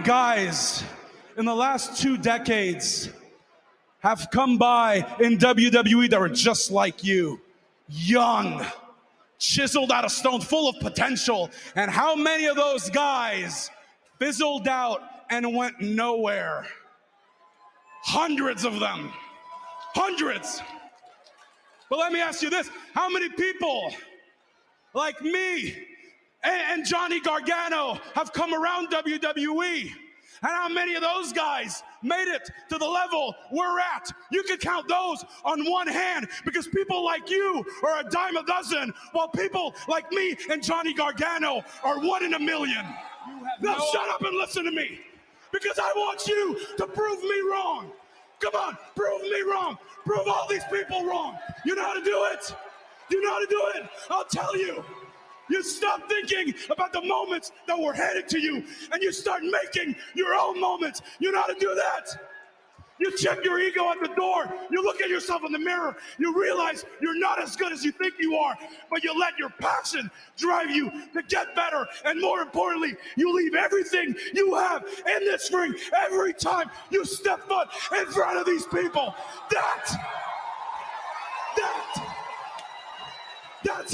guys in the last 2 decades have come by in WWE that were just like you? Young, chiseled out of stone, full of potential. And how many of those guys fizzled out and went nowhere? Hundreds of them. Hundreds. But let me ask you this. How many people like me and Johnny Gargano have come around WWE? And how many of those guys made it to the level we're at? You can count those on one hand, because people like you are a dime a dozen, while people like me and Johnny Gargano are 1 in a million. Now shut up and listen to me, because I want you to prove me wrong. Come on, prove me wrong. Prove all these people wrong. You know how to do it? You know how to do it? I'll tell you. You stop thinking about the moments that were handed to you, and you start making your own moments. You know how to do that? You check your ego at the door. You look at yourself in the mirror. You realize you're not as good as you think you are, but you let your passion drive you to get better. And more importantly, you leave everything you have in this ring every time you step foot in front of these people. That's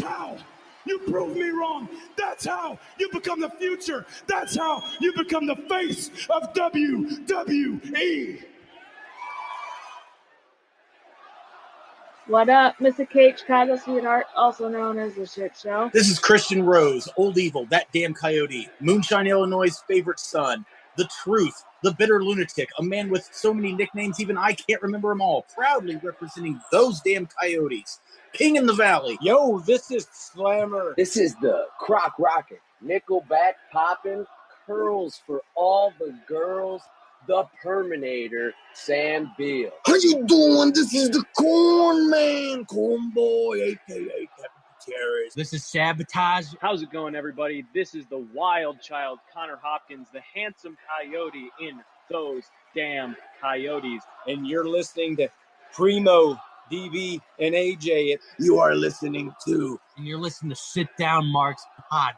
how you prove me wrong. That's how you become the future. That's how you become the face of WWE. What up, Missa Kate, Chicago sweetheart, also known as the Shit Show. This is Christian Rose, Old Evil, That Damn Coyote, Moonshine, Illinois' favorite son, The Truth, The Bitter Lunatic, a man with so many nicknames even I can't remember them all, proudly representing those damn coyotes. King in the Valley. Yo, this is Slammer. This is the Croc Rocket. Nickelback poppin', curls for all the girls. The Perminator, Sam Beal. How you doing? This is the Corn Man, Corn Boy, a.k.a. Captain Gutierrez. This is Sabotage. How's it going, everybody? This is the wild child, Connor Hopkins, the handsome coyote in Those Damn Coyotes. And you're listening to Primo, DB, and AJ. You are listening to... And you're listening to Sit Down Marks podcast.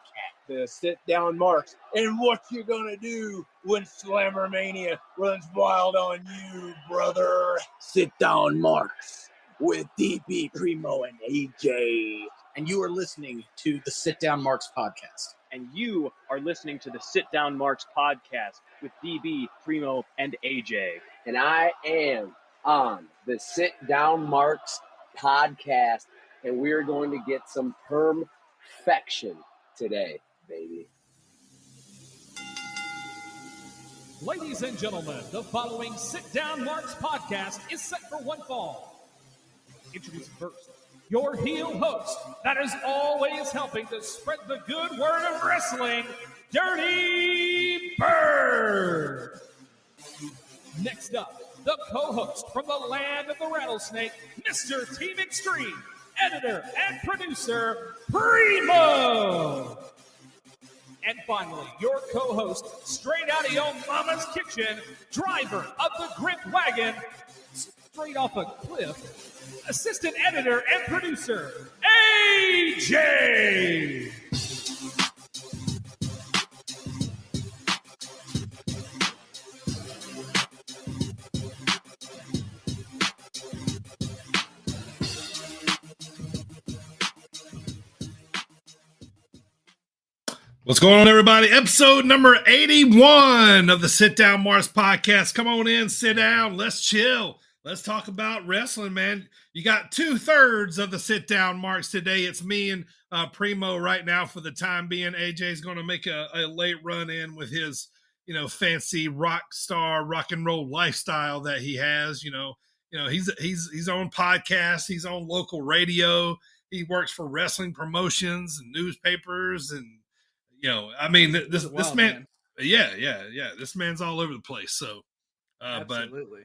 The Sit Down Marks. And what you gonna do when Slammer Mania runs wild on you, brother? Sit Down Marks with DB, Primo, and AJ. And you are listening to the Sit Down Marks podcast. And you are listening to the Sit Down Marks podcast with DB, Primo, and AJ. And I am on the Sit Down Marks podcast, and we're going to get some perfection today, baby. Ladies and gentlemen, the following Sit Down Marks podcast is set for one fall. Introducing first, your heel host that is always helping to spread the good word of wrestling, Dirty Bird. Next up, the co-host from the land of the rattlesnake, Mr. Team Extreme, editor and producer, Primo. And finally, your co-host, straight out of your mama's kitchen, driver of the grip wagon, straight off a cliff, assistant editor and producer, AJ. What's going on, everybody? Episode number 81 of the Sit Down Mars podcast. Come on in, sit down, let's chill. Let's talk about wrestling, man. You got 2/3 of the Sit Down Marks today. It's me and Primo right now for the time being. AJ's going to make a late run in with his, fancy rock star, rock and roll lifestyle that he has. He's on podcasts. He's on local radio. He works for wrestling promotions and newspapers and, this man, this man's all over the place. So, absolutely.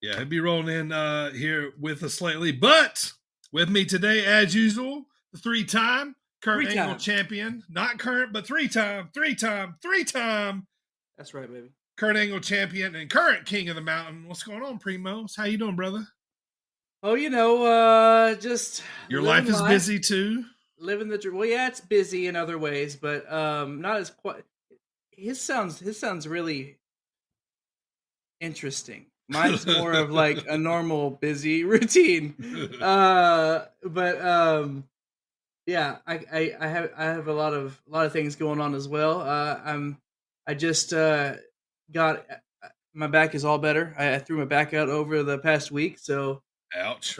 But he'll be rolling in here with us lately. But with me today, as usual, the three-time Kurt Angle champion, not current, but three-time. That's right, baby. Kurt Angle champion and current king of the mountain. What's going on, Primos? How you doing, brother? Oh, just your life is busy too. Living the dream. Well, yeah, it's busy in other ways, but not as quite. His sounds really interesting. Mine's more of like a normal busy routine. Yeah, I have a lot of things going on as well. I just got my back is all better. I threw my back out over the past week, so Ouch.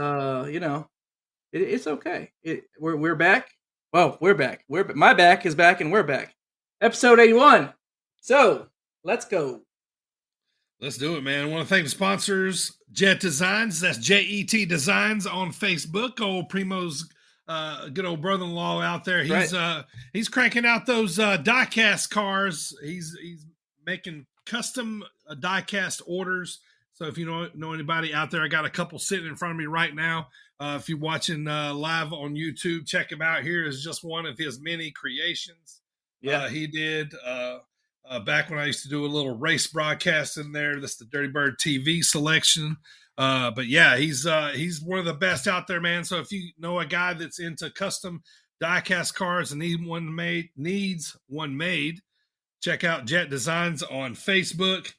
It's okay. We're back. Well, we're back. My back is back, and we're back. Episode 81. So let's go. Let's do it, man. I want to thank the sponsors, Jet Designs. That's JET Designs on Facebook. Old Primo's good old brother-in-law out there. He's cranking out those die-cast cars. He's making custom die-cast orders. So if you know anybody out there, I got a couple sitting in front of me right now. If you're watching live on YouTube, check him out. Here is just one of his many creations. Yeah, he did back when I used to do a little race broadcast in there. That's the Dirty Bird TV selection. But yeah, he's one of the best out there, man. So if you know a guy that's into custom die-cast cars and needs one made, check out Jet Designs on Facebook.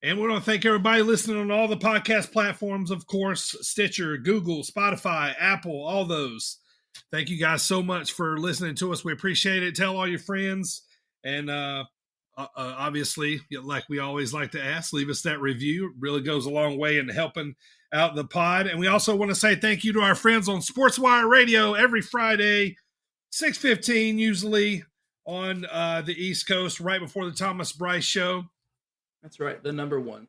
And we want to thank everybody listening on all the podcast platforms, of course, Stitcher, Google, Spotify, Apple, all those. Thank you guys so much for listening to us. We appreciate it. Tell all your friends. And obviously, like we always like to ask, leave us that review. It really goes a long way in helping out the pod. And we also want to say thank you to our friends on SportzWire Radio every Friday, 6:15 usually on the East Coast, right before the Thomas Bryce Show. That's right. The number one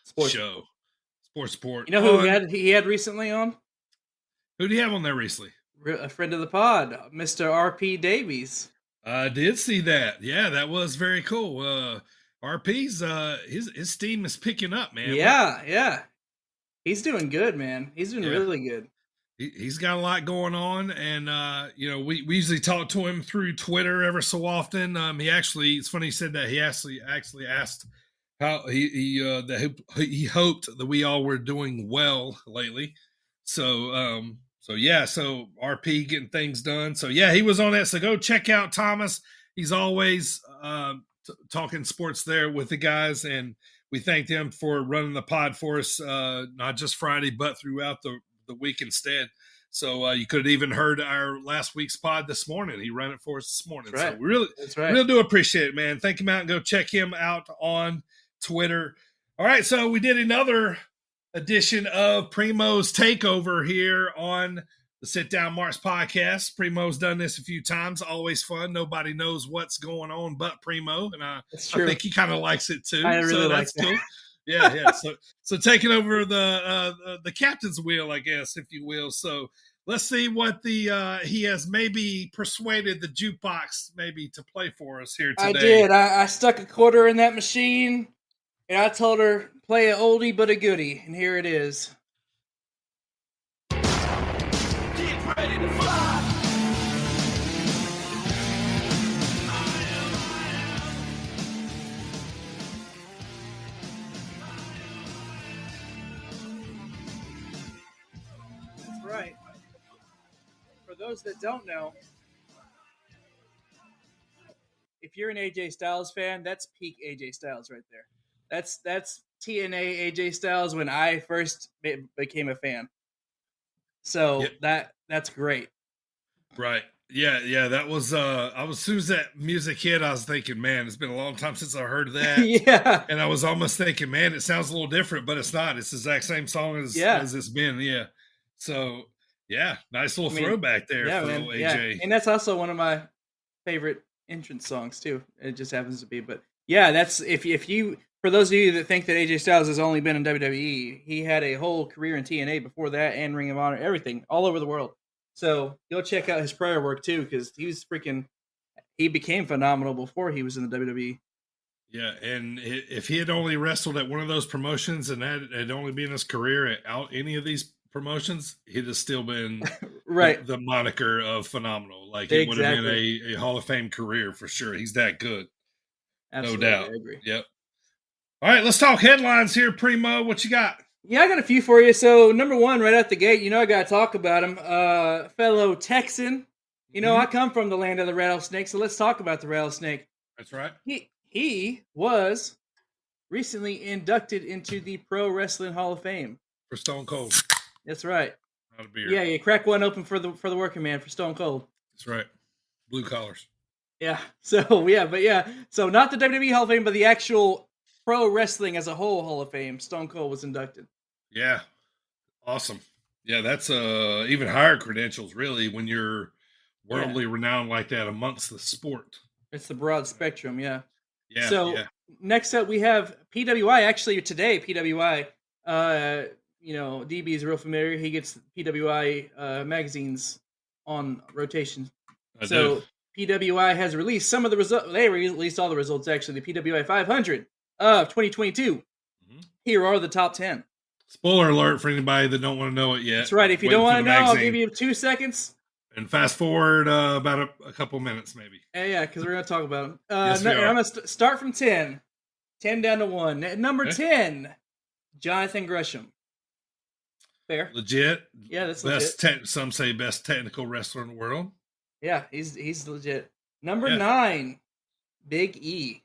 Sports show. Sports Support. You know who he had recently on? Who do you have on there recently? A friend of the pod, Mr. RP Davies. I did see that. Yeah, that was very cool. RP's his steam is picking up, man. Yeah. He's doing good, man. He's doing really good. He's got a lot going on, and we usually talk to him through Twitter ever so often. It's funny he said that he actually asked how he hoped that we all were doing well lately. So RP getting things done. So yeah, he was on that. So go check out Thomas. He's always talking sports there with the guys, and we thank them for running the pod for us, not just Friday, but throughout the week instead. So you could have even heard our last week's pod this morning. He ran it for us this morning. That's right. So we really do appreciate it, man. Thank him out and go check him out on Twitter. All right. So we did another edition of Primo's Takeover here on the Sit Down Marks podcast. Primo's done this a few times. Always fun. Nobody knows what's going on but Primo. And I think he kind of likes it too. I really like that. Cool. Yeah. So taking over the captain's wheel, I guess, if you will. So let's see what he has maybe persuaded the jukebox maybe to play for us here today. I did. I stuck a quarter in that machine, and I told her, play an oldie but a goodie, and here it is. Get ready to fly. Right. For those that don't know, if you're an AJ Styles fan, that's peak AJ Styles right there. That's TNA AJ Styles when I first became a fan. So that's great. Right. Yeah. That was as soon as that music hit, I was thinking, man, it's been a long time since I heard that. Yeah. And I was almost thinking, man, it sounds a little different, but it's not. It's the exact same song as it's been. Yeah. So, yeah, nice little throwback there for AJ. Yeah. And that's also one of my favorite entrance songs, too. It just happens to be. But, yeah, that's if you, for those of you that think that AJ Styles has only been in WWE, he had a whole career in TNA before that and Ring of Honor, everything, all over the world. So, go check out his prior work, too, because he became phenomenal before he was in the WWE. Yeah, and if he had only wrestled at one of those promotions and that had only been his career out any of these promotions, he'd have still been right the moniker of phenomenal. Like it would have been a Hall of Fame career for sure. He's that good. Absolutely, no doubt. I agree. Yep. All right, let's talk headlines here, Primo. What you got? Yeah, I got a few for you. So number one, right out the gate, I got to talk about him. Fellow Texan. I come from the land of the rattlesnake, so let's talk about the rattlesnake. That's right. He was recently inducted into the Pro Wrestling Hall of Fame. For Stone Cold. That's right. Not a beer. Yeah, you crack one open for the working man, for Stone Cold. That's right. Blue collars. Yeah. So yeah. So not the WWE Hall of Fame, but the actual pro wrestling as a whole Hall of Fame. Stone Cold was inducted. Yeah. Awesome. Yeah, that's even higher credentials, really, when you're worldly renowned like that amongst the sport. It's the broad spectrum, yeah. Yeah. So next up we have PWI. Actually, today PWI. DB is real familiar. He gets PWI magazines on rotation. I do. PWI has released some of the results. They released all the results, actually. The PWI 500 of 2022. Mm-hmm. Here are the top 10. Spoiler alert for anybody that don't want to know it yet. That's right. If you don't want to know, I'll give you 2 seconds. And fast forward about a couple minutes, maybe. Yeah, because we're going to talk about them. Yes, I'm going to start from 10. 10 down to 1. At number 10, Jonathan Gresham. Fair. Legit. Yeah, that's legit. Some say best technical wrestler in the world. Yeah, he's legit. Number 9, Big E.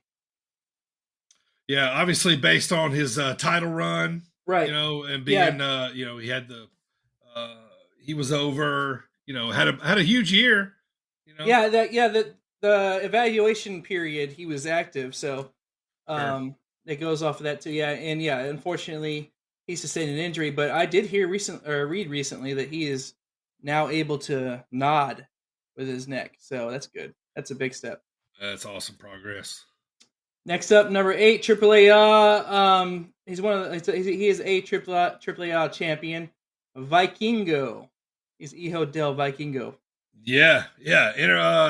Yeah, obviously based on his title run, right? And being, he had he was over, had a huge year. The evaluation period he was active, so it goes off of that too. Yeah, and unfortunately he sustained an injury, but I did read recently that he is now able to nod with his neck, so that's good. That's a big step. That's awesome progress. Next up, number 8, AAA. He is a AAA champion, Vikingo. He's Hijo del Vikingo. Yeah.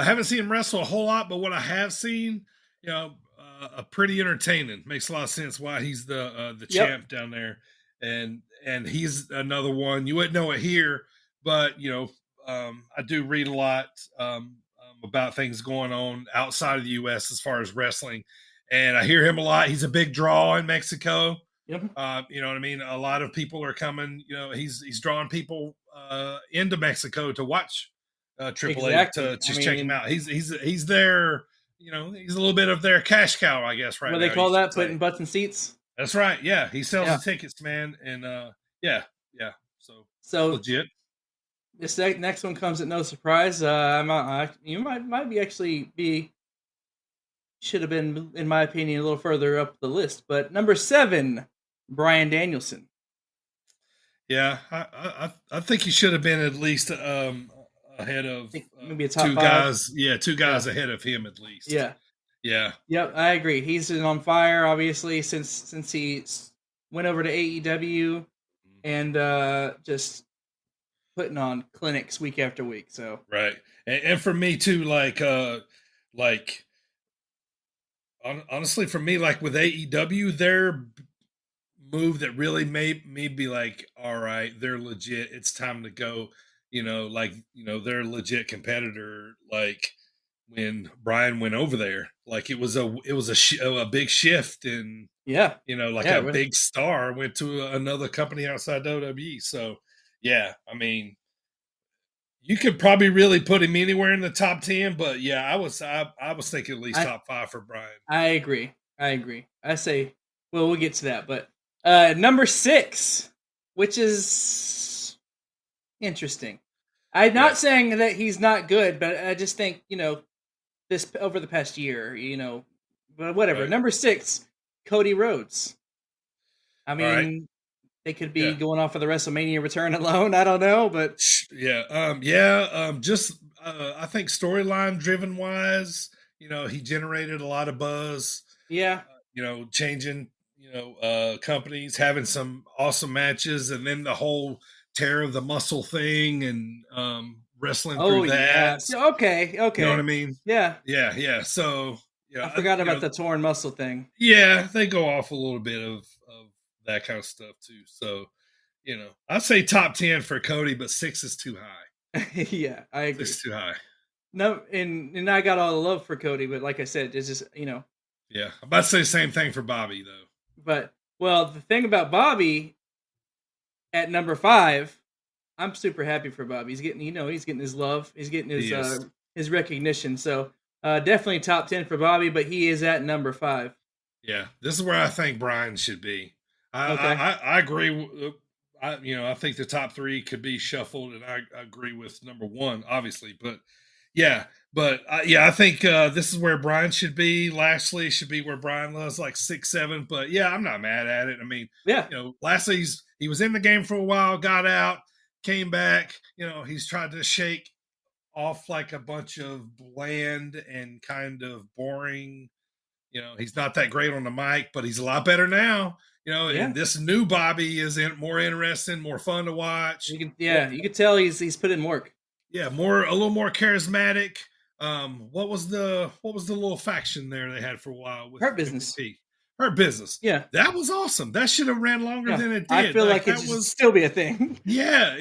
Haven't seen him wrestle a whole lot, but what I have seen, a pretty entertaining. Makes a lot of sense why he's the champ down there, and he's another one. You wouldn't know it here, but I do read a lot about things going on outside of the U.S. as far as wrestling, and I hear him a lot. He's a big draw in Mexico. Yep. You know what I mean? A lot of people are coming. He's drawing people into Mexico to watch AAA to check him out. He's there. He's a little bit of their cash cow, I guess. Right? What they call that? Putting butts in seats. That's right. Yeah, he sells the tickets, man, and So legit. This next one comes at no surprise. You might should have been, in my opinion, a little further up the list. But number 7, Bryan Danielson. Yeah, I think he should have been at least ahead of maybe a top 2 5. guys. Yeah, 2 guys ahead of him at least. Yeah. Yep, I agree. He's been on fire, obviously, since he went over to AEW and just putting on clinics week after week. So right, and for me too, honestly, for me, like with AEW, their move that really made me be like, all right, they're legit. It's time to go. They're a legit competitor. Like when Brian went over there, like it was a big shift, and a big star went to another company outside WWE. So yeah, I mean, you could probably really put him anywhere in the top 10, but yeah, I was thinking at least top 5 for Brian. I agree. I say, well, we'll get to that, but number 6, which is interesting. I'm not saying that he's not good, but I just think, this over the past year, but whatever. Right. Number 6, Cody Rhodes. I mean, they could be going off for the WrestleMania return alone. I don't know, but I think storyline driven wise, he generated a lot of buzz. Yeah. Changing, companies, having some awesome matches, and then the whole tear of the muscle thing and wrestling through that. Yeah. Okay. You know what I mean? Yeah. So I forgot about the torn muscle thing. Yeah, they go off a little bit of that kind of stuff too. So, I'd say top 10 for Cody, but 6 is too high. Yeah, I agree. 6 is too high. No, and I got all the love for Cody, but like I said, it's just Yeah, I'm about to say the same thing for Bobby though. But the thing about Bobby at number 5, I'm super happy for Bobby. He's getting, he's getting his love, he's getting his recognition. So definitely top 10 for Bobby, but he is at number 5. Yeah, this is where I think Brian should be. Okay. I agree. I think the top three could be shuffled, and I agree with number one, obviously. But yeah, I think this is where Brian should be. Lashley should be where Brian was, like 6, 7. But yeah, I'm not mad at it. I mean, Yeah. Lashley's he was in the game for a while, got out, came back. He's tried to shake off like a bunch of bland and kind of boring. He's not that great on the mic, but he's a lot better now. And this new Bobby is more interesting, more fun to watch. You can tell he's put in work. Yeah, a little more charismatic. What was the little faction there they had for a while with Hurt Business? Hurt Business. Yeah, that was awesome. That should have ran longer than it did. I feel like it should still be a thing. Yeah.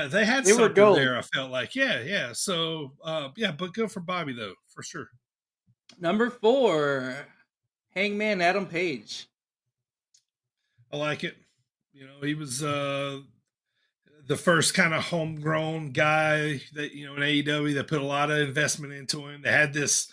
They had something there. I felt like, yeah. So, but good for Bobby though, for sure. Number 4, Hangman Adam Page. I like it. He was the first kind of homegrown guy that in AEW that put a lot of investment into him. They had this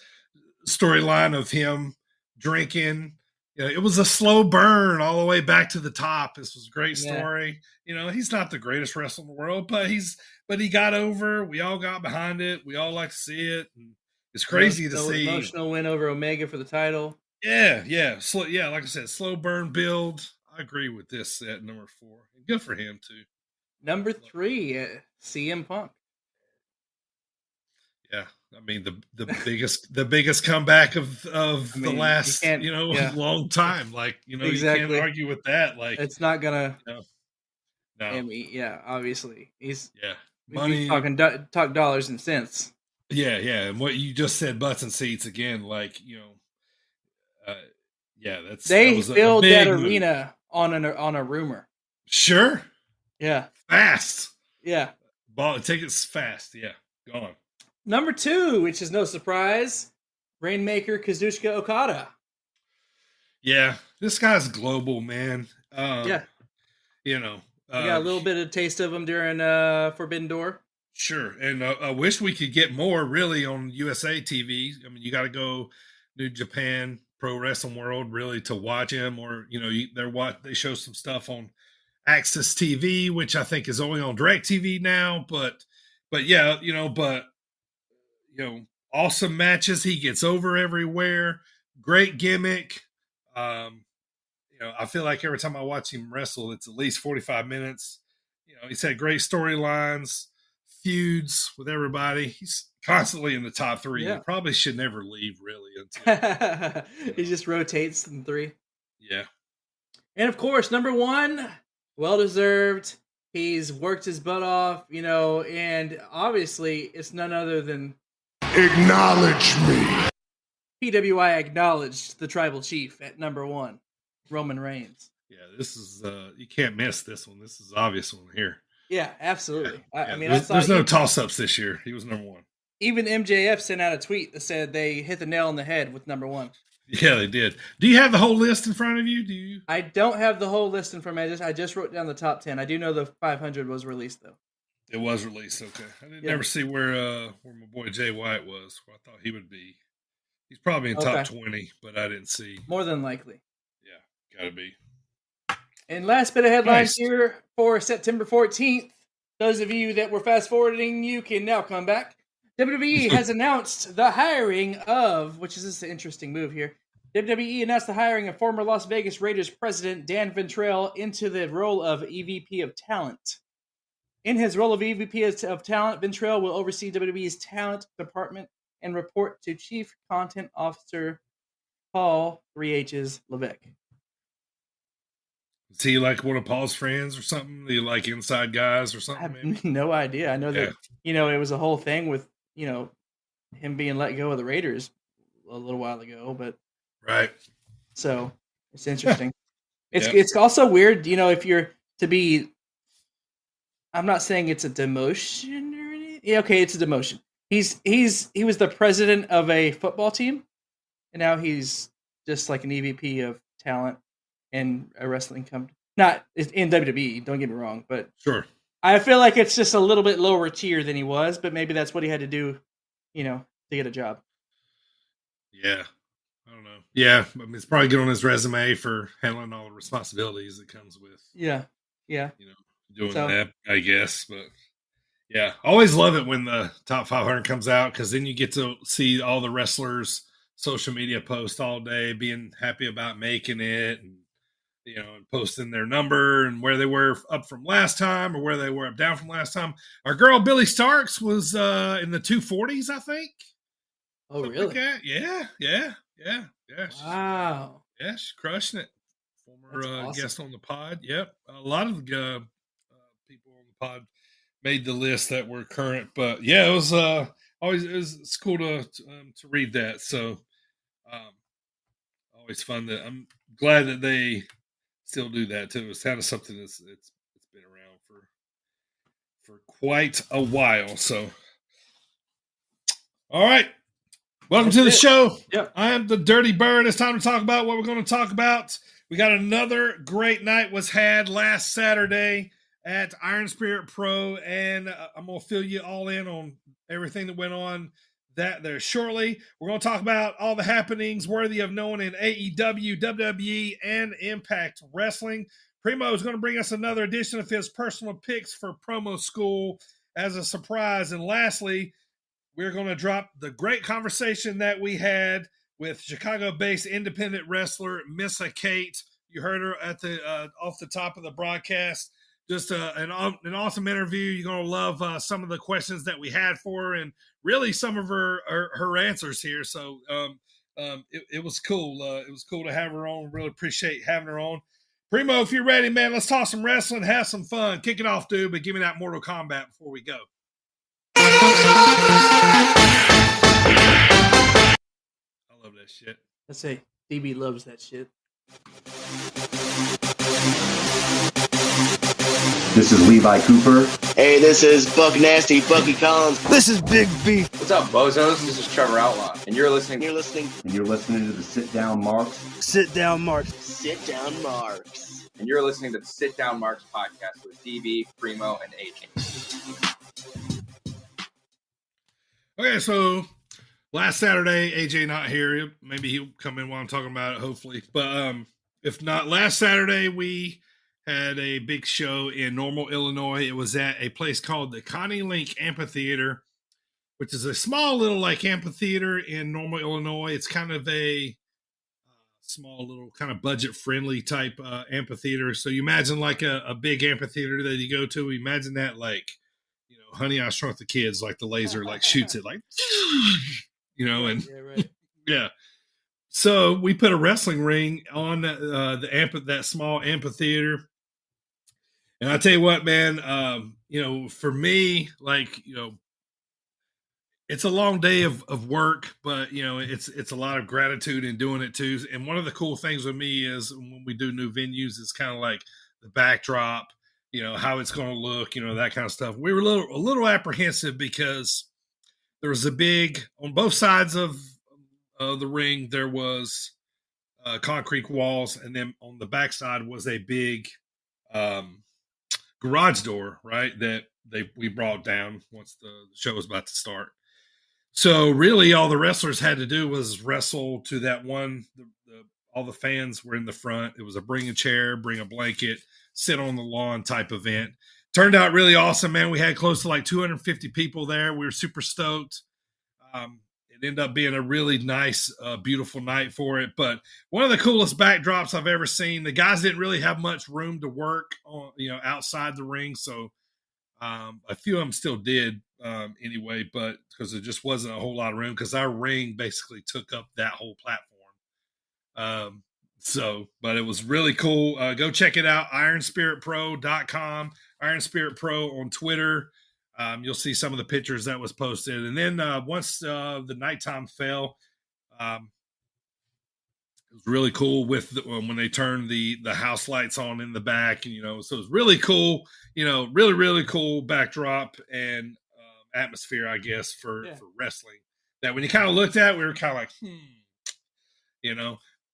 storyline of him drinking. It was a slow burn all the way back to the top. This was a great story. He's not the greatest wrestler in the world, but he got over. We all got behind it. We all like to see it. And it's crazy to see. Emotional win over Omega for the title. Yeah. Slow, like I said, slow burn build. I agree with this at number 4. Good for him too. Number 3, CM Punk. Yeah, I mean the biggest comeback of the last long time. Like exactly. You can't argue with that. Like it's not gonna. No. I mean, obviously he's money talk dollars and cents. Yeah, and what you just said, butts and seats again. Like they filled that arena on a rumor. Sure. Yeah. Fast. Yeah. Ball tickets fast. Yeah. Gone. Number 2, which is no surprise, Rainmaker Kazuchika Okada. Yeah, this guy's global, man. We got a little bit of taste of him during Forbidden Door. Sure, and I wish we could get more really on USA TV. I mean, you got to go New Japan Pro Wrestling World really to watch him, or they show some stuff on Access TV, which I think is only on DirecTV now. But awesome matches. He gets over everywhere. Great gimmick. I feel like every time I watch him wrestle, it's at least 45 minutes. He's had great storylines, feuds with everybody. He's constantly in the top 3. Yeah. He probably should never leave, really. Until he just rotates in 3. Yeah. And of course, number 1, well-deserved. He's worked his butt off, and obviously it's none other than Acknowledge me. PWI acknowledged the tribal chief at number 1, Roman Reigns. Yeah, this is you can't miss this one. This is obvious one here. Yeah, absolutely. Yeah. I mean, there's no toss-ups this year. He was number 1. Even MJF sent out a tweet that said they hit the nail on the head with number 1. Yeah, they did. Do you have the whole list in front of you? Do you? I don't have the whole list in front of me. I just wrote down the top 10. I do know the 500 was released though. It was released. Okay, I didn't never see where my boy Jay White was. Where I thought he would be. He's probably in top 20, but I didn't see. More than likely. Yeah, gotta be. And last bit of headlines here for September 14th. Those of you that were fast forwarding, you can now come back. WWE has announced the hiring of, which is just an interesting move here. WWE announced the hiring of former Las Vegas Raiders president Dan Ventrell into the role of EVP of Talent. In his role of EVP of Talent, Ventrell will oversee WWE's talent department and report to Chief Content Officer Paul 3H's Levesque. Is he like one of Paul's friends or something? Do you like inside guys or something? I have no idea. I know that, it was a whole thing with, him being let go of the Raiders a little while ago, but right. So it's interesting. It's also weird, if you're to be, I'm not saying it's a demotion or anything. Yeah, okay, it's a demotion. He was the president of a football team, and now he's just like an EVP of talent and a wrestling company. Not in WWE, don't get me wrong, but sure. I feel like it's just a little bit lower tier than he was, but maybe that's what he had to do, to get a job. Yeah. I don't know. Yeah, I mean, it's probably good on his resume for handling all the responsibilities that comes with. Yeah. Doing So- that, I guess. But yeah, I always love it when the top 500 comes out because then you get to see all the wrestlers' social media posts all day, being happy about making it, and and posting their number and where they were up from last time or where they were up down from last time. Our girl Billy Starks was in the 240s, I think. Oh, Something really? like that. Yeah. Wow. Yeah, she's crushing it. Former That's awesome. guest on the pod. Yep. A lot of people on the pod made the list that were current, but yeah, it was it's cool to read that. So always fun that I'm glad that they still do that too. It's kind of something it's been around for quite a while. So all right. Welcome to the show. Yep. I am the Dirty Bird. It's time to talk about what we're going to talk about. We got another great night was had last Saturday at Iron Spirit Pro, and I'm going to fill you all in on everything that went on there shortly. We're going to talk about all the happenings worthy of knowing in AEW, WWE, and Impact Wrestling. Primo is going to bring us another edition of his personal picks for Promo School as a surprise. And lastly, we're going to drop the great conversation that we had with Chicago-based independent wrestler Missa Kate. You heard her at the off the top of the broadcast. Just an awesome interview. You're going to love some of the questions that we had for her and really some of her answers here. So it was cool. It was cool to have her on. Really appreciate having her on. Primo, if you're ready, man, let's talk some wrestling, have some fun. Kick it off, dude, but give me that Mortal Kombat before we go. I love that shit. Let's say DB loves that shit. This is Levi Cooper. Hey, this is Buck Nasty, Bucky Collins. This is Big Beef. What's up, bozos? This is Trevor Outlaw, and you're listening to the Sit Down Marks. Sit Down Marks. Sit Down Marks. And you're listening to the Sit Down Marks podcast with DB, Primo, and AJ. Okay, so last Saturday, AJ not here. Maybe he'll come in while I'm talking about it, hopefully. But if not, last Saturday we had a big show in Normal, Illinois. It was at a place called the Connie Link Amphitheater, which is a small little amphitheater in Normal, Illinois. It's kind of a small little kind of budget-friendly type amphitheater. So you imagine a big amphitheater that you go to. Imagine that Honey, I Shrunk the Kids, the laser shoots it and right. Yeah. So we put a wrestling ring on that small amphitheater. And I tell you what, man, for me, it's a long day of work, but it's a lot of gratitude in doing it too. And one of the cool things with me is when we do new venues, it's kind of like the backdrop, how it's going to look, that kind of stuff. We were a little apprehensive because there was on both sides of the ring, there was concrete walls. And then on the backside was a big garage door, right, that we brought down once the show was about to start. So really all the wrestlers had to do was wrestle to that one. All the fans were in the front. It was a bring a chair, bring a blanket, sit on the lawn type event. Turned out really awesome, man. We had close to 250 people there. We were super stoked. It ended up being a really nice, beautiful night for it. But one of the coolest backdrops I've ever seen. The guys didn't really have much room to work on, outside the ring. So a few of them still did anyway, but because there just wasn't a whole lot of room because our ring basically took up that whole platform. But it was really cool. Go check it out. IronSpiritPro.com, Iron Spirit Pro on Twitter. You'll see some of the pictures that was posted. And then once the nighttime fell, it was really cool when they turned the house lights on in the back, and so it was really cool, really, really cool backdrop and atmosphere, I guess, for wrestling. That when you kind of looked at, we were kind of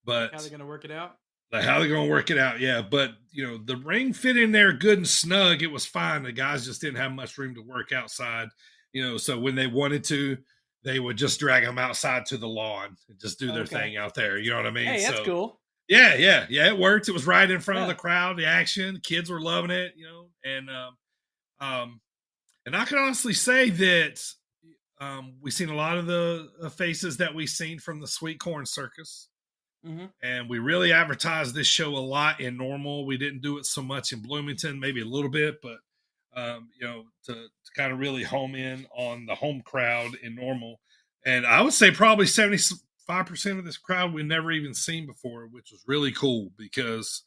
but how they're going to work it out? How they're going to work it out, yeah. But, the ring fit in there good and snug. It was fine. The guys just didn't have much room to work outside, so when they wanted to, they would just drag them outside to the lawn and just do their Okay. thing out there. You know what I mean? Hey, that's cool. Yeah, it worked. It was right in front of the crowd, the action. Kids were loving it, and I can honestly say that we've seen a lot of the faces that we've seen from the Sweet Corn Circus. Mm-hmm. And we really advertised this show a lot in Normal. We didn't do it so much in Bloomington, maybe a little bit, but to kind of really home in on the home crowd in Normal. And I would say probably 75% of this crowd we've never even seen before, which was really cool because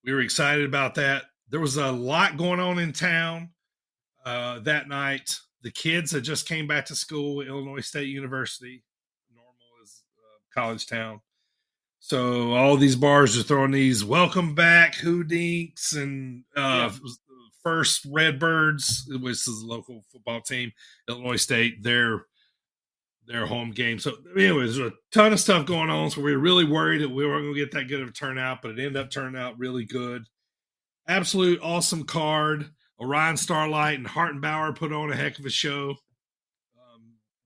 we were excited about that. There was a lot going on in town that night. The kids had just came back to school at Illinois State University. Normal is college town. So all these bars are throwing these welcome back Hoodinks and First Redbirds, which is a local football team, Illinois State, their home game. So anyways, there's a ton of stuff going on. So we were really worried that we weren't going to get that good of a turnout, but it ended up turning out really good. Absolute awesome card. Orion Starlight and Hartenbauer put on a heck of a show.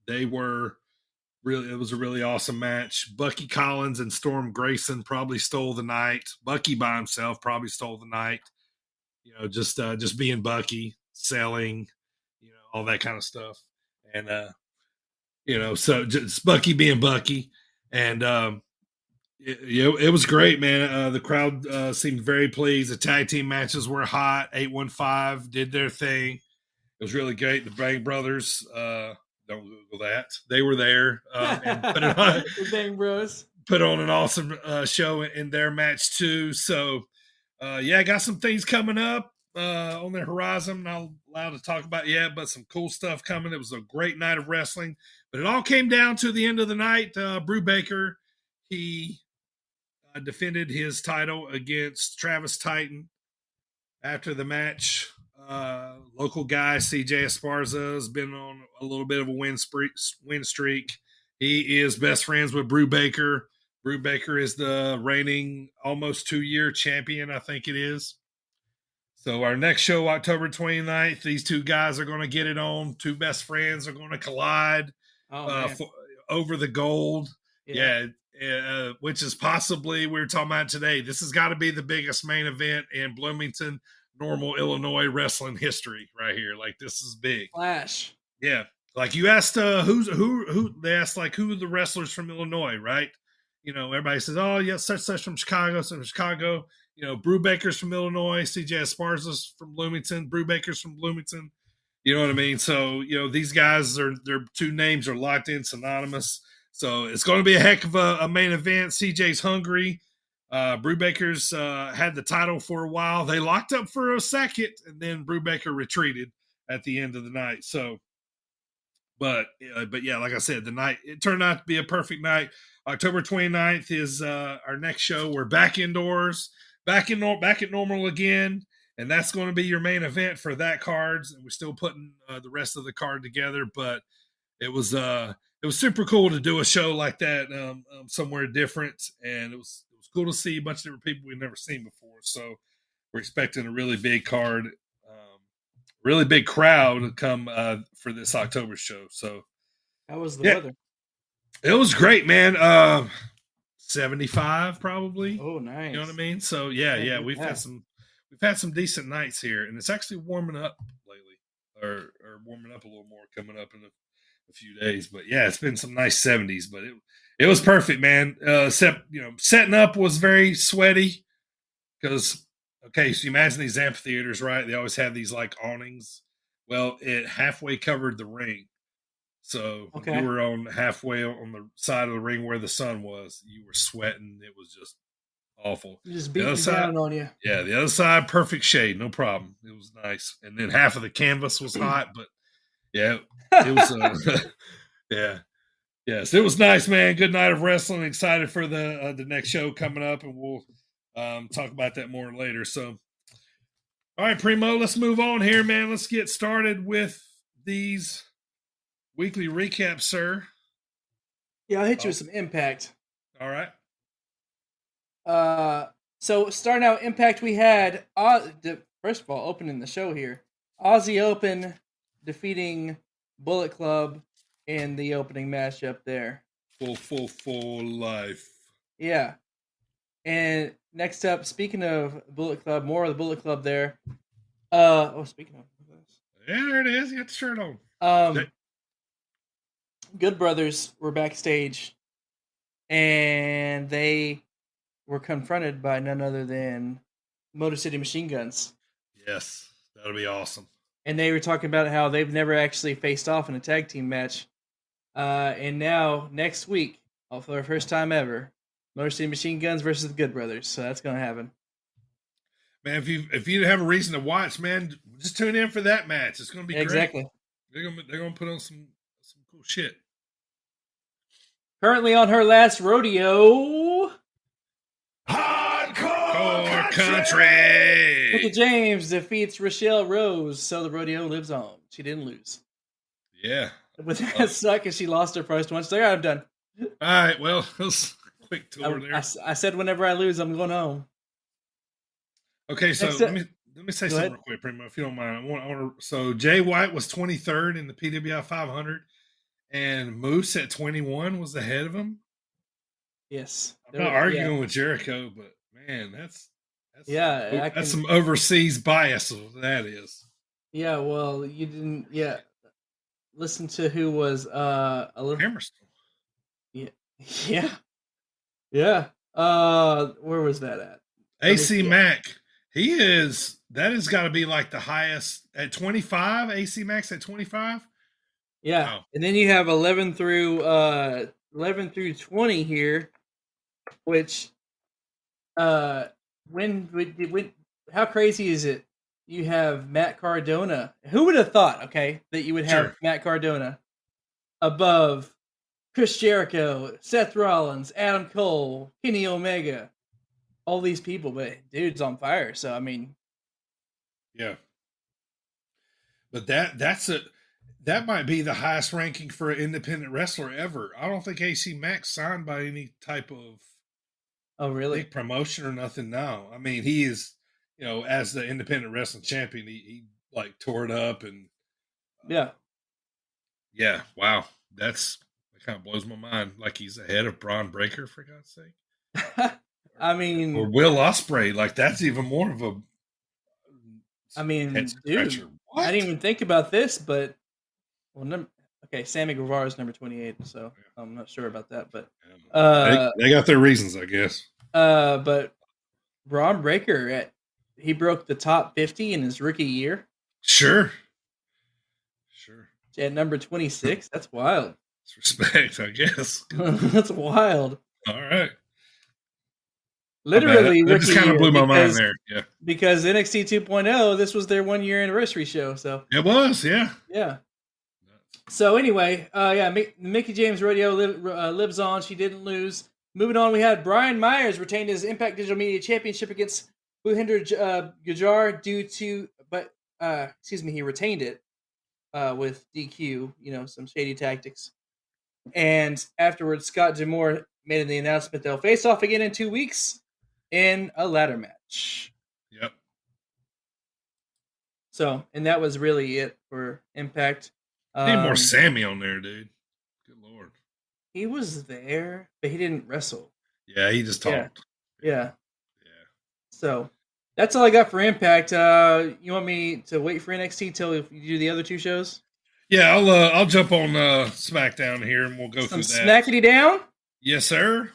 It was a really awesome match. Bucky Collins and Storm Grayson probably stole the night. Bucky by himself probably stole the night. Just being Bucky, selling, all that kind of stuff. And, so just Bucky being Bucky. And, it was great, man. The crowd seemed very pleased. The tag team matches were hot. 815 did their thing. It was really great. The Bang Brothers, don't Google that. They were there and put it on. The Bang Bros put on an awesome show in their match too. So, got some things coming up on the horizon. Not allowed to talk about yet, but some cool stuff coming. It was a great night of wrestling, but it all came down to the end of the night. Brew Baker, he defended his title against Travis Titan after the match. Local guy CJ Esparza has been on a little bit of a win streak. He is best friends with Brew Baker. Brew Baker is the reigning almost 2-year champion, I think it is. So our next show, October 29th, these two guys are going to get it on. Two best friends are going to collide over the gold. Yeah. Which is possibly, we were talking about today, this has got to be the biggest main event in Bloomington, Normal, Illinois wrestling history right here. Like, this is big. Flash. Yeah. Like you asked who they asked, like, who are the wrestlers from Illinois, right? Everybody says, oh, yeah, such from Chicago, such from Chicago. Brew Baker's from Illinois, CJ Esparza's from Bloomington, Brew Baker's from Bloomington. You know what I mean? So, these guys their two names are locked in synonymous. So it's going to be a heck of a main event. CJ's hungry. Brew Baker's had the title for a while. They locked up for a second, and then Brew Baker retreated at the end of the night. So, but yeah, like I said, the night, it turned out to be a perfect night. October 29th is our next show. We're back indoors, back at normal again, and that's going to be your main event for that card. And we're still putting the rest of the card together, but it was super cool to do a show like that somewhere different, and it was cool to see a bunch of different people we've never seen before. So we're expecting a really big card, really big crowd to come for this October show. So how was the weather? It was great, man. 75 probably. Oh, nice. You know what I mean? So yeah, we've had some decent nights here, and it's actually warming up lately, or warming up a little more coming up in a few days. But yeah, it's been some nice 70s, but it was perfect, man. Except, setting up was very sweaty because, okay, so you imagine these amphitheaters, right? They always have these like awnings. Well, it halfway covered the ring. So you were on halfway on the side of the ring where the sun was. You were sweating. It was just awful. You just beating down on you. Yeah, the other side, perfect shade, no problem. It was nice. And then half of the canvas was hot, but yeah, it was. Yeah. Yes, it was nice, man. Good night of wrestling. Excited for the next show coming up, and we'll talk about that more later. So, all right, Primo, let's move on here, man. Let's get started with these weekly recaps, sir. Yeah, I'll hit you with some Impact. All right. So starting out Impact, we had first of all opening the show here, Aussie Open defeating Bullet Club in the opening matchup there. Full life. Yeah. And next up, speaking of Bullet Club, more of the Bullet Club there. Speaking of this. Yeah, there it is. You got the shirt on. Good Brothers were backstage, and they were confronted by none other than Motor City Machine Guns. Yes, that'll be awesome. And they were talking about how they've never actually faced off in a tag team match. And now, next week, for the first time ever, Motor City Machine Guns versus the Good Brothers. So that's going to happen. Man, if you have a reason to watch, man, just tune in for that match. It's going to be great. Exactly. They're going to put on some cool shit. Currently on her last rodeo, Hardcore Country. Mickie James defeats Rochelle Rose, so the rodeo lives on. She didn't lose. Yeah. But that sucked because she lost her first one. So yeah, I'm done. All right, well, it was a quick tour there. I said whenever I lose, I'm going home. Okay, so let me say something real quick, Primo, if you don't mind. So Jay White was 23rd in the PWI 500, and Moose at 21 was ahead of him. Yes, I'm not arguing with Jericho, but man, that's some overseas bias. That is. Yeah, well, you didn't. Yeah, listen to who was a little Hammerstone. Yeah. Where was that at? AC Mack. That has got to be like the highest at 25. AC Mack's at 25. Yeah, wow. And then you have 11 through 20 here, which when how crazy is it? You have Matt Cardona. Who would have thought? Okay, that you would have Matt Cardona above Chris Jericho, Seth Rollins, Adam Cole, Kenny Omega. All these people, but dude's on fire. So I mean, yeah. But that might be the highest ranking for an independent wrestler ever. I don't think AC Mack signed by any type of big promotion or nothing. No, I mean he is, as the independent wrestling champion, he like tore it up and yeah. Wow, that kind of blows my mind. Like he's ahead of Braun Breaker, for God's sake. I mean, or Will Ospreay, like that's even more of a. I mean, dude, I didn't even think about this, but Sammy Guevara is number 28, so I'm not sure about that, but they got their reasons, I guess. But Braun Breaker he broke the top 50 in his rookie year. Sure. At number 26, that's wild. It's respect, I guess. That's wild. All right. Literally, that just kind of blew my mind there. Yeah, because NXT 2.0, this was their 1 year anniversary show. So it was, yeah. So anyway, Mickie James Rodeo lives on. She didn't lose. Moving on, we had Brian Myers retained his Impact Digital Media Championship against Bhupinder Gujjar he retained it with DQ. Some shady tactics. And afterwards, Scott D'Amore made the announcement they'll face off again in 2 weeks. In a ladder match. Yep. So, and that was really it for Impact. Need more Sammy on there, dude. Good Lord. He was there, but he didn't wrestle. Yeah, he just talked. Yeah. So, that's all I got for Impact. You want me to wait for NXT till you do the other two shows? Yeah, I'll jump on SmackDown here and we'll go through that. Smackity down? Yes, sir.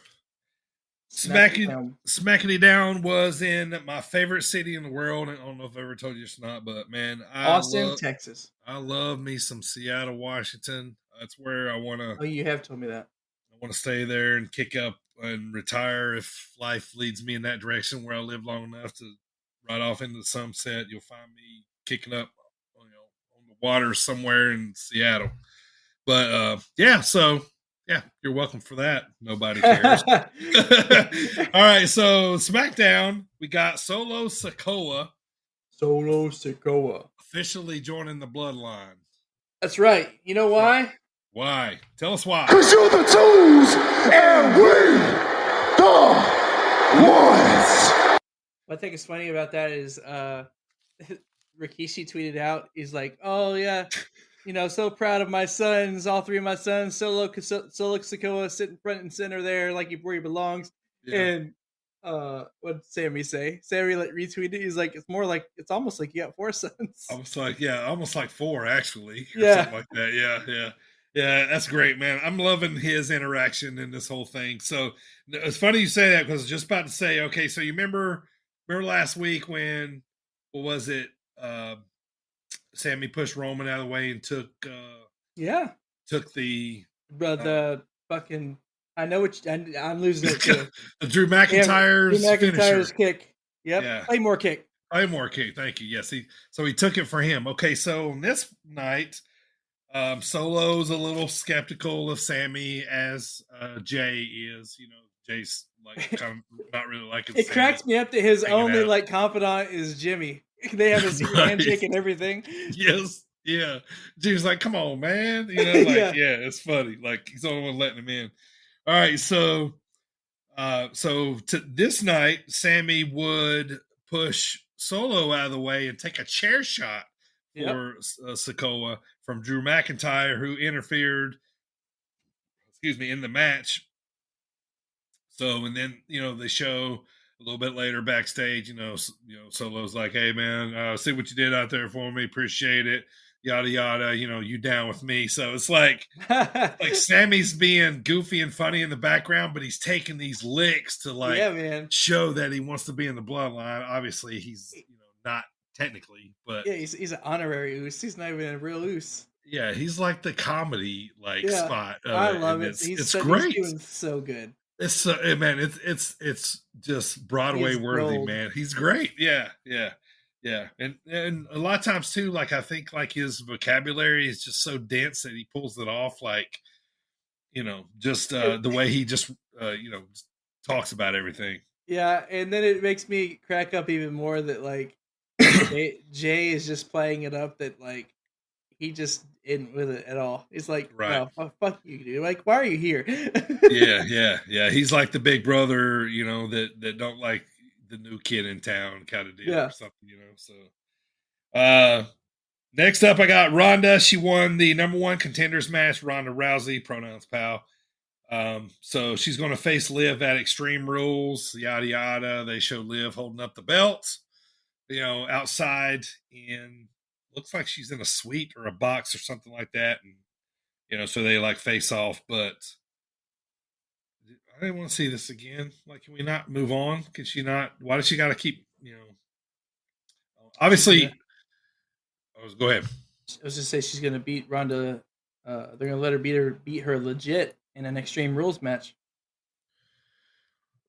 Smackity Down was in my favorite city in the world. I don't know if I've ever told you this or not, but man, Austin, Texas. I love me some Seattle, Washington. That's where I want to. Oh, you have told me that. I want to stay there and kick up and retire if life leads me in that direction where I live long enough to ride off into the sunset. You'll find me kicking up, on the water somewhere in Seattle. But yeah, you're welcome for that. Nobody cares. All right, so SmackDown, we got Solo Sikoa. Officially joining the bloodline. That's right. You know why? Why? Tell us why. Because you're the twos and we the ones. What I think is funny about that is Rikishi tweeted out, he's like, oh yeah, so proud of my sons, all three of my sons. Solo Sikoa sitting front and center there, like where he belongs. Yeah. And what did Sammy say? Sammy retweeted. He's like, it's almost like you got 4 sons. Almost like 4 actually. Or Yeah. something like that. Yeah, that's great, man. I'm loving his interaction in this whole thing. So it's funny you say that because I was just about to say, okay, so you remember last week when, what was it? Sammy pushed Roman out of the way and took the fucking, I know what I'm losing it too. the Drew McIntyre's finisher. Kick. Yep. Yeah. Claymore kick. Thank you. Yes, he took it for him. Okay, so on this night, Solo's a little skeptical of Sammy as Jay is. Jay's like kind of not really liking. It cracks me up that his only confidant is Jimmy. They have a secret handshake and everything. Yes, yeah. Jimmy's like, "Come on, man," it's funny. Like he's the only one letting him in. All right, so to this night, Sammy would push Solo out of the way and take a chair shot for Sikoa from Drew McIntyre, who interfered, in the match. So, and then, they show a little bit later backstage, Solo's like, "Hey man, see what you did out there for me. Appreciate it. Yada, yada, you down with me." So it's like Sammy's being goofy and funny in the background, but he's taking these licks to show that he wants to be in the bloodline. Obviously he's, not technically, but he's an honorary Oos. He's not even a real Oos. Yeah, he's like the comedy spot. I love it. It's great. He's doing so good. It's man, it's just Broadway worthy, man. He's great. Yeah. And a lot of times too, like I think like his vocabulary is just so dense that he pulls it off, like just the way he just talks about everything. Yeah, and then it makes me crack up even more that like Jay is just playing it up that like he just isn't with it at all. He's like, "No, fuck you, dude. Like, why are you here?" Yeah. He's like the big brother, that don't like the new kid in town kind of deal or something, So next up I got Ronda. She won the number 1 contenders match, Ronda Rousey, pronouns pal. So she's going to face Liv at Extreme Rules, yada yada. They show Liv holding up the belt, outside in, looks like she's in a suite or a box or something like that, and so they like face off. But I didn't want to see this again. Like, can we not move on? Can she not? Why does she got to keep? Obviously. Go ahead. I was just say she's gonna beat Ronda. They're gonna let her beat her legit in an Extreme Rules match.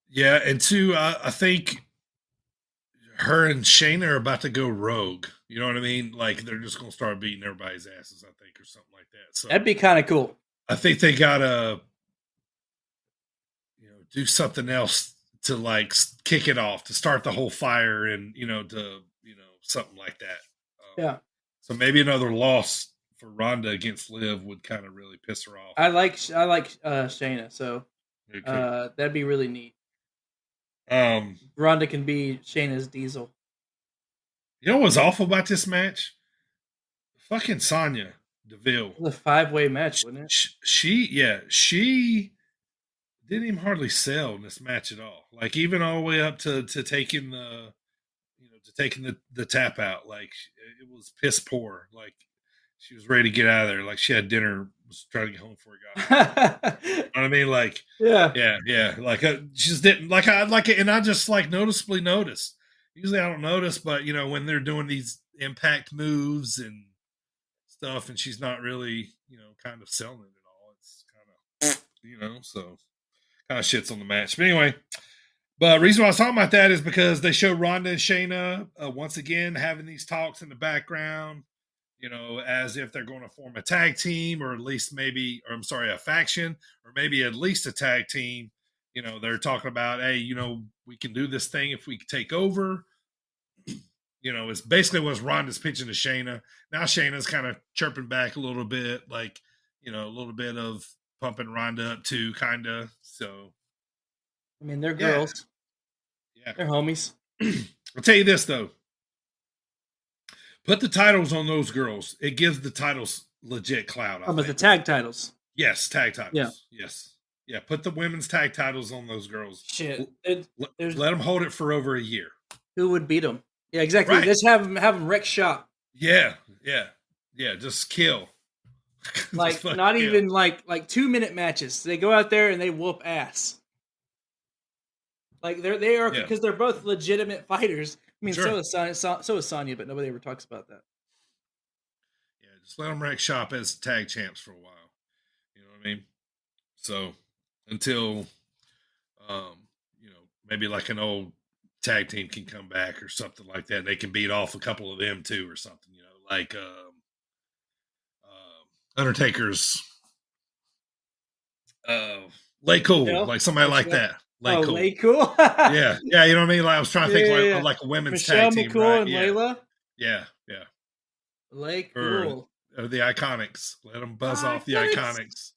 Yeah, and 2, I think her and Shayna are about to go rogue. You know what I mean? Like they're just gonna start beating everybody's asses, I think, or something like that. So that'd be kind of cool. I think they gotta, do something else to like kick it off, to start the whole fire, and something like that. Yeah. So maybe another loss for Ronda against Liv would kind of really piss her off. I like Shayna, so that'd be really neat. Ronda can be Shayna's Diesel. You know what's awful about this match? Fucking Sonya Deville. It was a 5-way match, wasn't it? She didn't even hardly sell in this match at all. Like even all the way up to taking the the tap out. Like it was piss poor. Like she was ready to get out of there. Like she had dinner, was trying to get home before it got. You know what I mean? Like yeah. Like she just didn't like. I like it, and I just like noticeably noticed. Usually I don't notice, but when they're doing these impact moves and stuff, and she's not really kind of selling it at all. It's kind of so kind of shits on the match. But anyway. But the reason why I was talking about that is because they show Ronda and Shayna once again having these talks in the background, as if they're going to form a tag team, or at least a faction, or maybe at least a tag team. They're talking about, hey, we can do this thing if we take over. It's basically what Ronda's pitching to Shayna. Now Shayna's kind of chirping back a little bit, like, a little bit of pumping Ronda up too, kind of. So. I mean, they're girls. Yeah. They're homies. I'll tell you this, though. Put the titles on those girls. It gives the titles legit clout. But the tag titles. Yes, tag titles. Yeah. Yes. Yeah, put the women's tag titles on those girls. Shit. Let them hold it for over a year. Who would beat them? Yeah, exactly. Right. Just have them wreck shop. Yeah. Just kill. Like not even like 2-minute matches. They go out there and they whoop ass. Like they are because they're both legitimate fighters. I mean, sure. so is Sonya, but nobody ever talks about that. Yeah, just let them wreck shop as tag champs for a while. You know what I mean? So until, maybe like an old tag team can come back or something like that. They can beat off a couple of them too or something, like Undertaker's Lay Cool, like somebody like that. Lay Cool. Lay Cool. yeah, you know what I mean? Like I was trying to think like a women's Michelle tag team. McCool right? and Yeah. Layla? Yeah. Lay Cool. Or the Iconics. Let them buzz off the Iconics.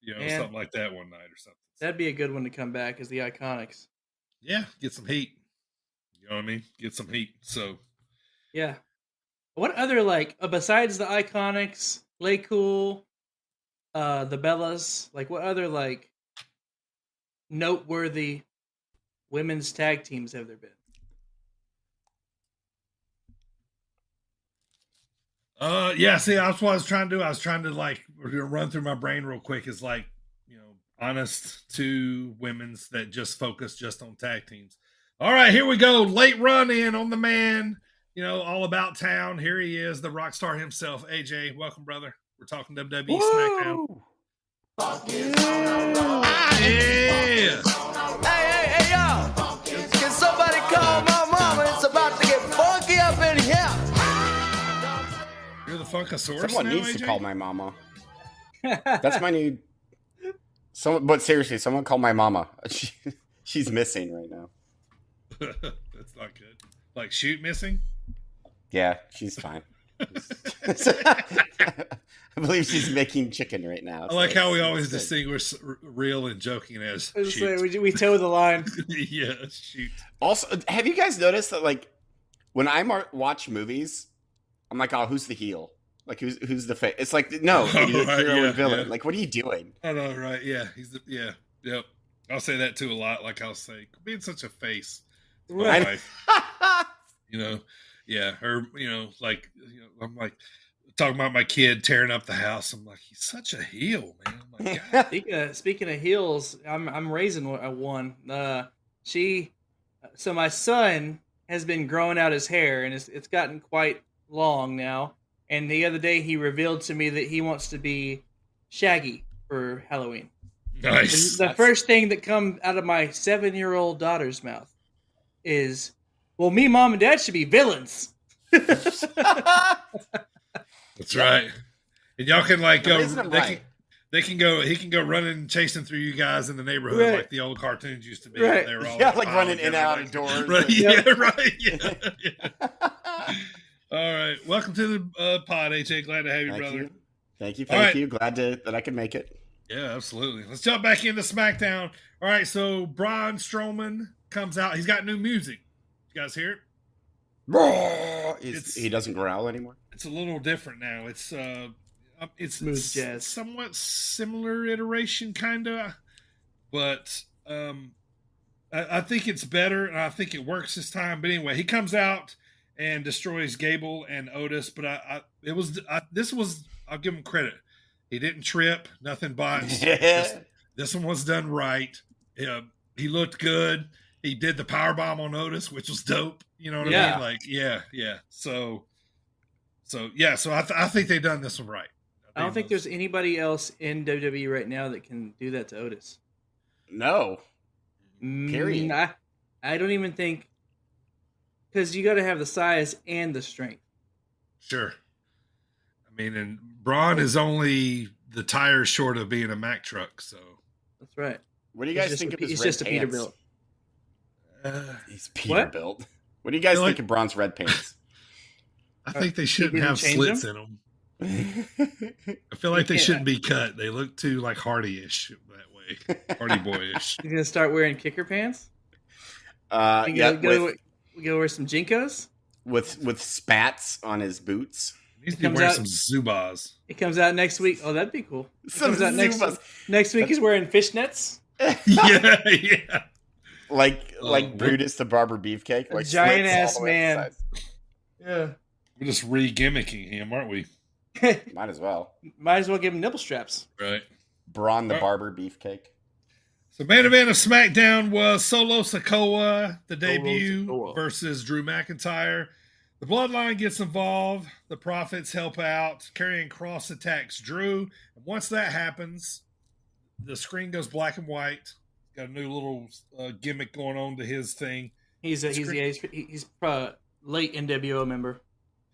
Something like that one night or something. That'd be a good one to come back as the Iconics. Yeah, get some heat. You know what I mean? Get some heat. So, yeah. What other besides the Iconics, Lay Cool, the Bellas, what other noteworthy women's tag teams have there been? See, that's what I was trying to do. I was trying to run through my brain real quick. Is honest to women's that just focus just on tag teams. All right, here we go. Late run in on the man, all about town. Here he is, the rock star himself. AJ, welcome, brother. We're talking WWE SmackDown. Yeah. Hey, y'all. Can somebody call my mama? It's about to get funky up in here. You're the Funkasaurus. Someone now, needs AJ? to call my mama. That's my new. But seriously, someone call my mama. She's missing right now. That's not good. Like shoot missing? Yeah, she's fine. I believe she's making chicken right now. I like how we always distinguish real and joking as shoot. We toe the line. Yeah, shoot. Also, have you guys noticed that when I watch movies, I'm like, oh, who's the heel? Like who's the face? It's like no, hero and villain. Like, what are you doing? I know, right? Yeah, yep. I'll say that too a lot. Like I'll say, being such a face, right? Yeah, or I'm like talking about my kid tearing up the house. I'm like, he's such a heel, man. I'm like, God. Speaking of heels, I'm raising one. So my son has been growing out his hair, and it's gotten quite long now. And the other day, he revealed to me that he wants to be Shaggy for Halloween. Nice. The first thing that comes out of my 7-year-old daughter's mouth is, "Well, me, mom, and dad should be villains." That's right. And y'all can go. They can go. He can go running, chasing through you guys in the neighborhood like the old cartoons used to be. Right. They were all running in and out of doors. Right. Yeah. Right. Yeah. All right. Welcome to the pod, AJ. Glad to have you, brother. Thank you. Glad that I could make it. Yeah, absolutely. Let's jump back into SmackDown. All right. So Braun Strowman comes out. He's got new music. You guys hear it? He doesn't growl anymore. It's a little different now. It's smooth jazz, somewhat similar iteration, kind of, but I think it's better, and I think it works this time. But anyway, he comes out and destroys Gable and Otis. But I'll give him credit. He didn't trip, nothing botched. This one was done right. He looked good. He did the powerbomb on Otis, which was dope. You know what I mean? Yeah. So I think they done this one right. I don't think there's anybody else in WWE right now that can do that to Otis. No. Period. I don't even think, because you got to have the size and the strength. Sure. I mean, and Braun is only the tires short of being a Mack truck, so. That's right. What do you guys think of his He's red just pants? a Peterbilt. He's Peterbilt. What do you guys think of Braun's red pants? I think they shouldn't have slits in them. I feel like they shouldn't be cut. They look too Hardy-ish that way. Hardy boyish. You're gonna start wearing kicker pants? We go wear some Jinkos with spats on his boots. Needs to be wearing some Zubaz. It comes out next week. Oh, that'd be cool. It Some comes out Zubaz. next week. He's wearing fishnets. yeah. Like Brutus the Barber Beefcake. Like giant ass all the way man. up the sides. Yeah. We're just re-gimmicking him, aren't we? Might as well. Might as well give him nipple straps. Right. Braun the Barber Beefcake. So main event of SmackDown was Solo Sikoa, the debut, versus Drew McIntyre. The Bloodline gets involved. The Profits help out. Karrion Kross attacks Drew. And once that happens, the screen goes black and white. Got a new little gimmick going on to his thing. He's late NWO member.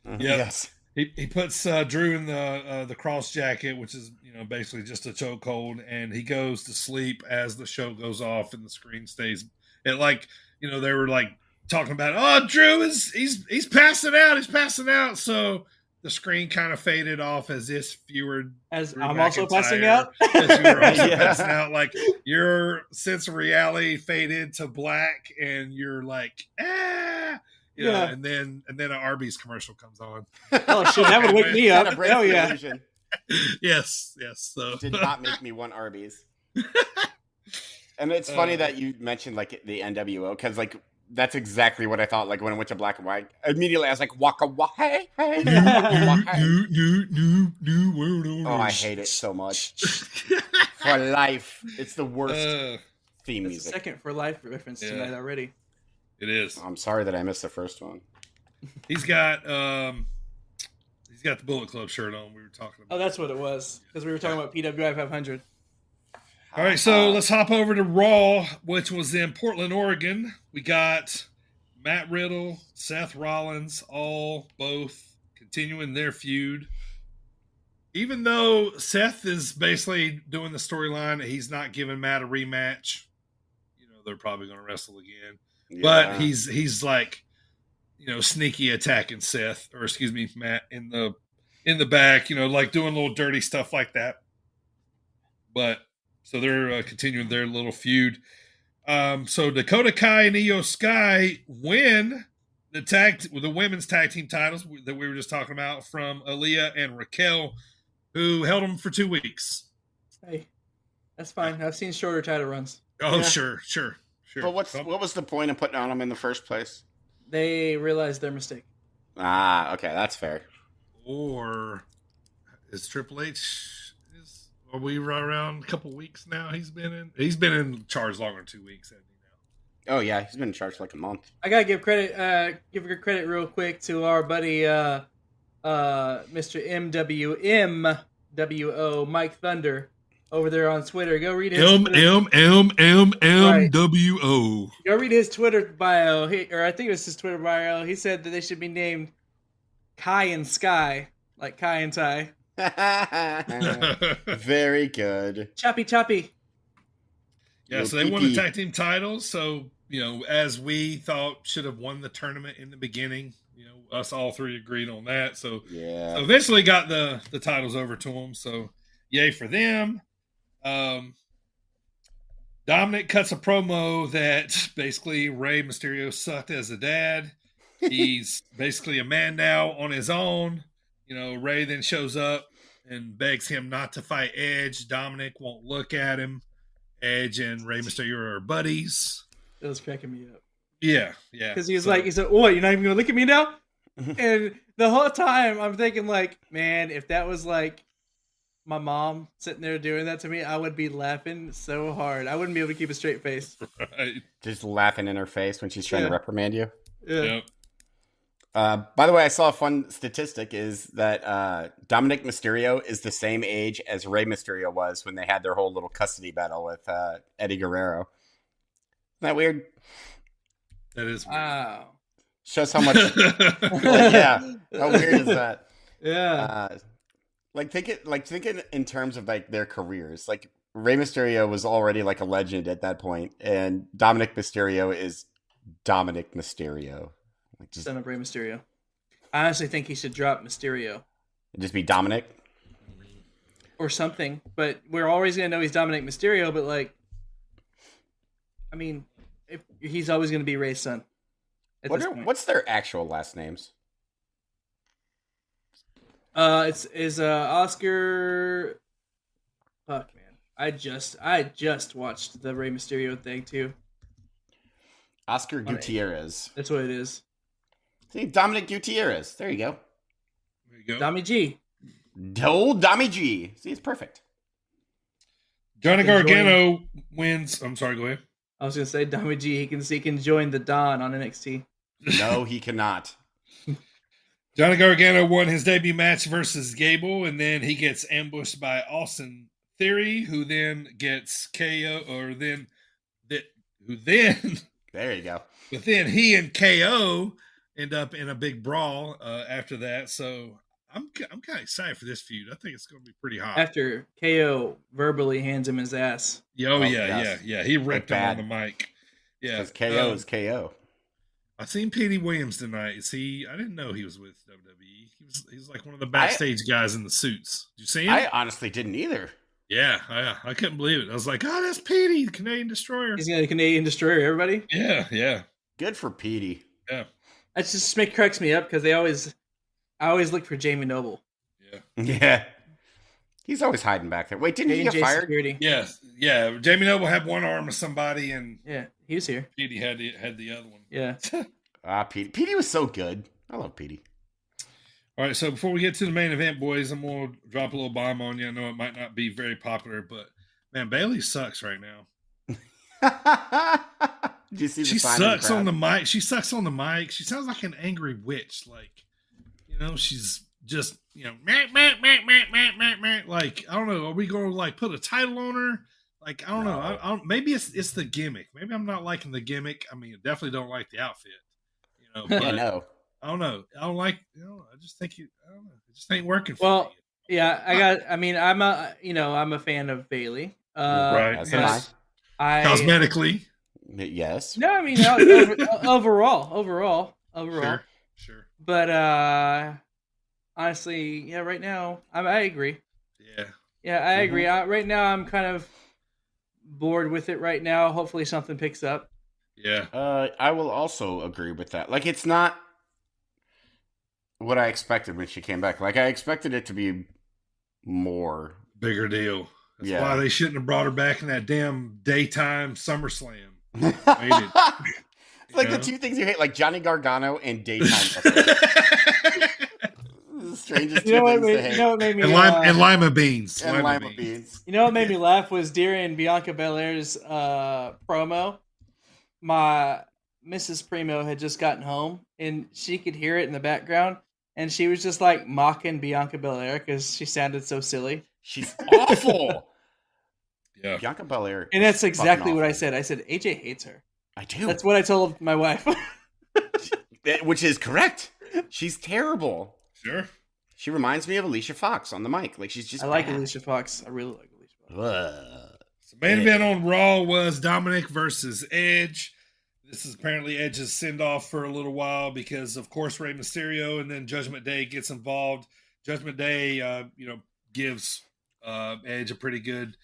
Yep. Yes. He puts Drew in the cross jacket, which is basically just a chokehold, and he goes to sleep as the show goes off, and the screen stays. And they were like talking about, oh, Drew he's passing out, he's passing out. So the screen kind of faded off as if you were as Drew I'm McIntyre, also passing out. as you were also passing out, like your sense of reality faded to black, and you're like, ah. Yeah. And then an Arby's commercial comes on. Oh shit, that would wake me up. Hell yeah. Illusion. Yes. So Did not make me want Arby's. And it's funny that you mentioned like the NWO, because like that's exactly what I thought. Like when I went to black and white, immediately I was like, waka waka, hey, hey. New world order. Oh, I hate it so much. For life, it's the worst theme That's music. a second for life reference tonight already. It is. I'm sorry that I missed the first one. He's got the Bullet Club shirt on. We were talking about. Oh, that's what it was, because we were talking about PWI 500. All right, so let's hop over to Raw, which was in Portland, Oregon. We got Matt Riddle, Seth Rollins, both continuing their feud. Even though Seth is basically doing the storyline that he's not giving Matt a rematch, they're probably going to wrestle again. Yeah. But he's like, sneaky attacking Seth, or excuse me, Matt in the back, like doing little dirty stuff like that. But so they're continuing their little feud. So Dakota Kai and Io Sky win the women's tag team titles that we were just talking about from Aaliyah and Raquel, who held them for 2 weeks. Hey, that's fine. I've seen shorter title runs. Oh, Yeah. Sure. But what was the point of putting on them in the first place? They realized their mistake. Ah, okay, that's fair. Or is Triple H? Are we around a couple weeks now? He's been in charge longer than 2 weeks, hasn't he? Oh yeah, he's been in charge for like a month. I gotta give credit. Give credit real quick to our buddy, Mr. MWO Mike Thunder over there on Twitter. Go read his MWO. Go read his Twitter bio, or I think it was his Twitter bio. He said that they should be named Kai and Sky, like Kai and Tai. Very good. Choppy. Yeah, so they won the tag team titles. So, as we thought should have won the tournament in the beginning, us all three agreed on that. So, yeah. So eventually got the titles over to them. So, yay for them. Dominic cuts a promo that basically Rey Mysterio sucked as a dad. He's basically a man now on his own. Rey then shows up and begs him not to fight Edge. Dominic won't look at him. Edge and Rey Mysterio are buddies. That was cracking me up. Yeah. Because he said, "What? You're not even gonna look at me now?" And the whole time I'm thinking, like, man, if that was like my mom sitting there doing that to me, I would be laughing so hard. I wouldn't be able to keep a straight face. Right. Just laughing in her face when she's trying to reprimand you. Yeah. Yep. By the way, I saw a fun statistic is that Dominic Mysterio is the same age as Rey Mysterio was when they had their whole little custody battle with Eddie Guerrero. Isn't that weird? That is weird. Wow. Shows how much. Yeah. How weird is that? Yeah. Thinking in terms of like their careers. Like Rey Mysterio was already like a legend at that point, and Dominic Mysterio is Dominic Mysterio. Son of Rey Mysterio. I honestly think he should drop Mysterio. Just be Dominic? Or something. But we're always going to know he's Dominic Mysterio, but like, I mean, he's always going to be Rey's son. What's their actual last names? Is Oscar. Fuck, man. I just watched the Rey Mysterio thing too. Oscar Gutierrez. That's what it is. See, Dominic Gutierrez. There you go. There you go. Tommy G. Old Tommy G. See, it's perfect. Johnny Gargano wins. I'm sorry, go ahead. I was gonna say Tommy G. He can join the Don on NXT. No, he cannot. Johnny Gargano won his debut match versus Gable, and then he gets ambushed by Austin Theory, who then gets KO, There you go. But then he and KO end up in a big brawl after that. So I'm kind of excited for this feud. I think it's going to be pretty hot. After KO verbally hands him his ass. Yeah. He ripped him on the mic. Yeah, because KO is KO. I seen Petey Williams tonight. I didn't know he was with WWE. He's like one of the backstage guys in the suits. Did you see him? I honestly didn't either. Yeah, I couldn't believe it. I was like, oh, that's Petey, the Canadian Destroyer. He's got a Canadian Destroyer, everybody? Yeah. Good for Petey. Yeah. That just cracks me up because I always look for Jamie Noble. Yeah. He's always hiding back there. Wait, didn't he get fired? Security. Yeah. Jamie Noble had one arm of somebody, and he was here. Petey had the other one. Yeah. Petey was so good. I love Petey. All right, so before we get to the main event, boys, I'm going to drop a little bomb on you. I know it might not be very popular, but, man, Bayley sucks right now. Did you see the She sign in the sucks crowd? on the mic. She sucks on the mic. She sounds like an angry witch. Like, she's just, meh, meh, meh, meh, meh, meh, meh. Like, I don't know. Are we going to, like, put a title on her? Like, I don't know. I don't, maybe it's the gimmick. Maybe I'm not liking the gimmick. I mean, I definitely don't like the outfit. But I know. I don't know. I don't like. I just think I don't know. It just ain't working for me. Yeah, I'm a fan of Bayley. Right. As am I. Cosmetically. Yes. No, I mean overall. Sure. But honestly, right now I agree. Yeah, I agree. Right now I'm kind of bored with it. Right now, hopefully something picks up. Yeah. I will also agree with that. Like, it's not what I expected when she came back. Like, I expected it to be more bigger deal. That's why they shouldn't have brought her back in that damn daytime SummerSlam. It's like the two things you hate, like Johnny Gargano and daytime. The strangest two things to hate. You know what made me and lima beans. And lima beans. You know what made me laugh was during Bianca Belair's promo. My Mrs. Primo had just gotten home, and she could hear it in the background, and she was just like mocking Bianca Belair because she sounded so silly. She's awful. Yeah, Bianca Belair, and that's exactly what I said. I said AJ hates her. I do. That's what I told my wife. Which is correct. She's terrible. Sure. She reminds me of Alicia Fox on the mic. Like, she's just. I like Alicia Fox. I really like Alicia Fox. So main event on Raw was Dominic versus Edge. This is apparently Edge's send-off for a little while because, of course, Rey Mysterio, and then Judgment Day gets involved. Judgment Day, gives Edge a pretty good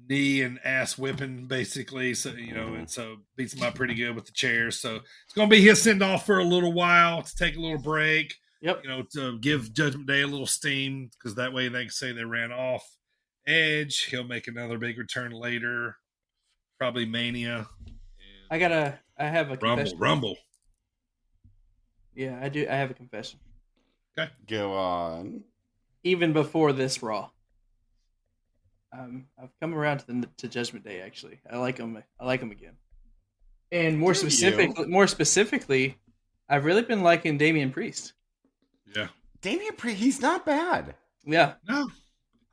knee and ass whipping, basically. So, and so beats him up pretty good with the chairs. So it's going to be his send-off for a little while to take a little break. Yep. To give Judgment Day a little steam because that way they can say they ran off Edge. He'll make another big return later. Probably Mania. I have a confession. Rumble. Yeah, I do. I have a confession. Okay. Go on. Even before this Raw, I've come around to Judgment Day. Actually, I like them again. And more specifically, I've really been liking Damian Priest. Yeah, Damian Priest. He's not bad. Yeah. No.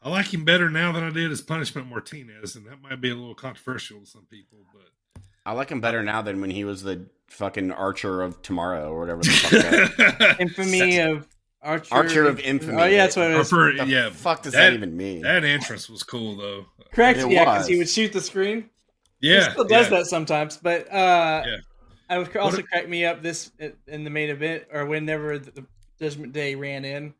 I like him better now than I did as Punishment Martinez, and that might be a little controversial to some people, but I like him better now than when he was the fucking Archer of Tomorrow or whatever the fuck that Infamy of Archer of Infamy. Oh yeah, that's what it is. The fuck does that even mean? That entrance was cool though. Correct, because he would shoot the screen. Yeah, he still does that sometimes, but I would also crack me up this in the main event or whenever the Judgment Day ran in.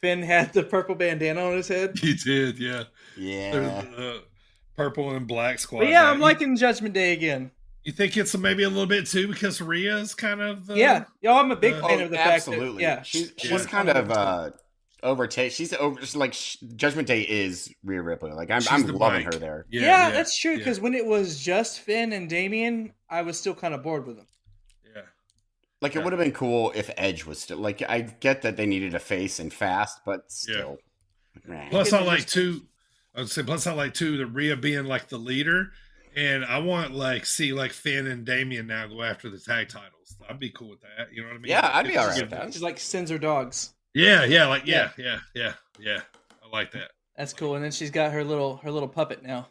Finn had the purple bandana on his head. He did, yeah. Yeah. There's purple and black squad. But yeah, I'm liking Judgment Day again. You think it's maybe a little bit too because Rhea's kind of I'm a big fan of the fact absolutely. that She's kind of overtake. She's over just like Judgment Day is Rhea Ripley. Like I'm loving her there. Yeah, that's true. Because when it was just Finn and Damian, I was still kind of bored with them. Yeah, like it would have been cool if Edge was still like. I get that they needed a face and fast, but still. Yeah. Plus, I like too. I would say plus I like too the Rhea being like the leader. And I want see Finn and Damian now go after the tag titles. I'd be cool with that. You know what I mean? Yeah, I'd be all right with that. Just like sins or dogs. Yeah. I like that. That's cool. And then she's got her little puppet now.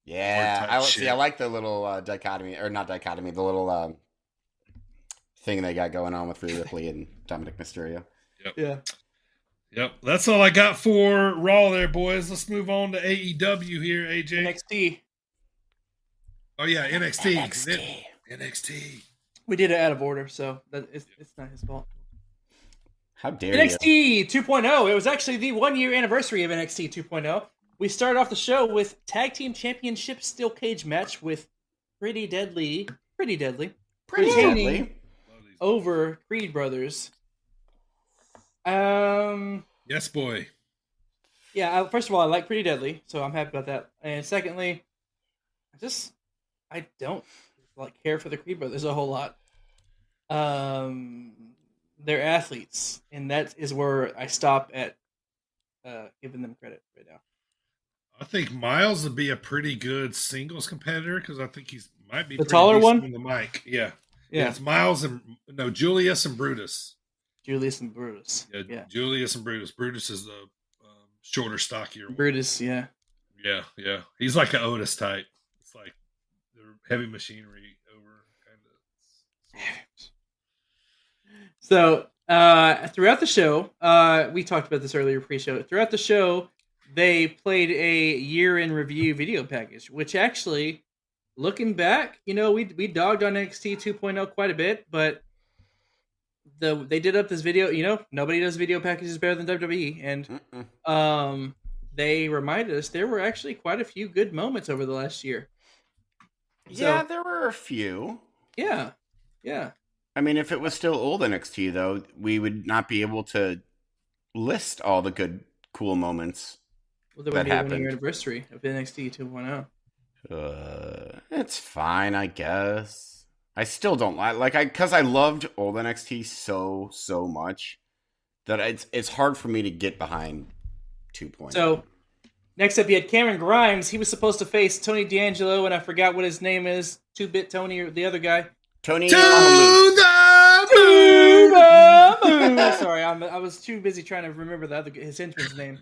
Yeah, I like the little dichotomy, or not dichotomy, the little thing they got going on with Rhea Ripley and Dominic Mysterio. Yep. Yeah. Yep. That's all I got for Raw there, boys. Let's move on to AEW here, AJ. NXT. Oh yeah, NXT. NXT. We did it out of order, so it's not his fault. How dare NXT 2.0. It was actually the 1-year anniversary of NXT 2.0. We started off the show with Tag Team Championship Steel Cage match with Pretty Deadly over Creed Brothers. Yes, boy. Yeah. First of all, I like Pretty Deadly, so I'm happy about that. And secondly, I don't care for the Creed Brothers a whole lot. They're athletes, and that is where I stop at giving them credit right now. I think Miles would be a pretty good singles competitor because I think he's might be the taller one on the mic. Yeah, it's Miles and Julius and Brutus. Julius and Brutus. Yeah. Julius and Brutus. Brutus is the shorter, stockier one. Brutus, yeah. Yeah. He's like an Otis type. It's like heavy machinery over kind of. So throughout the show, we talked about this earlier pre-show. Throughout the show, they played a year in review video package, which actually, looking back, we dogged on NXT 2.0 quite a bit, but they did up this video. Nobody does video packages better than WWE, and they reminded us there were actually quite a few good moments over the last year. Yeah, there were a few. Yeah. I mean, if it was still old NXT, though, we would not be able to list all the good, cool moments that happened. 1 year anniversary of NXT 2.0. It's fine, I guess. I still don't because I loved old NXT so much that it's hard for me to get behind 2.0. So, next up, you had Cameron Grimes. He was supposed to face Tony D'Angelo, and I forgot what his name is. 2-Bit Tony or the other guy. Tony to the moon. Sorry, I was too busy trying to remember his entrance name.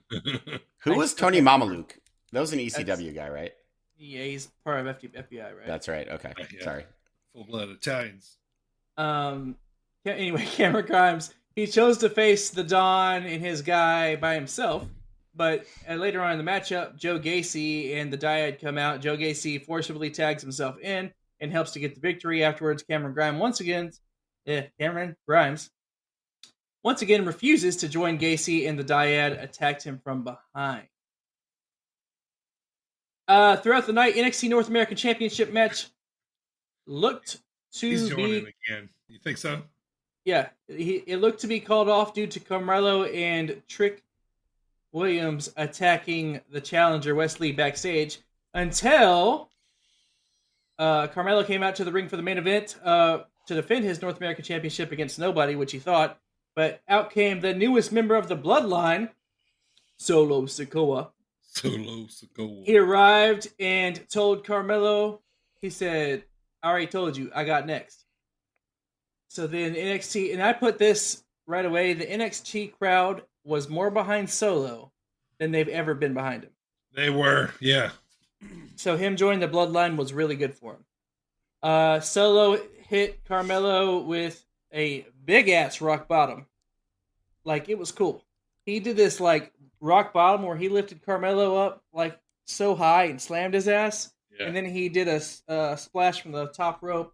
Who was Tony Mamaluke? That was an ECW guy, right? Yeah, he's part of FBI, right? That's right. Okay, sorry. Full-blooded Italians. Anyway, Cameron Grimes, he chose to face the Don and his guy by himself, but later on in the matchup, Joe Gacy and the Dyad come out. Joe Gacy forcibly tags himself in and helps to get the victory. Afterwards, Cameron Grimes once again refuses to join Gacy, and the Dyad attacked him from behind. Throughout the night, NXT North American Championship match looked to He's be joining again. You think so? Yeah, it looked to be called off due to Carmelo and Trick Williams attacking the challenger Wesley backstage until Carmelo came out to the ring for the main event to defend his North American Championship against nobody, which he thought. But out came the newest member of the Bloodline, Solo Sikoa. He arrived and told Carmelo, he said, I already told you, I got next. So then NXT, and I put this right away, the NXT crowd was more behind Solo than they've ever been behind him. They were, yeah. So him joining the Bloodline was really good for him. Solo hit Carmelo with a big-ass rock bottom. Like, it was cool. He did this, like, rock bottom where he lifted Carmelo up, like, so high and slammed his ass. Yeah. And then he did a splash from the top rope.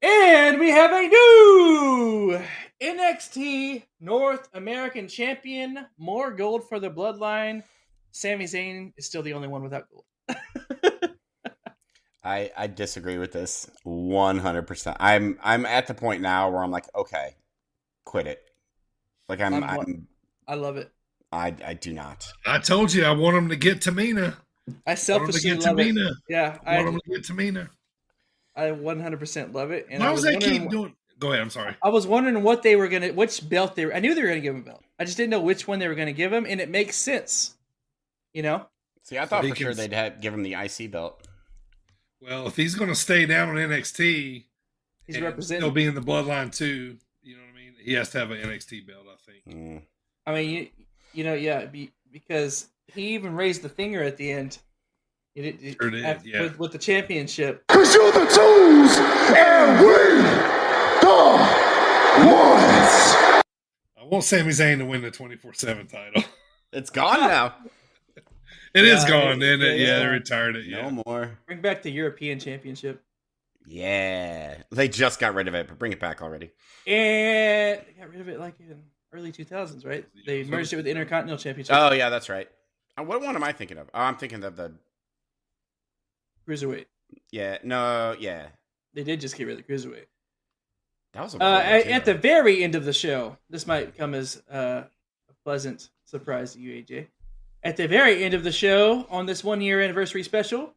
And we have a new NXT North American Champion. More gold for the Bloodline. Sami Zayn is still the only one without gold. I disagree with this 100%. I'm at the point now where I'm like, okay, quit it. Like I love it. I do not. I told you I want him to get Tamina. I selfishly love it. Yeah, I want him to get Tamina. I 100% love it. And why does they keep doing? Go ahead. I'm sorry. I was wondering what they were which belt they were. I knew they were gonna give him a belt. I just didn't know which one they were gonna give him, and it makes sense. You know. See, I thought for sure they'd give him the IC belt. Well, if he's going to stay down on NXT, he's representing. He'll be in the bloodline too. You know what I mean? He has to have an NXT belt, I think. I mean, you know, yeah, because he even raised the finger at the end. Sure did, yeah. With the championship. Cause you're the twos and we the ones. I want Sami Zayn to win the 24/7 title. It's gone now. It is gone, isn't it? Yeah, they retired it. No more. Bring back the European Championship. Yeah. They just got rid of it, but bring it back already. And they got rid of it like in early 2000s, right? They merged it with the Intercontinental Championship. Oh, yeah, that's right. What one am I thinking of? Oh, I'm thinking of the Cruiserweight. Yeah, no, yeah. They did just get rid of the Cruiserweight. That was at the very end of the show. This might come as a pleasant surprise to you, AJ. At the very end of the show, on this 1-year anniversary special,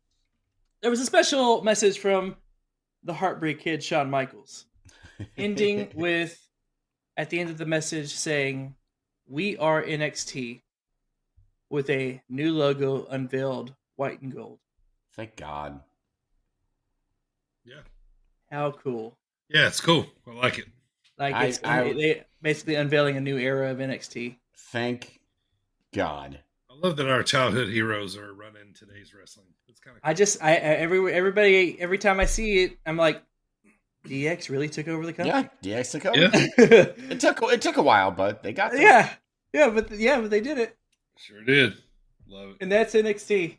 there was a special message from the Heartbreak Kid, Shawn Michaels, ending with, at the end of the message, saying, "We are NXT," with a new logo unveiled, white and gold. Thank God. Yeah. How cool. Yeah, it's cool. I like it. Like they basically unveiling a new era of NXT. Thank God. I love that our childhood heroes are running today's wrestling. It's kind of cool. Every time I see it, I'm like, DX really took over the company. Yeah, DX took over. Yeah. it took a while, but they got there. but they did it. Sure did. Love it. And that's NXT.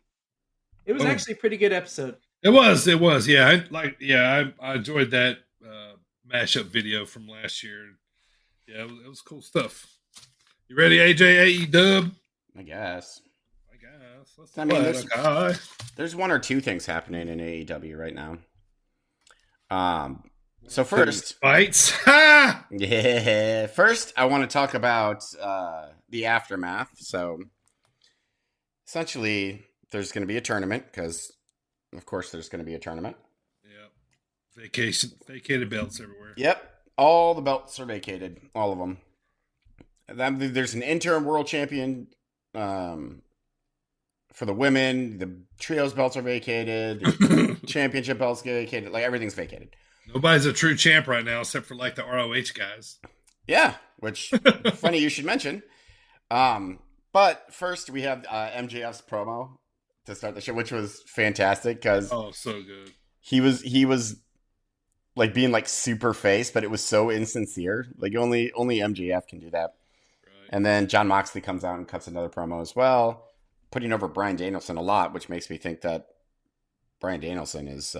It was actually a pretty good episode. It was. Yeah, I enjoyed that mashup video from last year. Yeah, it was cool stuff. You ready, AJ AEW? I guess. I mean, there's one or two things happening in AEW right now. So first, fights. Yeah. First, I want to talk about the aftermath. So essentially, there's going to be a tournament because, of course, there's going to be a tournament. Yeah. Vacated belts everywhere. Yep. All the belts are vacated. All of them. There's an interim world champion for the women. The trios belts are vacated. The championship belts get vacated. Like, everything's vacated. Nobody's a true champ right now except for, like, the ROH guys. Yeah, which, funny you should mention. But first, we have MJF's promo to start the show, which was fantastic because so good. He was like being like super face, but it was so insincere. Like only MJF can do that. Right. And then Jon Moxley comes out and cuts another promo as well, putting over Bryan Danielson a lot, which makes me think that Bryan Danielson is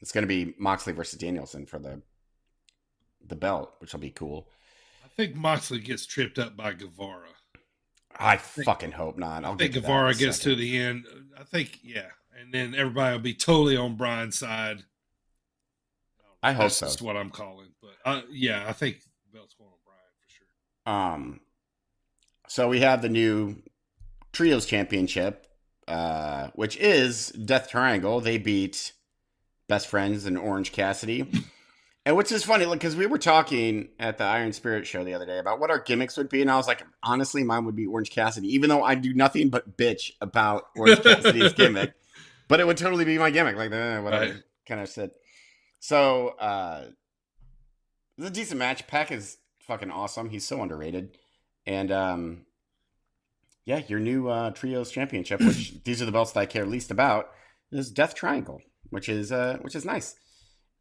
it's going to be Moxley versus Danielson for the belt, which will be cool. I think Moxley gets tripped up by Guevara. I fucking hope not. I think Guevara gets to the end. I think, yeah. And then everybody will be totally on Bryan's side. I hope so. That's what I'm calling. But, yeah, I think the belt's going on Bryan for sure. So we have the new Trios Championship, which is Death Triangle. They beat Best Friends and Orange Cassidy. And which is funny, because we were talking at the Iron Spirit show the other day about what our gimmicks would be, and I was like, honestly, mine would be Orange Cassidy, even though I do nothing but bitch about Orange Cassidy's gimmick. But it would totally be my gimmick, like whatever kind of shit. So, it's a decent match. Pac is fucking awesome. He's so underrated. And, yeah, your new Trios Championship, which these are the belts that I care least about, is Death Triangle, which is nice.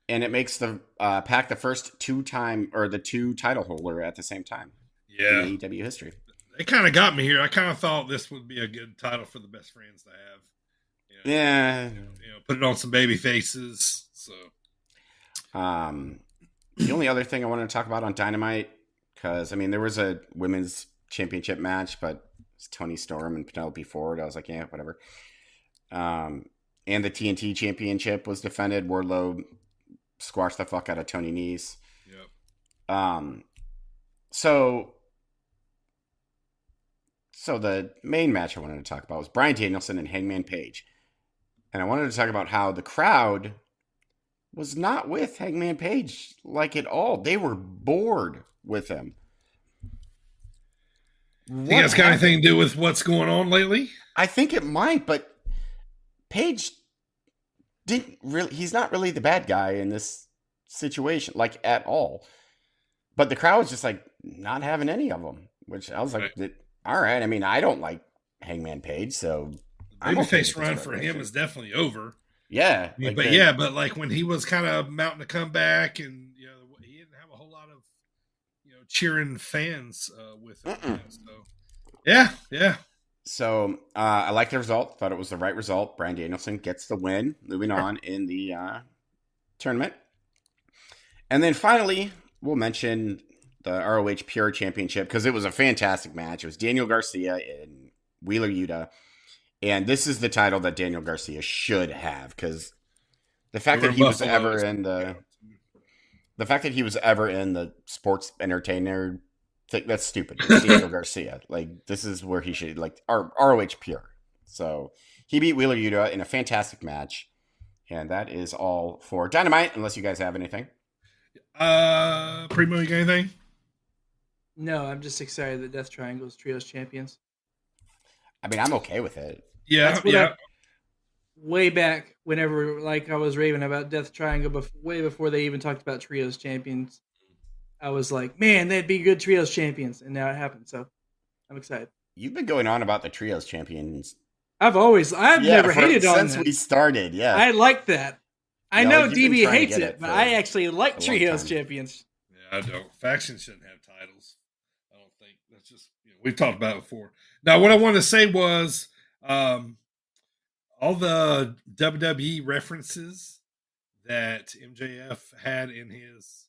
And it makes the Pac the first two title holder at the same time. Yeah. In AEW history. They kind of got me here. I kind of thought this would be a good title for the Best Friends to have. You know, yeah. Put it on some baby faces. So. The only other thing I wanted to talk about on Dynamite, because, I mean, there was a women's championship match, but it's Toni Storm and Penelope Ford. I was like, yeah, whatever. and the TNT Championship was defended. Wardlow squashed the fuck out of Tony Nese. Yep. So the main match I wanted to talk about was Bryan Danielson and Hangman Page. And I wanted to talk about how the crowd was not with Hangman Page like at all. They were bored with him. Think that's got anything to do with what's going on lately? I think it might, but Page didn't really, he's not really the bad guy in this situation, like at all. But the crowd was just like not having any of them, which I was like, all right. I mean, I don't like Hangman Page, so babyface run for him is definitely over. Yeah. But like when he was kind of mounting to come back, and you know, he didn't have a whole lot of cheering fans with him. So yeah. So I like the result. Thought it was the right result. Bryan Danielson gets the win, moving on in the tournament. And then finally, we'll mention the ROH Pure Championship because it was a fantastic match. It was Daniel Garcia and Wheeler Yuta. And this is the title that Daniel Garcia should have, because the fact that he was ever in the sports entertainer thing, that's stupid. It's Daniel Garcia. Like, this is where he should, like, ROH Pure. So he beat Wheeler Yuta in a fantastic match. And that is all for Dynamite, unless you guys have anything. Primo, you got anything? No, I'm just excited that Death Triangle's Trios champions. I mean, I'm okay with it. Yeah. Way back, whenever I was raving about Death Triangle, way before they even talked about Trios champions, I was like, man, that'd be good Trios champions, and now it happened. So I'm excited. You've been going on about the Trios champions. I've never hated on them since we started. Yeah, I like that. I know DB hates it, but I actually like Trios champions. Yeah, I don't. Factions shouldn't have titles. I don't think that's just we've talked about it before. Now, what I wanted to say was all the WWE references that MJF had in his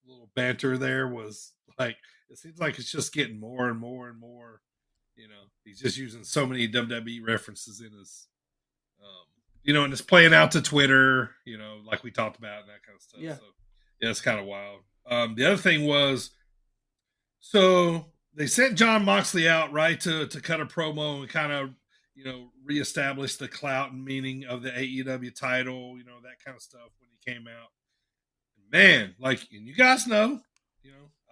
little banter there was like, it seems like it's just getting more and more and more. He's just using so many WWE references in his, and it's playing out to Twitter, like we talked about and that kind of stuff. Yeah. So, yeah, it's kind of wild. The other thing was, so they sent Jon Moxley out, right, to cut a promo and kind of, reestablish the clout and meaning of the AEW title, that kind of stuff when he came out. Man, and you guys know,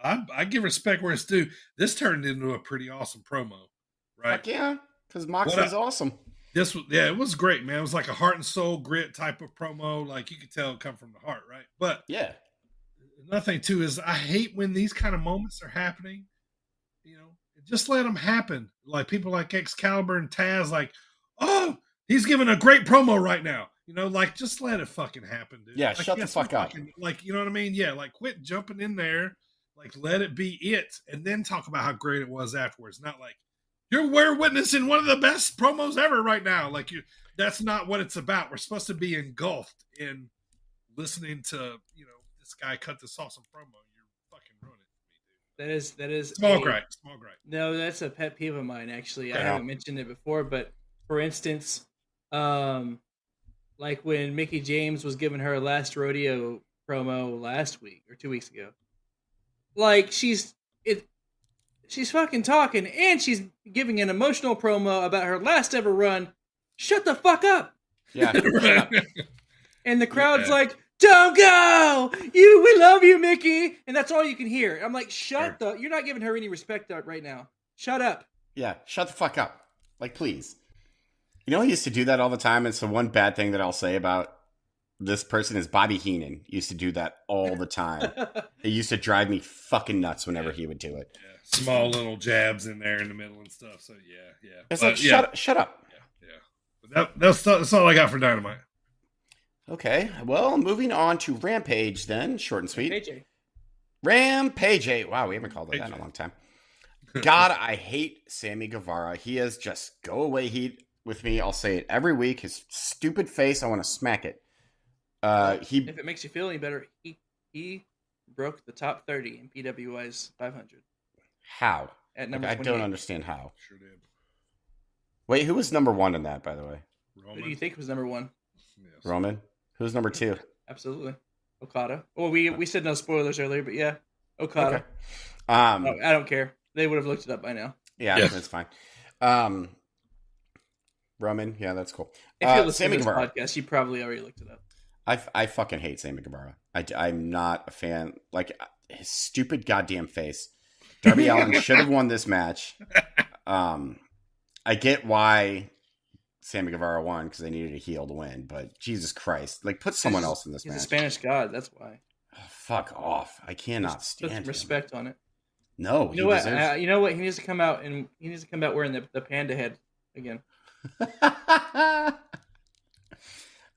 I give respect where it's due. This turned into a pretty awesome promo, right? Heck yeah, because Moxley's awesome. It was great, man. It was like a heart and soul grit type of promo. Like, you could tell it come from the heart, right? But yeah, another thing too is I hate when these kind of moments are happening. Just let them happen. Like people like Excalibur and Taz, like, oh, he's giving a great promo right now. Just let it fucking happen, dude. Yeah, shut the fuck up. You know what I mean? Yeah, quit jumping in there. Let it be it, and then talk about how great it was afterwards. Not like we're witnessing one of the best promos ever right now. That's not what it's about. We're supposed to be engulfed in listening to this guy cut this awesome promo. You're fucking ruining it. That is small gripe. No, that's a pet peeve of mine. Actually, okay. I haven't mentioned it before, but for instance, like when Mickie James was giving her last rodeo promo last week or 2 weeks ago, she's fucking talking and she's giving an emotional promo about her last ever run. Shut the fuck up! Yeah, and the crowd's like, don't go! We love you, Mickey! And that's all you can hear. I'm like, you're not giving her any respect right now. Shut up. Yeah, shut the fuck up. Please. He used to do that all the time. It's the one bad thing that I'll say about this person is Bobby Heenan used to do that all the time. It used to drive me fucking nuts whenever he would do it. Yeah. Small little jabs in there in the middle and stuff. So yeah. It's shut up. Yeah. But that's all I got for Dynamite. Okay, well, moving on to Rampage then. Short and sweet. Rampage. Wow, we haven't called it that in a long time. God, I hate Sammy Guevara. He has just go away heat with me. I'll say it every week. His stupid face, I want to smack it. If it makes you feel any better, he broke the top 30 in PWI's 500. How? At number I 28. don't understand how. Sure did. Wait, who was number one in that, by the way? Who do you think was number one? Roman. Who's number 2? Absolutely. Okada. Well, we said no spoilers earlier, but yeah, Okada. Okay. I don't care. They would have looked it up by now. Yeah, that's fine. Roman, yeah, that's cool. If you listen to this podcast, you probably already looked it up. I fucking hate Sammy Guevara. I'm not a fan. Like, his stupid goddamn face. Darby Allin should have won this match. I get why Sammy Guevara won, because they needed a heel to win, but Jesus Christ. Like, put someone else in this match. He's a Spanish god, that's why. Oh, fuck off. I cannot stand Put some respect on it. No, you know what? You know what? He needs to come out wearing the panda head again. I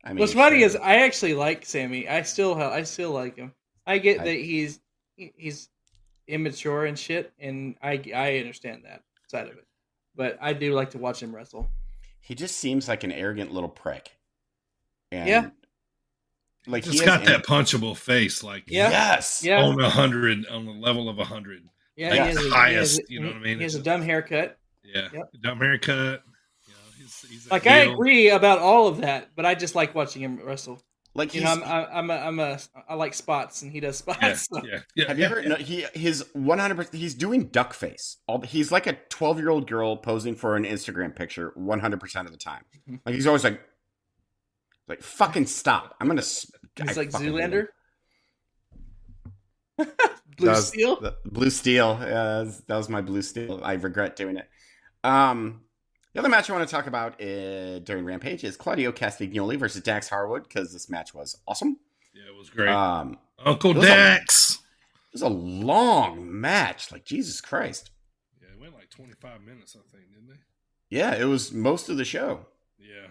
mean, what's funny is I actually like Sammy. I still like him. I get that he's immature and shit, and I understand that side of it. But I do like to watch him wrestle. He just seems like an arrogant little prick. And yeah. Like, he's got that punchable face, like yes, on 100, on the level of 100. Yeah, like the highest. You know what I mean? He has a dumb haircut. Yeah, dumb haircut. You know, he's like I agree about all of that, but I just like watching him wrestle. Like, you know, I like spots, and he does spots. Yeah. Have you ever? No, his 100%. He's doing duck face. He's like a 12-year-old girl posing for an Instagram picture 100% of the time. Like, he's always like fucking stop. I'm gonna. He's like Zoolander. Blue Steel. Blue Steel. That was my Blue Steel. I regret doing it. The other match I want to talk about during Rampage is Claudio Castagnoli versus Dax Harwood, because this match was awesome. Yeah, it was great. Uncle Dax. It was a long match. Like, Jesus Christ. Yeah, it went like 25 minutes, I think, didn't they? Yeah, it was most of the show. Yeah.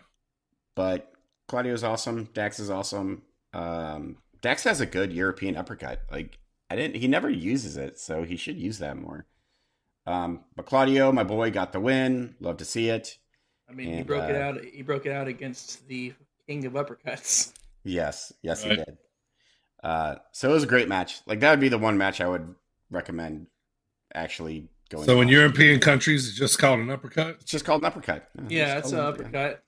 But Claudio's awesome. Dax is awesome. Dax has a good European uppercut. Like, he never uses it, so he should use that more. But Claudio, my boy, got the win. Love to see it. I mean, he broke it out. He broke it out against the king of uppercuts. Yes, right. He did. So it was a great match. Like, that would be the one match I would recommend actually going. So in European countries, it's just called an uppercut. It's just called an uppercut. Yeah, it's an uppercut.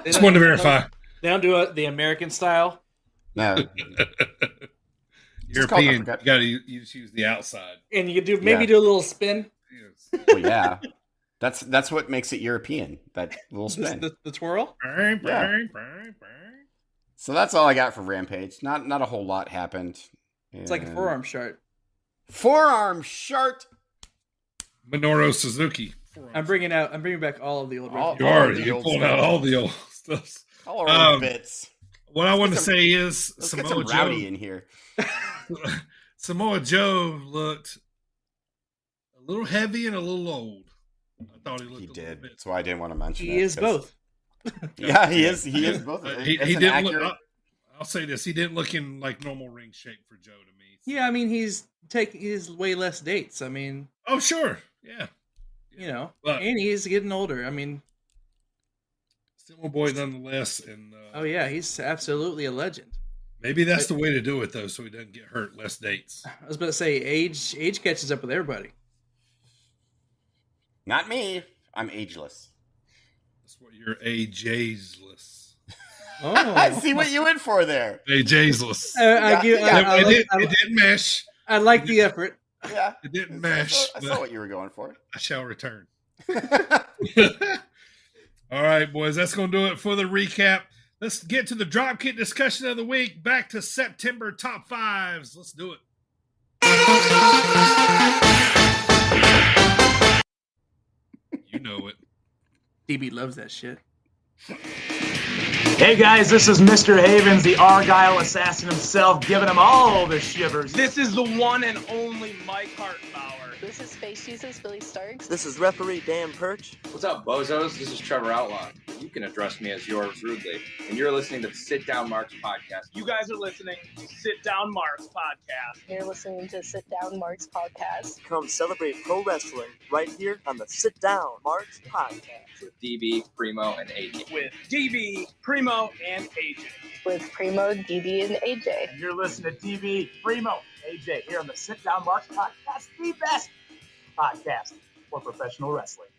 Just wanted to verify. They don't do it the American style. No. European, you got to use the outside, and you could do a little spin. Well, yeah, that's what makes it European. That little spin, the twirl. Yeah. So that's all I got for Rampage. Not a whole lot happened. It's like a forearm shart. Forearm shart. Minoru Suzuki. I'm bringing back all of the old. You're pulling out all the old stuff. All our old bits. What I want to say is Samoa Joe in here. Samoa Joe looked a little heavy and a little old. I thought he looked. He did. That's why I didn't want to mention. He is both. Yeah, he is. He is both. He didn't look. I'll say this: he didn't look in like normal ring shape for Joe to me. Yeah, I mean he's way less dates. I mean, oh sure, yeah. You know, and he's getting older. I mean, still a boy nonetheless. And oh yeah, he's absolutely a legend. Maybe that's the way to do it though, so he doesn't get hurt. Less dates. I was about to say age catches up with everybody. Not me. I'm ageless. That's what you're ageless. Oh, I see what you went for there. Ageless. It didn't mesh. I like the effort. Yeah, it didn't mesh. I saw what you were going for. I shall return. All right, boys, that's going to do it for the recap. Let's get to the Dropkick discussion of the week. Back to September top fives. Let's do it. You know it. DB loves that shit. Hey guys, this is Mr. Havens, the Argyle assassin himself, giving them all the shivers. This is the one and only Mike Hartenbauer. This is Space Jesus Billy Starks. This is referee Dan Perch. What's up, bozos? This is Trevor Outlaw. You can address me as yours rudely. And you're listening to the Sit Down Marks podcast. You guys are listening to Sit Down Marks podcast. You're listening to Sit Down Marks podcast. Come celebrate pro wrestling right here on the Sit Down Marks podcast. With DB, Primo, and AJ. With DB, Primo, and AJ. With Primo, DB, and AJ. And you're listening to DB, Primo, AJ here on the Sit Down Marks podcast, the best podcast for professional wrestling.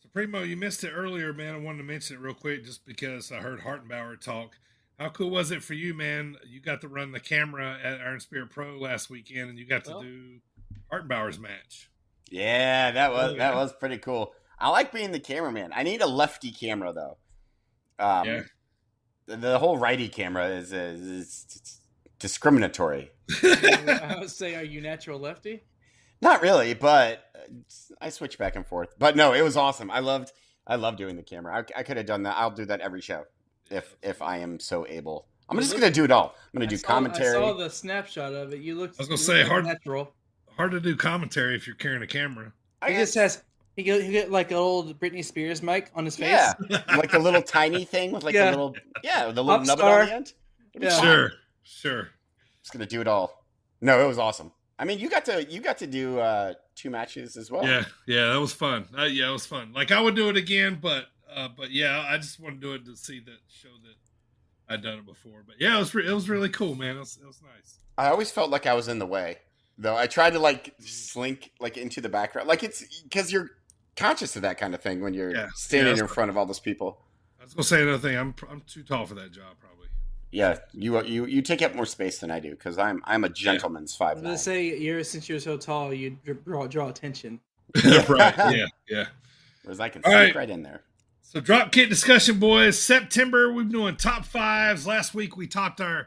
So Primo, you missed it earlier, man. I wanted to mention it real quick just because I heard Hartenbauer talk. How cool was it for you, man? You got to run the camera at Iron Spirit Pro last weekend, and you got to do Hartenbauer's match. Yeah, that was pretty cool. I like being the cameraman. I need a lefty camera though. The whole righty camera is discriminatory. I would say, are you natural lefty? Not really, but I switch back and forth. But no, it was awesome. I loved doing the camera. I could have done that. I'll do that every show if I am so able. I'm just gonna do it all. I'm gonna do commentary. I saw the snapshot of it. You look. I was gonna say natural. Hard to do commentary if you're carrying a camera. He get like an old Britney Spears mic on his face. Yeah, like a little tiny thing with like a little the little nubbin on the end. Yeah. Sure. Just gonna do it all. No, it was awesome. I mean, you got to do 2 matches as well. Yeah, that was fun. It was fun. Like I would do it again, but yeah, I just want to do it to see that show that I'd done it before. But yeah, it was really cool, man. It was nice. I always felt like I was in the way, though. I tried to like slink like into the background, like it's because you're conscious of that kind of thing when you're standing in front of all those people. I was gonna say another thing. I'm too tall for that job, probably. Yeah, you take up more space than I do because I'm a gentleman's 5'9". I was gonna say since you're so tall, you draw attention. Right. Yeah. Whereas I can sneak right in there. So Dropkick Discussion, boys. September, we've been doing top 5s. Last week we talked our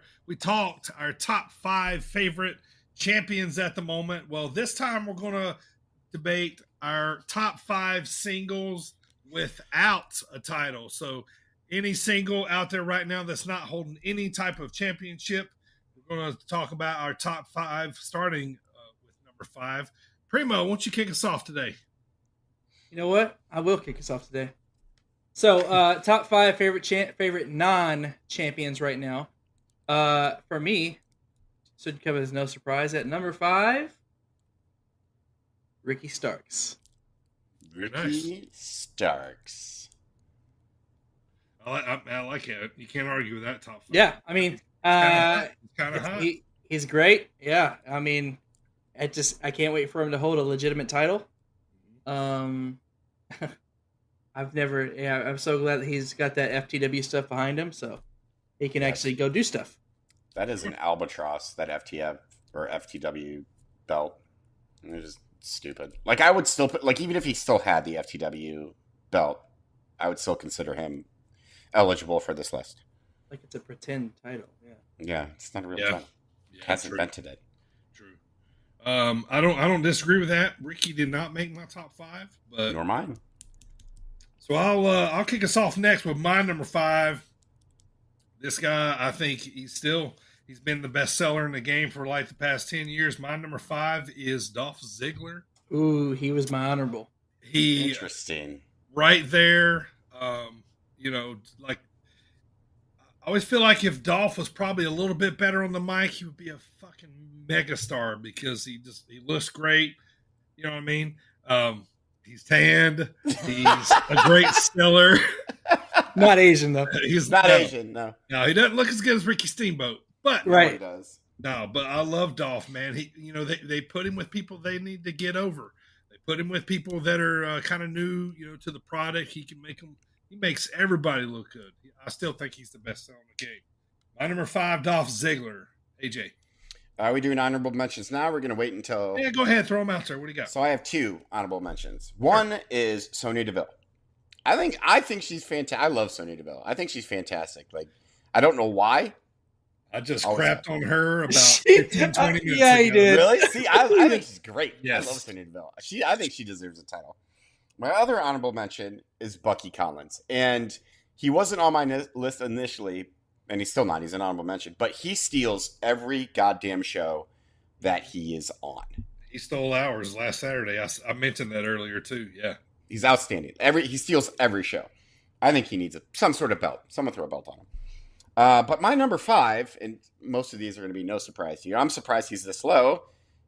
top 5 favorite champions at the moment. Well, this time we're gonna debate our top 5 singles without a title. So any single out there right now that's not holding any type of championship, we're going to talk about our top 5, starting with number 5. Primo, why don't you kick us off today? You know what? I will kick us off today. So, top 5 favorite non-champions right now. For me, should come as no surprise, at number 5, Ricky Starks. Ricky Starks. I like it. You can't argue with that top 5. Yeah, I mean, kind of hot. He's great. Yeah, I mean, I can't wait for him to hold a legitimate title. I'm so glad that he's got that FTW stuff behind him, so he can actually go do stuff. That is an albatross, that FTF or FTW belt. It's just stupid. Like I would still put, like even if he still had the FTW belt, I would still consider him eligible for this list. Like it's a pretend title, yeah. Yeah, it's not a real title. Has invented it. True. I don't disagree with that. Ricky did not make my top 5, but nor mine. So I'll kick us off next with my number 5. This guy, I think he's been the best seller in the game for like the past 10 years. My number 5 is Dolph Ziggler. Ooh, he was my honorable. Interesting. Right there. Like I always feel like if Dolph was probably a little bit better on the mic, he would be a fucking megastar because he looks great. You know what I mean? He's tanned. He's a great seller. Not Asian though. He's not Asian. No, he doesn't look as good as Ricky Steamboat, but right. He does. No, but I love Dolph, man. They put him with people they need to get over. They put him with people that are kind of new, to the product. He can make them. He makes everybody look good. I still think he's the best seller in the game. My number 5, Dolph Ziggler. AJ. Are we doing honorable mentions now? We're going to wait until... Yeah, go ahead. Throw them out there. What do you got? So I have 2 honorable mentions. One is Sonya Deville. I think she's fantastic. I love Sonya Deville. I think she's fantastic. Like, I don't know why. I just crapped on her about 15, 20 minutes yeah, ago. you did. Really? See, I think she's great. Yes. I love Sonya Deville. I think she deserves a title. My other honorable mention is Bucky Collins. And he wasn't on my list initially, and he's still not. He's an honorable mention. But he steals every goddamn show that he is on. He stole ours last Saturday. I mentioned that earlier, too. Yeah. He's outstanding. He steals every show. I think he needs some sort of belt. Someone throw a belt on him. But my number 5, and most of these are going to be no surprise to you. I'm surprised he's this low,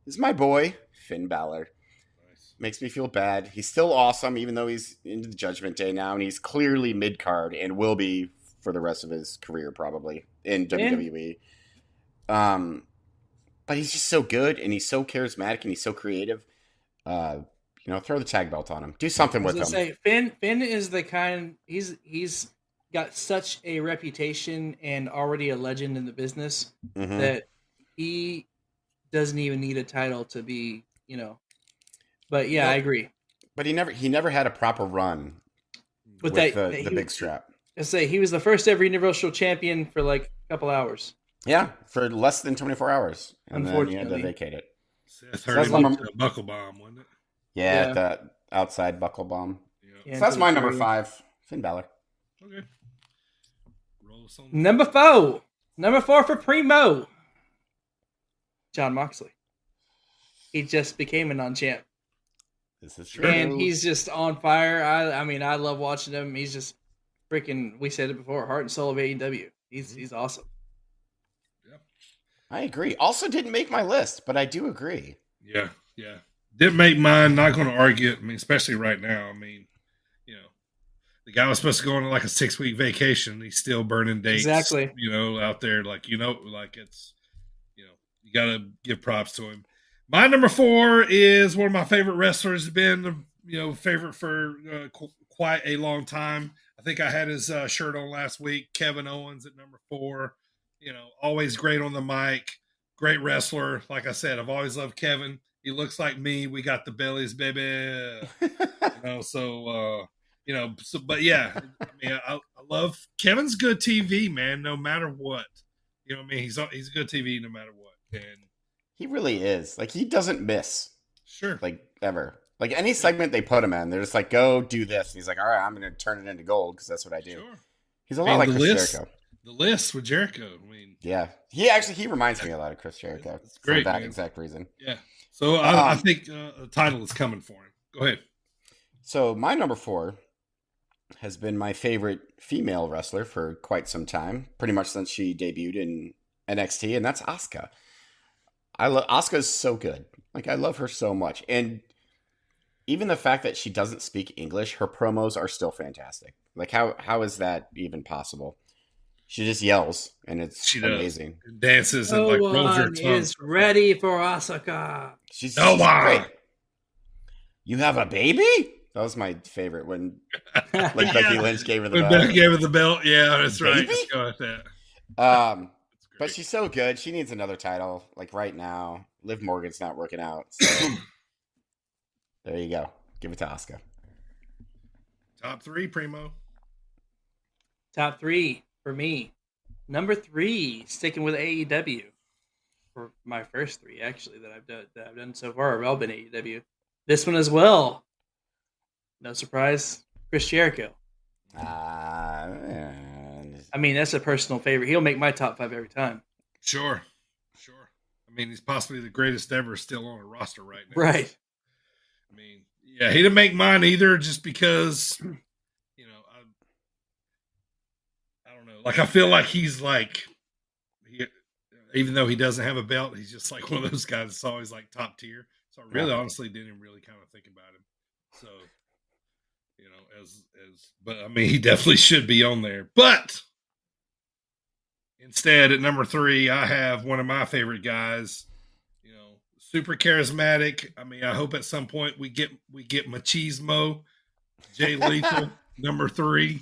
is my boy, Finn Balor. Makes me feel bad. He's still awesome, even though he's into the Judgment Day now, and he's clearly mid-card and will be for the rest of his career probably in WWE. But he's just so good, and he's so charismatic, and he's so creative. throw the tag belt on him. Do something with him. Say Finn is the kind. He's got such a reputation and already a legend in the business that he doesn't even need a title to be, But yeah, I agree. But he never had a proper run with the big strap. I say he was the first ever Universal Champion for like a couple hours. Yeah, for less than 24 hours, and then he had to vacate it. That's a buckle bomb, wasn't it? Yeah, that outside buckle bomb. Yeah. So that's my number 5, Finn Balor. Okay. Number 4 for Primo, Jon Moxley. He just became a non-champ. This is true. And he's just on fire. I mean, I love watching him. He's just freaking, we said it before, heart and soul of AEW. He's awesome. Yep. I agree. Also didn't make my list, but I do agree. Yeah. Didn't make mine, not going to argue it. I mean, especially right now. I mean, the guy was supposed to go on like a 6-week vacation. He's still burning dates. Exactly. Out there. Like, it's, you got to give props to him. My number 4 is one of my favorite wrestlers. Been, favorite for quite a long time. I think I had his shirt on last week. Kevin Owens at number 4. Always great on the mic. Great wrestler. Like I said, I've always loved Kevin. He looks like me. We got the bellies, baby. But yeah, I mean, I love Kevin's good TV, man. No matter what, he's good TV no matter what, and he really is. Like he doesn't miss. Sure. Like ever. Like any segment they put him in, they're just like, go do this. And he's like, all right, I'm going to turn it into gold because that's what I do. Sure. He's a lot like Chris Jericho. The list with Jericho. I mean, yeah, he reminds me a lot of Chris Jericho. It's great for that man. Exact reason. Yeah. So I think a title is coming for him. Go ahead. So my number 4 has been my favorite female wrestler for quite some time, pretty much since she debuted in NXT, and that's Asuka. Asuka's so good. Like I love her so much, and even the fact that she doesn't speak English, her promos are still fantastic. Like how is that even possible? She just yells, and it's amazing. And dances and like rolls her tongue. Is ready for Asuka. She's great. You have a baby? That was my favorite when Becky Lynch gave her the belt. Becky gave her the belt. Yeah, that's right. Let's go with that. But she's so good. She needs another title, like right now. Liv Morgan's not working out. So there you go. Give it to Asuka. Top 3, Primo. Top 3 for me. Number 3, sticking with AEW. For my first 3, actually, that I've done so far have all been AEW. This one as well. No surprise, Chris Jericho. I mean, that's a personal favorite. He'll make my top 5 every time. Sure. I mean, he's possibly the greatest ever still on a roster right now. Right. I mean, yeah, he didn't make mine either just because, I don't know. Like, I feel like he's like, even though he doesn't have a belt, he's just like one of those guys that's always like top tier. So I really honestly didn't really kind of think about him. So, but I mean, he definitely should be on there. But instead, at number 3, I have one of my favorite guys. Super charismatic. I mean, I hope at some point we get Machismo, Jay Lethal, number 3.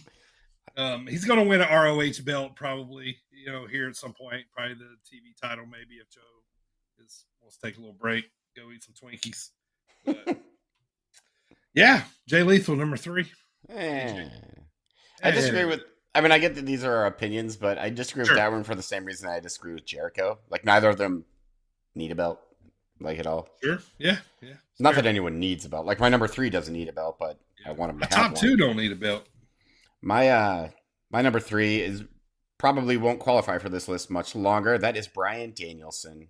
He's going to win an ROH belt probably. Here at some point, probably the TV title maybe if Joe wants to take a little break, go eat some Twinkies. But, yeah, Jay Lethal, number 3. I disagree with. I mean, I get that these are our opinions, but I disagree with that one for the same reason I disagree with Jericho. Like, neither of them need a belt, like at all. Sure, yeah. Not that anyone needs a belt. Like my number 3 doesn't need a belt, but I want him to have top one. 2 don't need a belt. My number 3 is probably won't qualify for this list much longer. That is Bryan Danielson.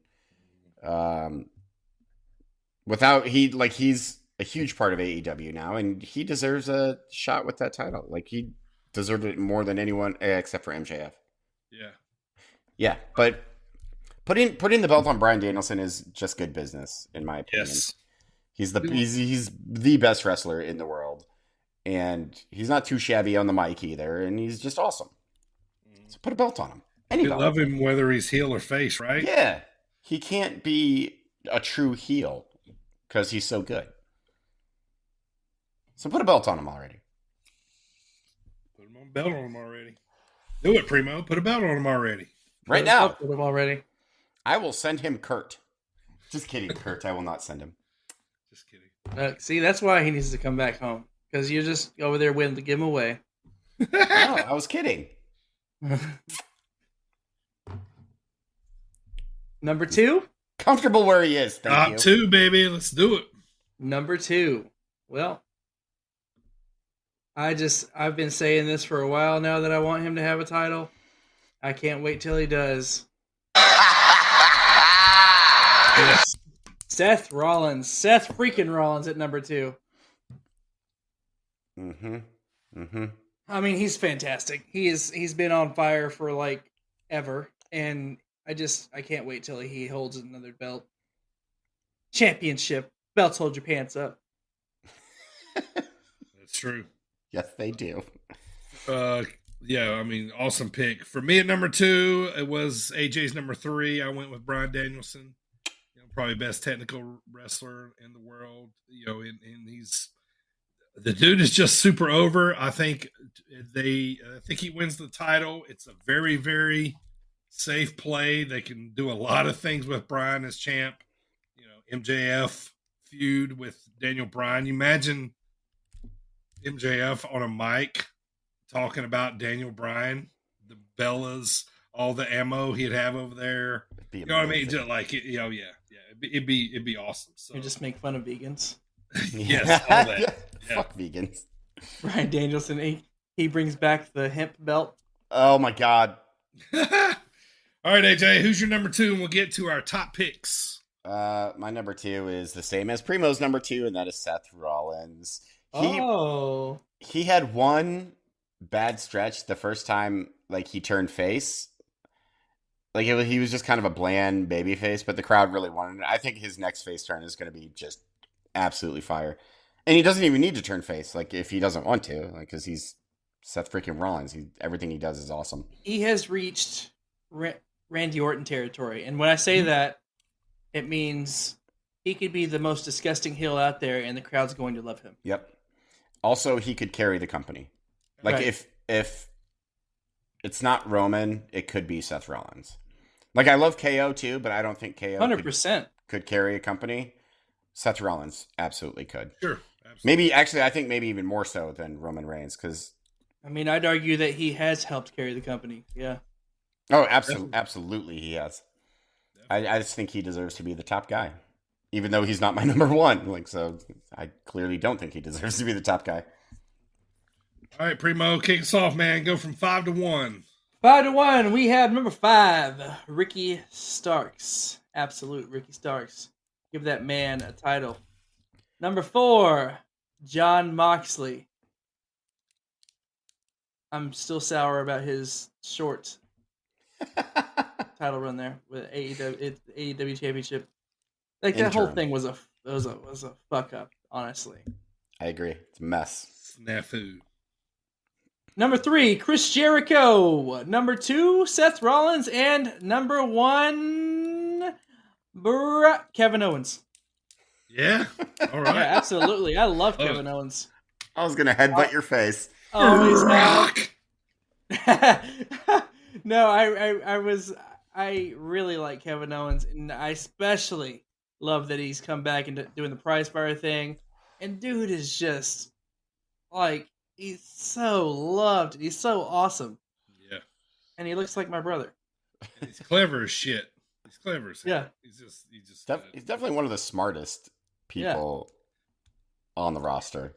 He's a huge part of AEW now, and he deserves a shot with that title. Like he deserved it more than anyone except for MJF. Yeah, but putting the belt on Bryan Danielson is just good business, in my opinion. Yes. He's the best wrestler in the world, and he's not too shabby on the mic either, and he's just awesome. So put a belt on him. You love him whether he's heel or face, right? Yeah, he can't be a true heel because he's so good. So put a belt on him already. Put him on belt on him already. Do it, Primo. Put a belt on him already. Right now. Put him already. I will send him Kurt. Just kidding, Kurt. I will not send him. Just kidding. See, that's why he needs to come back home. Because you're just over there waiting to give him away. No, I was kidding. Number 2? Comfortable where he is. Thank you. Top 2, baby. Let's do it. Number 2. Well, I've been saying this for a while now that I want him to have a title. I can't wait till he does. Yes. Seth Rollins. Seth freaking Rollins at number 2. I mean, he's fantastic. He's been on fire for like ever, and I can't wait till he holds another belt. Championship. Belts hold your pants up. That's true. Yes, they do. Yeah, I mean, awesome pick. For me at number 2, it was AJ's number 3. I went with Bryan Danielson. Probably best technical wrestler in the world. And he's the dude is just super over. I think he wins the title. It's a very, very safe play. They can do a lot of things with Bryan as champ. MJF feud with Daniel Bryan. You imagine MJF on a mic talking about Daniel Bryan, the Bellas, all the ammo he'd have over there. You know what I mean? Just like it, yeah. It'd be awesome. So You just make fun of vegans. yes, all that. Yeah. Fuck vegans. Bryan Danielson, he brings back the hemp belt. Oh my god. All right, AJ, who's your number 2? And we'll get to our top picks. My number 2 is the same as Primo's number 2, and that is Seth Rollins. He had one bad stretch the first time he turned face. He was just kind of a bland baby face, but the crowd really wanted it. I think his next face turn is going to be just absolutely fire. And he doesn't even need to turn face, if he doesn't want to, because he's Seth freaking Rollins. Everything he does is awesome. He has reached Randy Orton territory. And when I say that, it means he could be the most disgusting heel out there, and the crowd's going to love him. Yep. Also, he could carry the company. Right. If it's not Roman, it could be Seth Rollins. I love KO too, but I don't think KO 100% could carry a company. Seth Rollins absolutely could. Sure. Absolutely. I think maybe even more so than Roman Reigns, because I'd argue that he has helped carry the company. Yeah. Oh, absolutely he has. I just think he deserves to be the top guy, even though he's not my number 1. So I clearly don't think he deserves to be the top guy. All right, Primo, kick us off, man. Go from 5 to 1. 5 to 1. We have number 5, Ricky Starks. Absolute Ricky Starks. Give that man a title. Number 4, Jon Moxley. I'm still sour about his short title run there with AEW Championship. That whole thing was a fuck up, honestly. I agree. It's a mess. Snafu. Number 3, Chris Jericho. Number 2, Seth Rollins. And number 1, Kevin Owens. Yeah? All right. Yeah, absolutely. I love Kevin Owens. I was going to headbutt your face. Always rock. No, I really like Kevin Owens, and I especially love that he's come back and doing the prize fire thing. And dude is just he's so loved. He's so awesome. Yeah. And he looks like my brother. And he's clever as shit. He's clever as hell. Yeah. He's definitely one of the smartest people on the roster.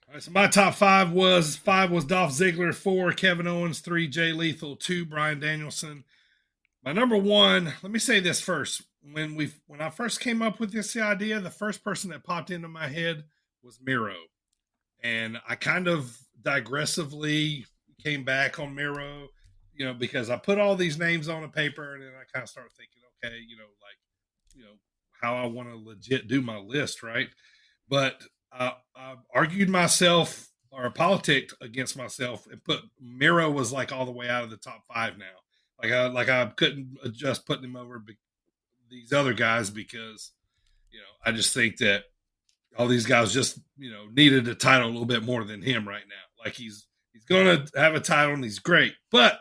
All right, so my top 5 was Dolph Ziggler, 4 Kevin Owens, 3 Jay Lethal, 2 Bryan Danielson. My number 1, let me say this first. When I first came up with this idea, the first person that popped into my head was Miro. And I kind of digressively came back on Miro, because I put all these names on a paper, and then I kind of started thinking, okay, how I want to legit do my list, right? But I argued myself or politicked against myself and put Miro was all the way out of the top 5 now. I couldn't adjust putting him over these other guys because, I just think that all these guys just, needed a title a little bit more than him right now. Like he's going to have a title and he's great. But,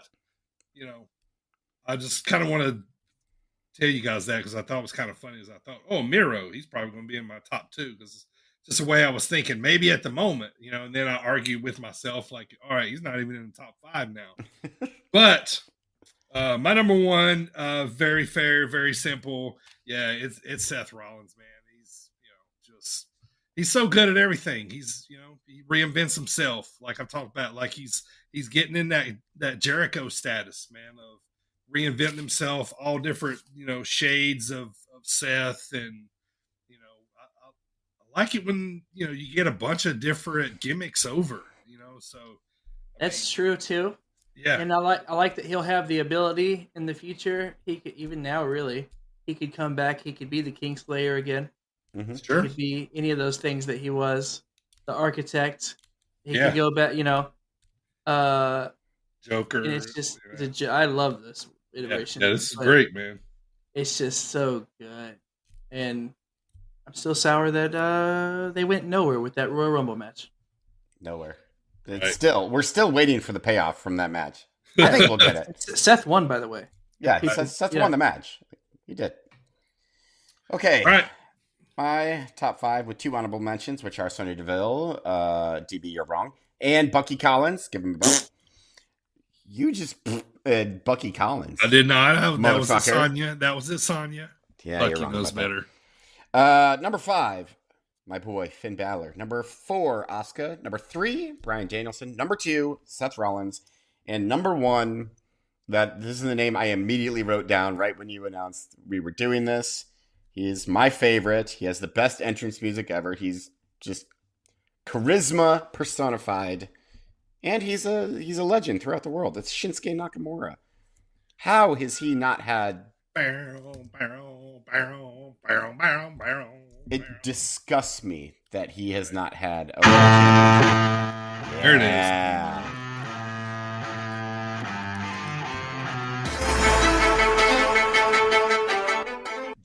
I just kind of want to tell you guys that because I thought it was kind of funny. As I thought, oh, Miro, he's probably going to be in my top 2 because it's just the way I was thinking. Maybe at the moment, and then I argued with myself like, all right, he's not even in the top 5 now. But my number 1, very fair, very simple. Yeah, it's Seth Rollins, man. He's so good at everything. He's, he reinvents himself. Like I've talked about, like he's getting in that Jericho status, man, of reinventing himself, all different, shades of Seth. And, I like it when, you get a bunch of different gimmicks over, so. That's true too. Yeah. And I like that he'll have the ability in the future. He could, even now, really, he could come back. He could be the Kingslayer again. Mm-hmm. Sure. He could be any of those things that he was. The Architect. He could go back, Joker. And it's just, I love this iteration. Yeah, this is great, man. It's just so good. And I'm still sour that they went nowhere with that Royal Rumble match. Nowhere. We're still waiting for the payoff from that match. I think we'll get it. Seth won, by the way. Yeah, Seth won the match. He did. Okay. All right. My top 5 with 2 honorable mentions, which are Sonya Deville, DB, you're wrong, and Bucky Collins. Give him a bump. You just Bucky Collins. I did not. That was Sonya. That was it, Sonya. Yeah, Bucky you're wrong knows better. Number 5, my boy Finn Balor. Number 4, Asuka. Number 3, Bryan Danielson. Number 2, Seth Rollins. And number 1, this is the name I immediately wrote down right when you announced we were doing this. He is my favorite. He has the best entrance music ever. He's just charisma personified. And he's a legend throughout the world. It's Shinsuke Nakamura. How has he not had... It disgusts me that he has not had a... There it is.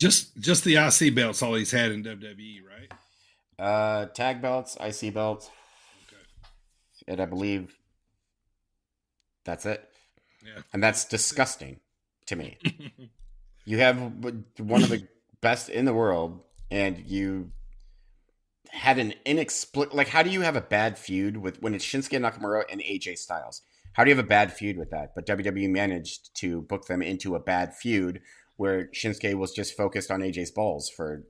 Just the IC belts, all he's had in WWE, right? Tag belts, IC belts. Okay. And I believe that's it. Yeah. And that's disgusting to me. You have one of the best in the world, and you had an inexplicable... Like, how do you have a bad feud when it's Shinsuke Nakamura and AJ Styles? How do you have a bad feud with that? But WWE managed to book them into a bad feud where Shinsuke was just focused on AJ's balls for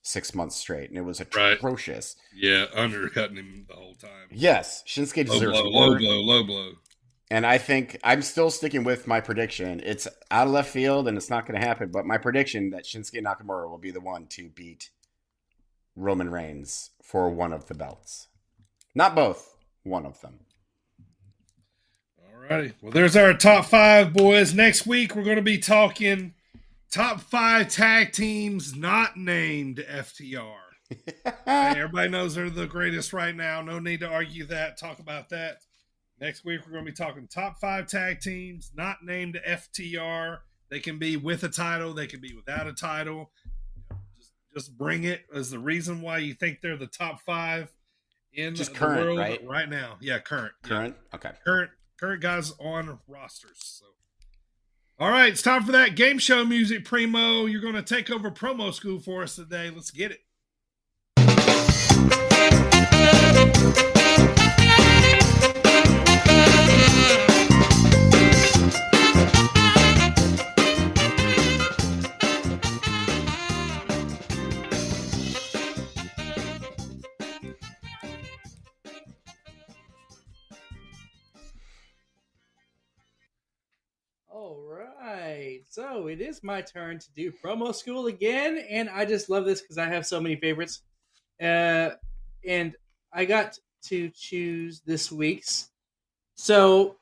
6 months straight, and it was atrocious. Right. Yeah, undercutting him the whole time. Yes, Shinsuke deserves low blow. And I think I'm still sticking with my prediction. It's out of left field, and it's not going to happen, but my prediction that Shinsuke Nakamura will be the one to beat Roman Reigns for one of the belts. Not both, one of them. All righty. Well, there's our top 5, boys. Next week, we're going to be talking... Top 5 tag teams not named FTR. Everybody knows they're the greatest right now. No need to argue that. Talk about that. Next week, we're going to be talking top 5 tag teams not named FTR. They can be with a title. They can be without a title. Just bring it as the reason why you think they're the top 5 in just the current, world right now. Yeah, current. Current? Yeah. Okay. Current guys on rosters. So. All right, it's time for that game show music, Primo. You're going to take over promo school for us today. Let's get it. All right, so it is my turn to do promo school again, and I just love this because I have so many favorites. And I got to choose this week's. So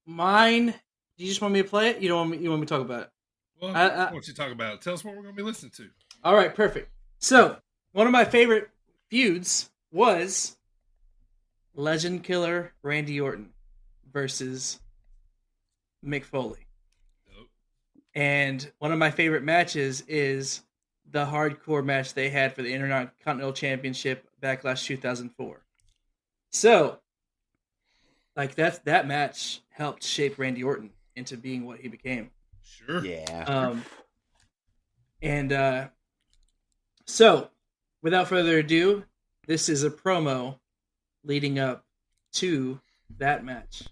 mine. Do you just want me to play it? You don't want me? You want me to talk about it? Well, I want you to talk about it. Tell us what we're going to be listening to. All right, perfect. So one of my favorite feuds was Legend Killer Randy Orton versus Mick Foley. Nope. And one of my favorite matches is the hardcore match they had for the Intercontinental Championship Backlash 2004. So, like that match helped shape Randy Orton into being what he became. Sure. Yeah. So, without further ado, this is a promo leading up to that match.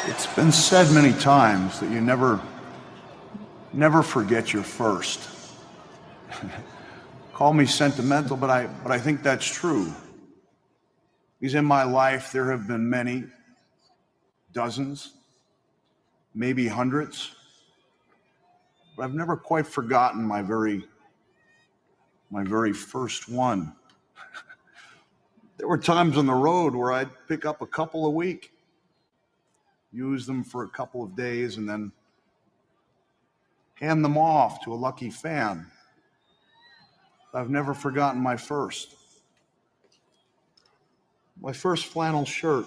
It's been said many times that you never forget your first. Call me sentimental, but I think that's true. Because in my life there have been many, dozens, maybe hundreds, but I've never quite forgotten my very first one. There were times on the road where I'd pick up a couple a week, use them for a couple of days, and then hand them off to a lucky fan. I've never forgotten my first. My first flannel shirt,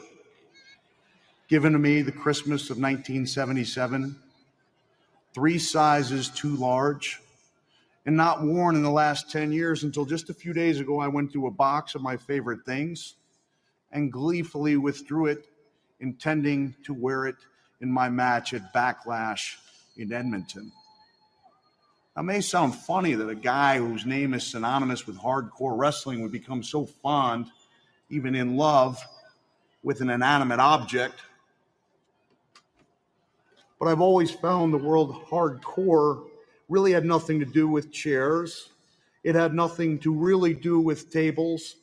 given to me the Christmas of 1977, 3 sizes too large, and not worn in the last 10 years until just a few days ago. I went through a box of my favorite things and gleefully withdrew it, intending to wear it in my match at Backlash in Edmonton. Now, it may sound funny that a guy whose name is synonymous with hardcore wrestling would become so fond, even in love, with an inanimate object. But I've always found the word hardcore really had nothing to do with chairs. It had nothing to really do with tables,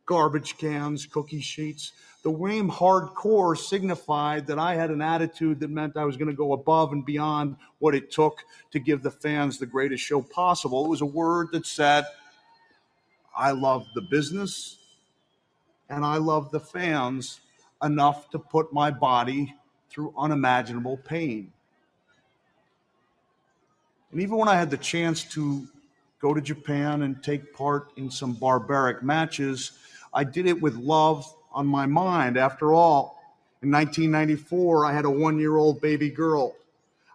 garbage cans, cookie sheets. The name hardcore signified that I had an attitude that meant I was going to go above and beyond what it took to give the fans the greatest show possible. It was a word that said, I love the business and I love the fans enough to put my body through unimaginable pain. And even when I had the chance to go to Japan and take part in some barbaric matches, I did it with love on my mind. After all, in 1994, I had a 1-year-old baby girl.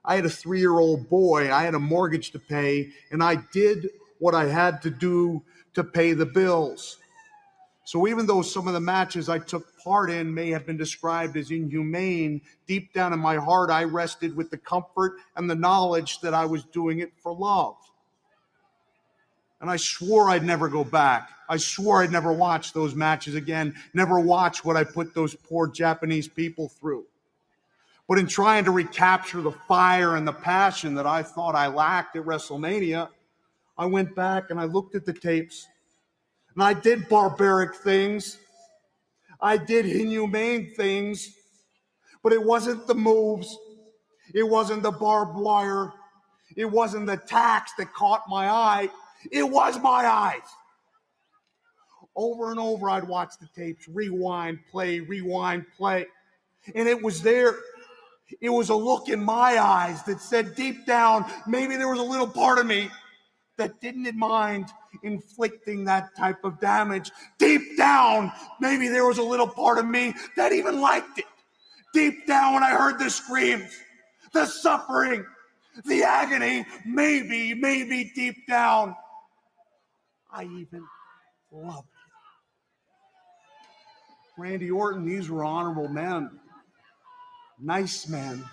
I had a 3-year-old boy. I had a mortgage to pay, and I did what I had to do to pay the bills. So even though some of the matches I took part in may have been described as inhumane, deep down in my heart, I rested with the comfort and the knowledge that I was doing it for love. And I swore I'd never go back. I swore I'd never watch those matches again, never watch what I put those poor Japanese people through. But in trying to recapture the fire and the passion that I thought I lacked at WrestleMania, I went back and I looked at the tapes, and I did barbaric things. I did inhumane things, but it wasn't the moves. It wasn't the barbed wire. It wasn't the tacks that caught my eye. It was my eyes. Over and over, I'd watch the tapes, rewind, play, and it was there. It was a look in my eyes that said deep down, maybe there was a little part of me that didn't mind inflicting that type of damage. Deep down, maybe there was a little part of me that even liked it. Deep down, when I heard the screams, the suffering, the agony, maybe deep down, I even loved it. Randy Orton, these were honorable men, nice men.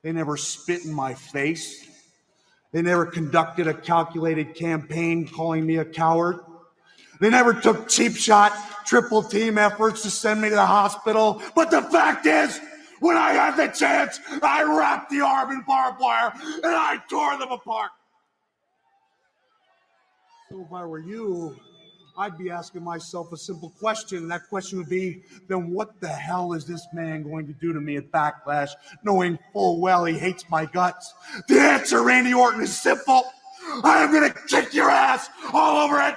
They never spit in my face. They never conducted a calculated campaign calling me a coward. They never took cheap shot, triple team efforts to send me to the hospital. But the fact is, when I had the chance, I wrapped the arm in barbed wire and I tore them apart. So if I were you, I'd be asking myself a simple question, and that question would be, then what the hell is this man going to do to me at Backlash, knowing full well he hates my guts? The answer, Randy Orton, is simple. I am going to kick your ass all over it.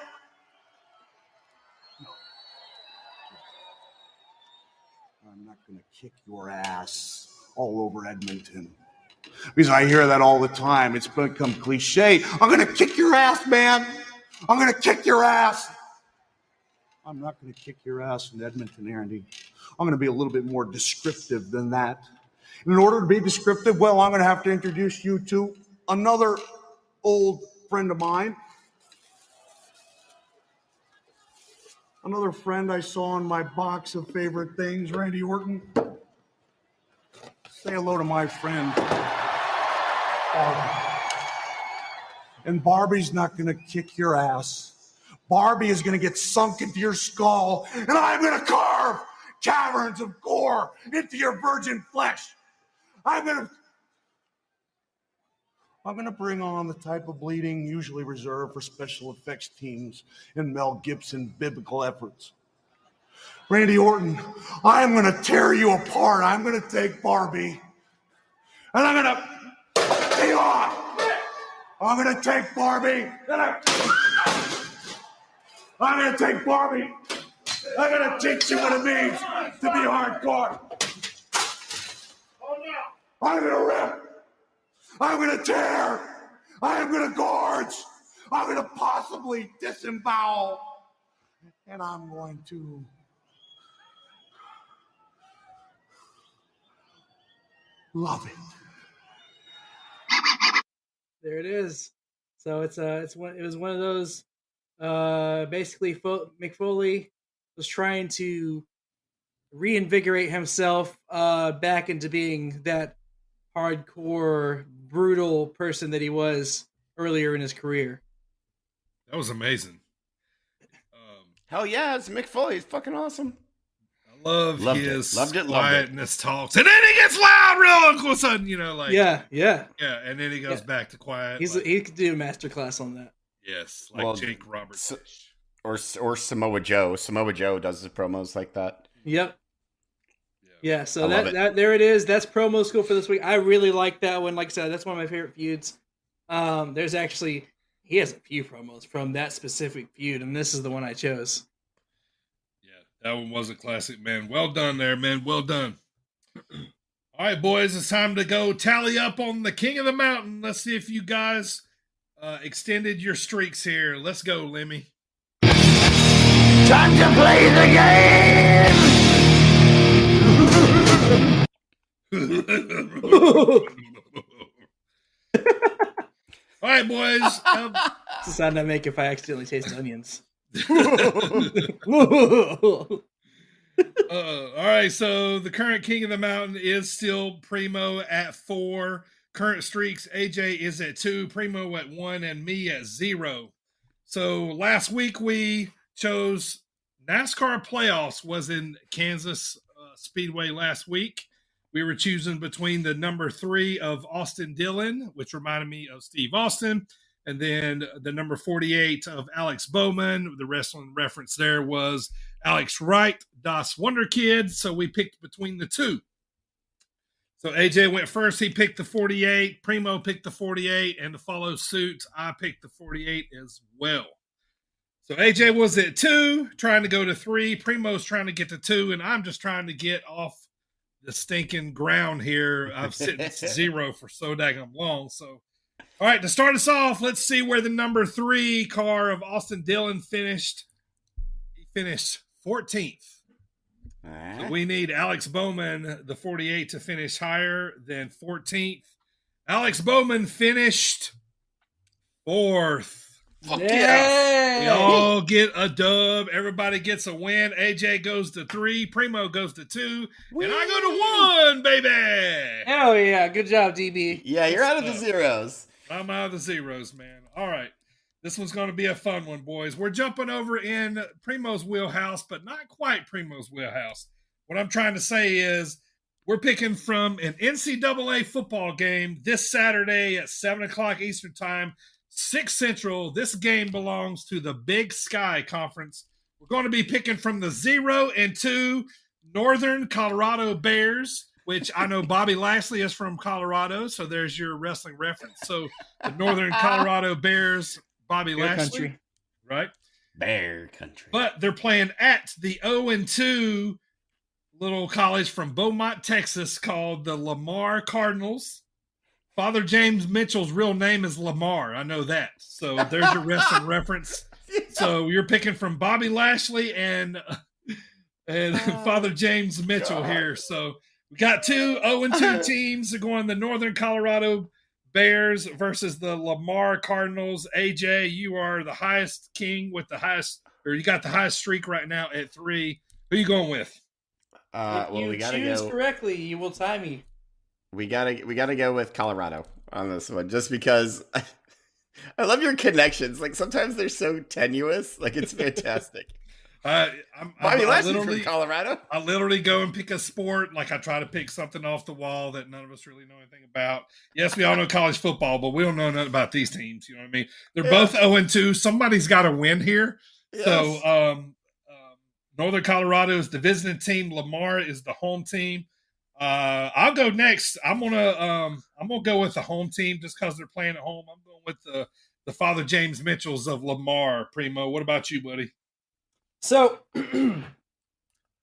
I'm not going to kick your ass all over Edmonton. Because I hear that all the time. It's become cliche. I'm going to kick your ass, man. I'm going to kick your ass. I'm not going to kick your ass in Edmonton, Andy. I'm going to be a little bit more descriptive than that. In order to be descriptive, well, I'm going to have to introduce you to another old friend of mine. Another friend I saw in my box of favorite things, Randy Orton. Say hello to my friend. And Barbie's not going to kick your ass. Barbie is going to get sunk into your skull, and I'm going to carve caverns of gore into your virgin flesh. I'm going to bring on the type of bleeding usually reserved for special effects teams in Mel Gibson biblical efforts. Randy Orton, I'm going to tear you apart. I'm going to take Barbie, and I'm going to be off. I'm going to take Barbie, and I'm going to take Barbie. I'm going to teach you what it means to be hardcore. I'm going to rip. I'm going to tear. I'm going to gorge. I'm going to possibly disembowel. And I'm going to love it. There it is. So it was one of those. Basically, Mick Foley was trying to reinvigorate himself back into being that hardcore, brutal person that he was earlier in his career. That was amazing. Hell yeah, it's Mick Foley. He's fucking awesome. I loved his quietness talks, and then he gets loud real all of a sudden, yeah, and then he goes back to quiet. He could do a masterclass on that. Yes, like Jake Roberts. Or Samoa Joe. Samoa Joe does his promos like that. Yep. Yeah, so that there it is. That's promo school for this week. I really like that one. Like I said, that's one of my favorite feuds. He has a few promos from that specific feud, and this is the one I chose. Yeah, that one was a classic, man. Well done there, man. Well done. All right, boys, it's time to go tally up on the King of the Mountain. Let's see if you guys extended your streaks here. Let's go, Lemmy. Time to play the game! All right, boys. It's the sound I make if I accidentally taste onions. All right, so the current King of the Mountain is still Primo at 4. Current streaks, AJ is at 2, Primo at 1, and me at 0. So last week we chose NASCAR playoffs was in Kansas Speedway last week. We were choosing between the number 3 of Austin Dillon, which reminded me of Steve Austin, and then the number 48 of Alex Bowman. The wrestling reference there was Alex Wright, Das Wonder Kid. So we picked between the two. So AJ went first. He picked the 48. Primo picked the 48. And to follow suit, I picked the 48 as well. So AJ was at 2, trying to go to 3. Primo's trying to get to 2. And I'm just trying to get off the stinking ground here. I've sitting at 0 for so daggone long. So, all right, to start us off, let's see where the number 3 car of Austin Dillon finished. He finished 14th. So we need Alex Bowman, the 48, to finish higher than 14th. Alex Bowman finished 4th. Fuck yeah. We all get a dub. Everybody gets a win. AJ goes to 3. Primo goes to 2. Whee! And I go to 1, baby. Hell yeah. Good job, DB. Yeah, you're out of the zeros. I'm out of the zeros, man. All right. This one's going to be a fun one, boys. We're jumping over in Primo's wheelhouse, but not quite Primo's wheelhouse. What I'm trying to say is we're picking from an NCAA football game this Saturday at 7 o'clock Eastern Time, 6 Central. This game belongs to the Big Sky Conference. We're going to be picking from the 0 and 2 Northern Colorado Bears, which I know Bobby Lashley is from Colorado, so there's your wrestling reference. So the Northern Colorado Bears, Bobby Bear Lashley, country. right? Bear country. But they're playing at the 0 and 2 little college from Beaumont, Texas, called the Lamar Cardinals. Father James Mitchell's real name is Lamar. I know that. So there's your wrestling reference. So you're picking from Bobby Lashley and Father James Mitchell here. So We got two 0-2 teams going. The Northern Colorado Bears versus the Lamar Cardinals. AJ, you are the highest king with the highest, or you got the highest streak right now at 3. Who are you going with? If you choose correctly, you will tie me. We gotta go with Colorado on this one, just because I love your connections. Like sometimes they're so tenuous. Like it's fantastic. Bobby Lashley from Colorado. I literally go and pick a sport. Like I try to pick something off the wall that none of us really know anything about. Yes, we all know college football, but we don't know nothing about these teams. You know what I mean? They're both 0-2. Somebody's got to win here. Yes. So Northern Colorado is the visiting team. Lamar is the home team. I'll go next. I'm gonna go with the home team just because they're playing at home. I'm going with the Father James Mitchells of Lamar. Primo, what about you, buddy? So,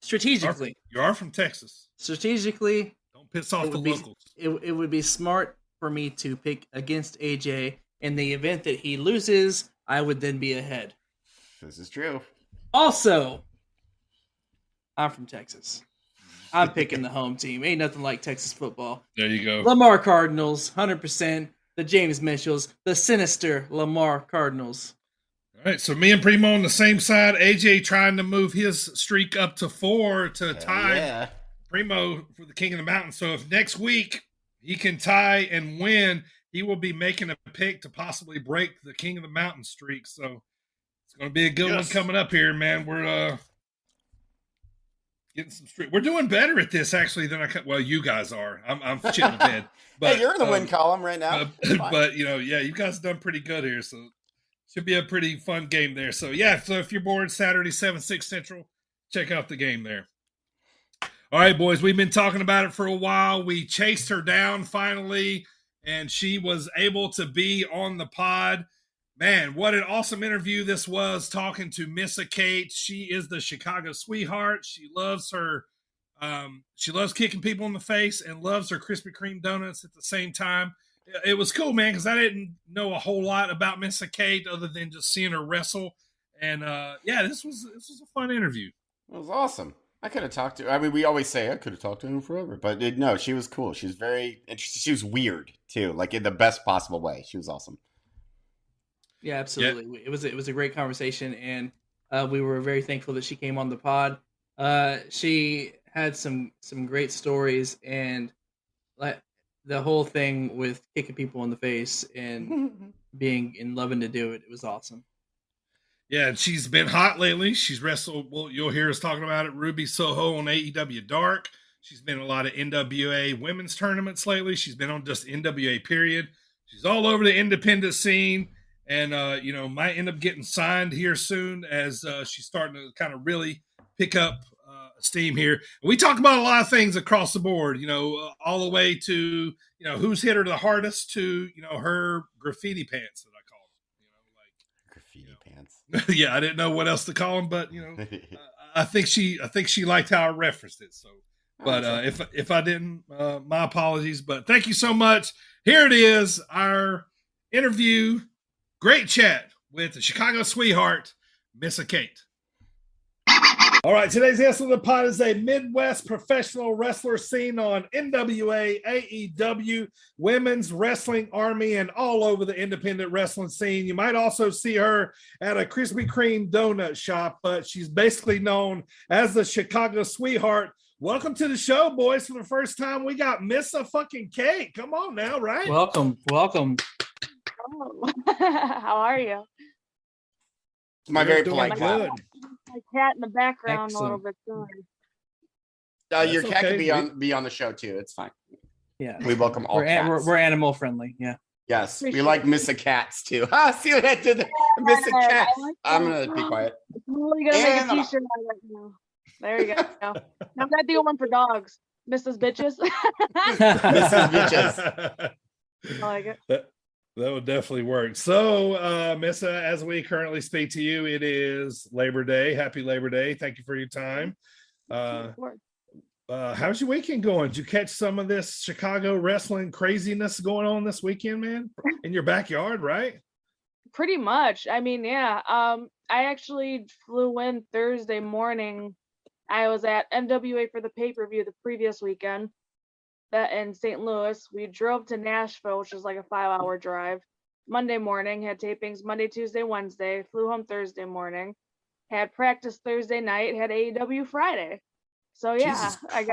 strategically, you are from Texas. Strategically, don't piss off the locals. It would be smart for me to pick against AJ. In the event that he loses, I would then be ahead. This is true. Also, I'm from Texas. I'm picking the home team. Ain't nothing like Texas football. There you go. Lamar Cardinals, 100%. The James Mitchells, the sinister Lamar Cardinals. All right, so me and Primo on the same side. AJ trying to move his streak up to 4 to tie Primo for the King of the Mountain. So if next week he can tie and win, he will be making a pick to possibly break the King of the Mountain streak. So it's going to be a good one coming up here, man. We're getting some streak. We're doing better at this actually than well, you guys are. I'm shitting the bed. But hey, you're in the win column right now. But you guys have done pretty good here. So should be a pretty fun game there. So, so if you're bored Saturday, 7-6 Central, check out the game there. All right, boys, we've been talking about it for a while. We chased her down finally, and she was able to be on the pod. Man, what an awesome interview this was, talking to Missa Kate. She is the Chicago sweetheart. She loves her. She loves kicking people in the face and loves her Krispy Kreme donuts at the same time. It was cool, man, because I didn't know a whole lot about Missa Kate other than just seeing her wrestle. And this was a fun interview. It was awesome. I could have talked to her. I mean, we always say I could have talked to her forever, but no, she was cool. She was very interesting. She was weird too, like in the best possible way. She was awesome. Yeah, absolutely. Yeah. It was a great conversation, and we were very thankful that she came on the pod. She had some great stories, and like the whole thing with kicking people in the face and being and loving to do it. It was awesome. Yeah, and she's been hot lately. She's wrestled. Well, you'll hear us talking about it. Ruby Soho on AEW Dark. She's been in a lot of NWA women's tournaments lately. She's been on just NWA period. She's all over the independent scene. And, might end up getting signed here soon as she's starting to kind of really pick up steam here. And we talk about a lot of things across the board, all the way to, who's hit her the hardest to, her graffiti pants that I call them. Graffiti pants. Yeah, I didn't know what else to call them, but, I think she liked how I referenced it. So, but if I didn't, my apologies. But thank you so much. Here it is, our interview. Great chat with the Chicago sweetheart, Missa Kate. All right, today's guest on the pod is a Midwest professional wrestler seen on NWA, AEW, Women's Wrestling Army, and all over the independent wrestling scene. You might also see her at a Krispy Kreme donut shop, but she's basically known as the Chicago sweetheart. Welcome to the show, boys. For the first time, we got Missa fucking Kate. Come on now, right? Welcome. How are you? My very polite good. My cat in the background. Excellent. A little bit. Sorry. Your cat can be on the show too. It's fine. Yeah, we welcome all cats. We're animal friendly. Yeah. Yes, we like Missa Cats too. See what I did there? Missa Cat. I'm gonna be quiet. I'm really gonna make a t-shirt out right now. There you go. Now I'm gonna do one for dogs. Mrs. Bitches. Mrs. Bitches. I like it. That would definitely work. So, Missa, as we currently speak to you, it is Labor Day. Happy Labor Day. Thank you for your time. How's your weekend going? Did you catch some of this Chicago wrestling craziness going on this weekend, man? In your backyard, right? Pretty much. I mean, yeah. I actually flew in Thursday morning I was at NWA for the pay-per-view the previous weekend. That in St. Louis. We drove to Nashville, which is like a 5-hour drive. Monday morning, had tapings Monday, Tuesday, Wednesday, flew home Thursday morning, had practice Thursday night, had AEW Friday. So yeah, I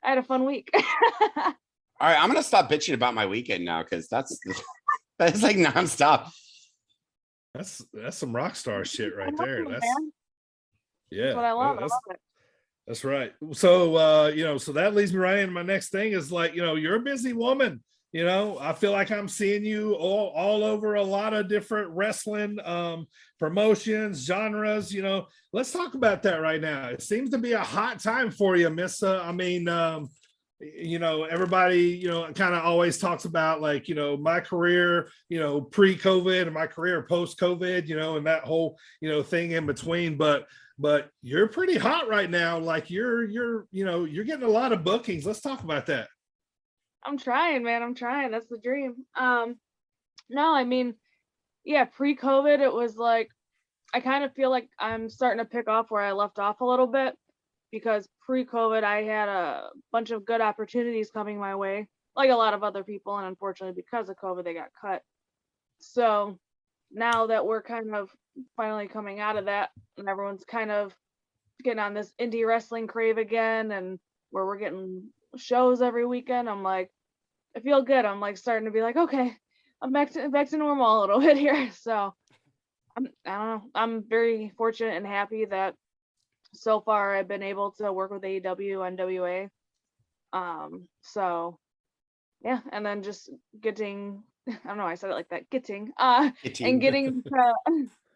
had a fun week. All right, I'm gonna stop bitching about my weekend now because that's like nonstop. That's some rock star shit right there. That's That's what I love. I love it. That's right. So, so that leads me right into my next thing is like, you're a busy woman. I feel like I'm seeing you all over a lot of different wrestling promotions, genres. Let's talk about that right now. It seems to be a hot time for you, Missa. I mean, everybody, kind of always talks about like, my career, pre-COVID and my career post-COVID, and that whole, thing in between. But you're pretty hot right now. Like you're getting a lot of bookings. Let's talk about that. I'm trying, man. I'm trying. That's the dream. No, I mean, yeah, pre-COVID, it was like, I kind of feel like I'm starting to pick off where I left off a little bit, because pre-COVID, I had a bunch of good opportunities coming my way, like a lot of other people. And unfortunately, because of COVID, they got cut. So now that we're kind of finally coming out of that and everyone's kind of getting on this indie wrestling crave again, and where we're getting shows every weekend, I'm like, I feel good. I'm like starting to be like, okay, I'm back to normal a little bit here. So I don't know. I'm very fortunate and happy that so far I've been able to work with AEW NWA. So yeah, and then just getting, I don't know, I said it like that, and getting to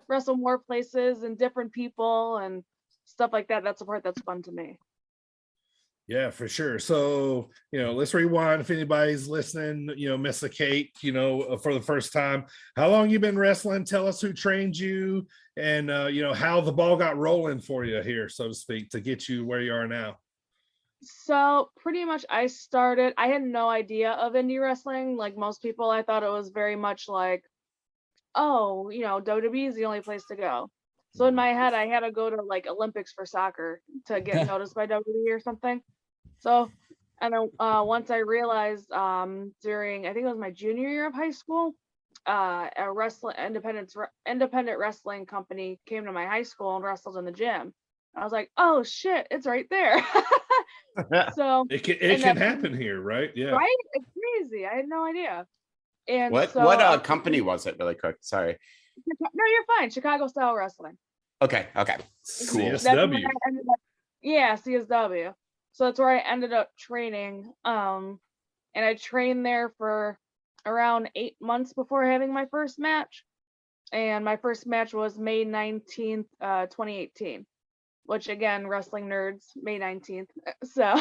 wrestle more places and different people and stuff like that. That's the part that's fun to me. Yeah, for sure. So, let's rewind. If anybody's listening, Missa Kate, for the first time, how long you been wrestling? Tell us who trained you and, how the ball got rolling for you here, so to speak, to get you where you are now. So pretty much I had no idea of indie wrestling. Like most people, I thought it was very much like, oh, WWE is the only place to go. So in my head, I had to go to like Olympics for soccer to get noticed by WWE or something. So, and then once I realized during, I think it was my junior year of high school, a independent wrestling company came to my high school and wrestled in the gym. I was like, oh shit, it's right there. So it can happen here, right? Yeah. Right? It's crazy. I had no idea. And what company was it, really quick? Sorry. No, you're fine. Chicago Style Wrestling. Okay. Cool. CSW. Yeah, CSW. So that's where I ended up training. And I trained there for around 8 months before having my first match. And my first match was May 19th, 2018. Which again, wrestling nerds, May 19th. So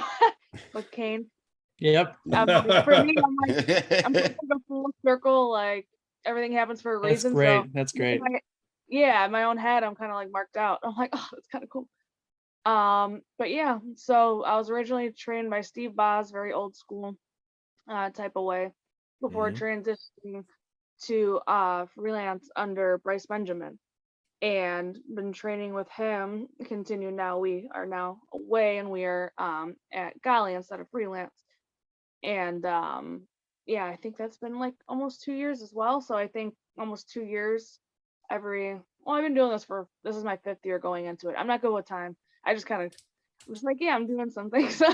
with Kane. Yep. For me, I'm like a full circle. Like everything happens for a reason. That's great. In my own head, I'm kind of like marked out. I'm like, oh, that's kind of cool. But yeah, so I was originally trained by Steve Boz, very old school type of way, before transitioning to freelance under Bryce Benjamin. And been training with him. Continue now. We are now away, and we are at Golly instead of freelance. And I think that's been like almost 2 years as well. So I think almost 2 years I've been doing this is my 5th year going into it. I'm not good with time. I'm just like, yeah, I'm doing something. So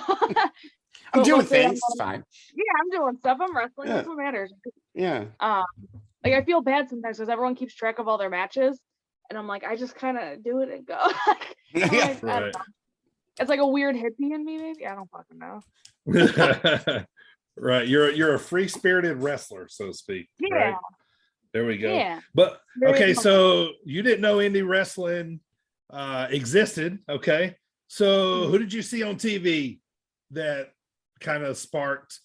I'm doing things. It's fine. Yeah, I'm doing stuff. I'm wrestling. That's what matters. Yeah. Like I feel bad sometimes because everyone keeps track of all their matches. And I'm like, I just kind of do it and go. I don't know. It's like a weird hippie in me, maybe. I don't fucking know. Right. You're a free-spirited wrestler, so to speak. Yeah. Right? There we go. Yeah. But okay, so you didn't know indie wrestling existed. Okay. So who did you see on TV that kind of sparked,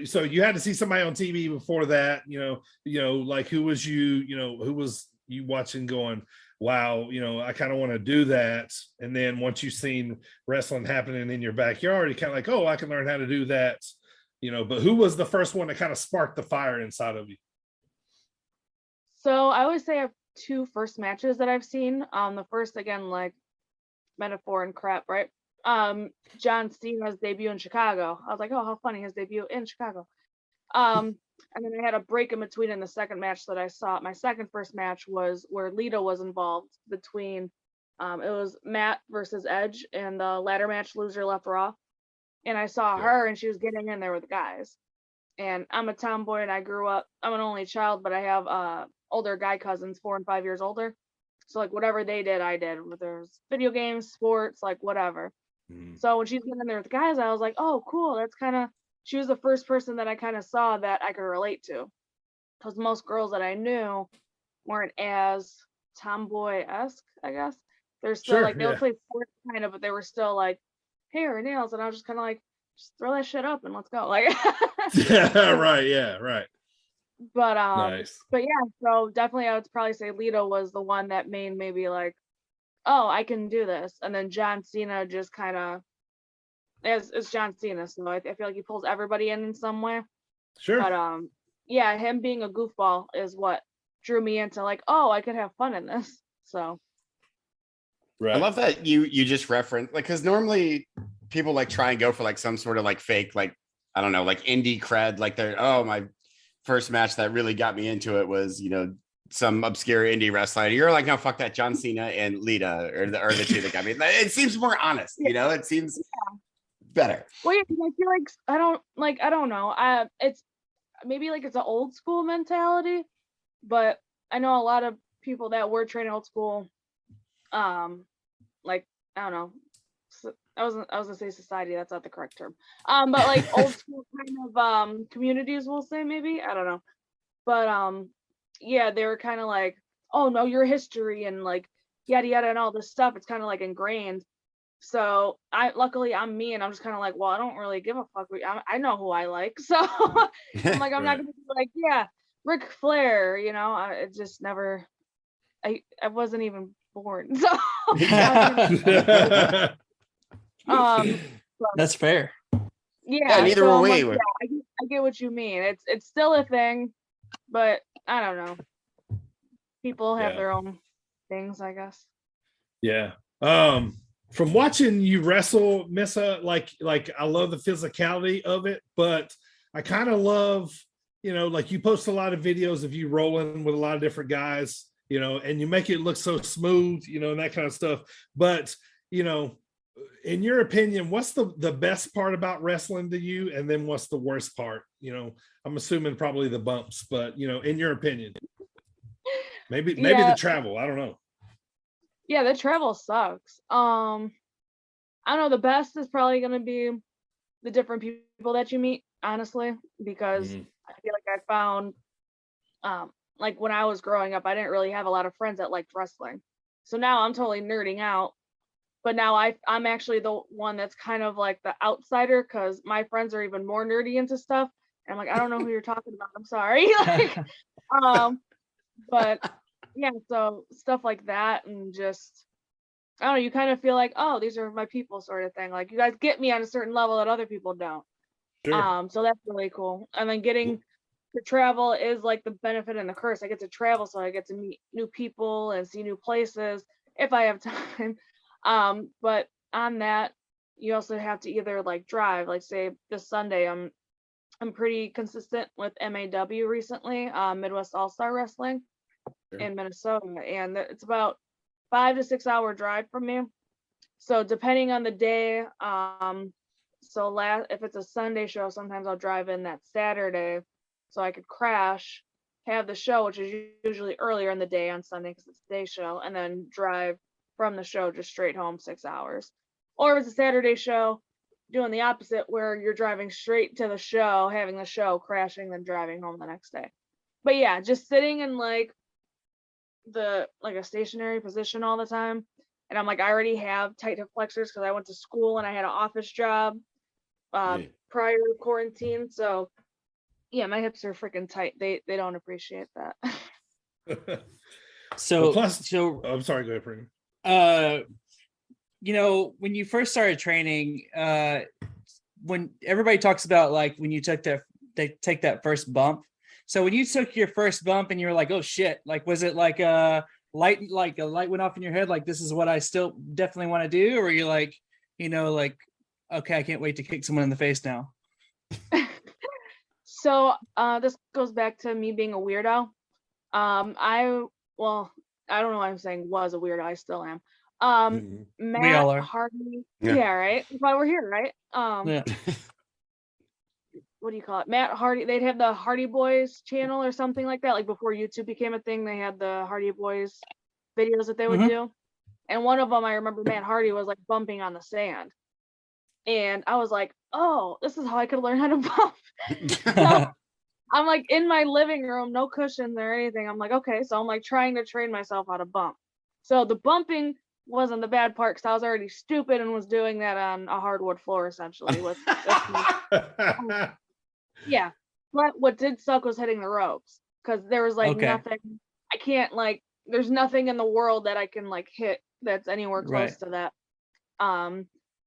so you had to see somebody on TV before that, like who was you watching going, wow, I kind of want to do that. And then once you've seen wrestling happening in your backyard, you kind of like, oh, I can learn how to do that, but who was the first one that kind of sparked the fire inside of you? So I always say I have 2 first matches that I've seen. The first, again, like metaphor and crap, right? John Cena's debut in Chicago. I was like, oh, how funny, his debut in Chicago. And then I had a break in between in the second match that I saw. My first match was where Lita was involved between, it was Matt versus Edge, and the ladder match, loser left Raw. And I saw her, and she was getting in there with the guys. And I'm a tomboy, and I'm an only child, but I have older guy cousins, 4 and 5 years older. So like whatever they did, I did. Whether it was video games, sports, like whatever. So when she's getting in there with the guys, I was like, oh, cool. She was the first person that I kind of saw that I could relate to. Because most girls that I knew weren't as tomboy-esque, I guess. They're still like, they would play sports kind of, but they were still like hair and nails. And I was just kind of like, just throw that shit up and let's go. Like, right. But nice. But yeah, so definitely I would probably say Lita was the one that made maybe like, oh, I can do this. And then John Cena just kind of, it's John Cena, so I feel like he pulls everybody in some way. Sure. But yeah, him being a goofball is what drew me into like, oh, I could have fun in this. So. Right. I love that you just referenced, like, because normally people like try and go for like some sort of like fake, like, I don't know, like indie cred, like my first match that really got me into it was, some obscure indie wrestler. You're like, no, fuck that. John Cena and Lita are the two that got me. It seems more honest, it seems better. Well, yeah, I feel like I don't know. It's maybe like it's an old school mentality, but I know a lot of people that were trained old school. Like, I don't know. I was gonna say society. That's not the correct term. But like old school kind of communities, we'll say maybe. I don't know. But yeah, they were kind of like, oh no, your history and like yada yada and all this stuff. It's kind of like ingrained. So luckily I'm me, and I'm just kind of like, well, I don't really give a fuck. I know who I like, so I'm like, I'm not gonna be like, yeah, Ric Flair. It just never. I wasn't even born, so. That's fair. Yeah, neither were we. Like, yeah, I get what you mean. It's still a thing, but I don't know. People have their own things, I guess. Yeah. From watching you wrestle, Missa, like I love the physicality of it, but I kind of love, like you post a lot of videos of you rolling with a lot of different guys, and you make it look so smooth, and that kind of stuff. But, in your opinion, what's the best part about wrestling to you? And then what's the worst part? I'm assuming probably the bumps, but, in your opinion, maybe the travel, I don't know. Yeah, the travel sucks. I don't know. The best is probably going to be the different people that you meet, honestly, because I feel like I found, like when I was growing up, I didn't really have a lot of friends that liked wrestling. So now I'm totally nerding out. But now I'm actually the one that's kind of like the outsider, because my friends are even more nerdy into stuff. And I'm like, I don't know who you're talking about. I'm sorry. But yeah, so stuff like that, and just, I don't know, you kind of feel like, oh, these are my people, sort of thing. Like, you guys get me on a certain level that other people don't. Sure. So that's really cool. And then getting to travel is like the benefit and the curse. I get to travel, so I get to meet new people and see new places if I have time. But on that, you also have to either like drive, like say this Sunday, I'm pretty consistent with MAW recently, Midwest All-Star Wrestling in Minnesota, and it's about 5 to 6 hour drive from me. So depending on the day, if it's a Sunday show, sometimes I'll drive in that Saturday so I could crash, have the show, which is usually earlier in the day on Sunday because it's a day show, and then drive from the show just straight home 6 hours. Or if it's a Saturday show, doing the opposite, where you're driving straight to the show, having the show, crashing, then driving home the next day. But yeah, just sitting in like a stationary position all the time, and I'm like, I already have tight hip flexors because I went to school and I had an office job prior to quarantine. So yeah, my hips are freaking tight. They don't appreciate that. So I'm sorry, go ahead, Primo. When you first started training, when everybody talks about like when you take that first bump. So when you took your first bump and you were like, oh shit, like, was it like light a light went off in your head, like this is what I still definitely want to do, or you're like, like, okay, I can't wait to kick someone in the face now? So this goes back to me being a weirdo. I don't know why I'm saying was a weirdo. I still am. Matt We all are. Hardy. Yeah. Yeah, right. That's why we're here, right? Yeah. What do you call it? Matt Hardy. They'd have the Hardy Boys channel or something like that. Like before YouTube became a thing, they had the Hardy Boys videos that they would do. And one of them, I remember Matt Hardy was like bumping on the sand. And I was like, oh, this is how I could learn how to bump. So I'm like in my living room, no cushions or anything. I'm like, okay. So I'm like trying to train myself how to bump. So the bumping wasn't the bad part because I was already stupid and was doing that on a hardwood floor essentially. Yeah. But what did suck was hitting the ropes because there was like nothing. I can't there's nothing in the world that I can like hit that's anywhere close to that.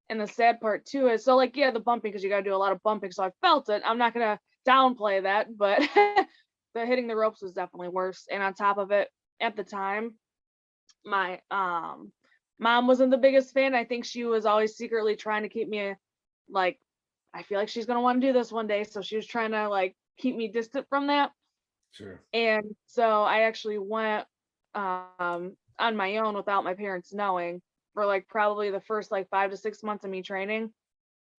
And the sad part too is so the bumping, because you got to do a lot of bumping. So I felt it. I'm not going to downplay that, but the hitting the ropes was definitely worse. And on top of it, at the time, my mom wasn't the biggest fan. I think she was always secretly trying to keep me I feel like she's going to want to do this one day. So she was trying to keep me distant from that. Sure. And so I actually went on my own without my parents knowing for probably the first 5 to 6 months of me training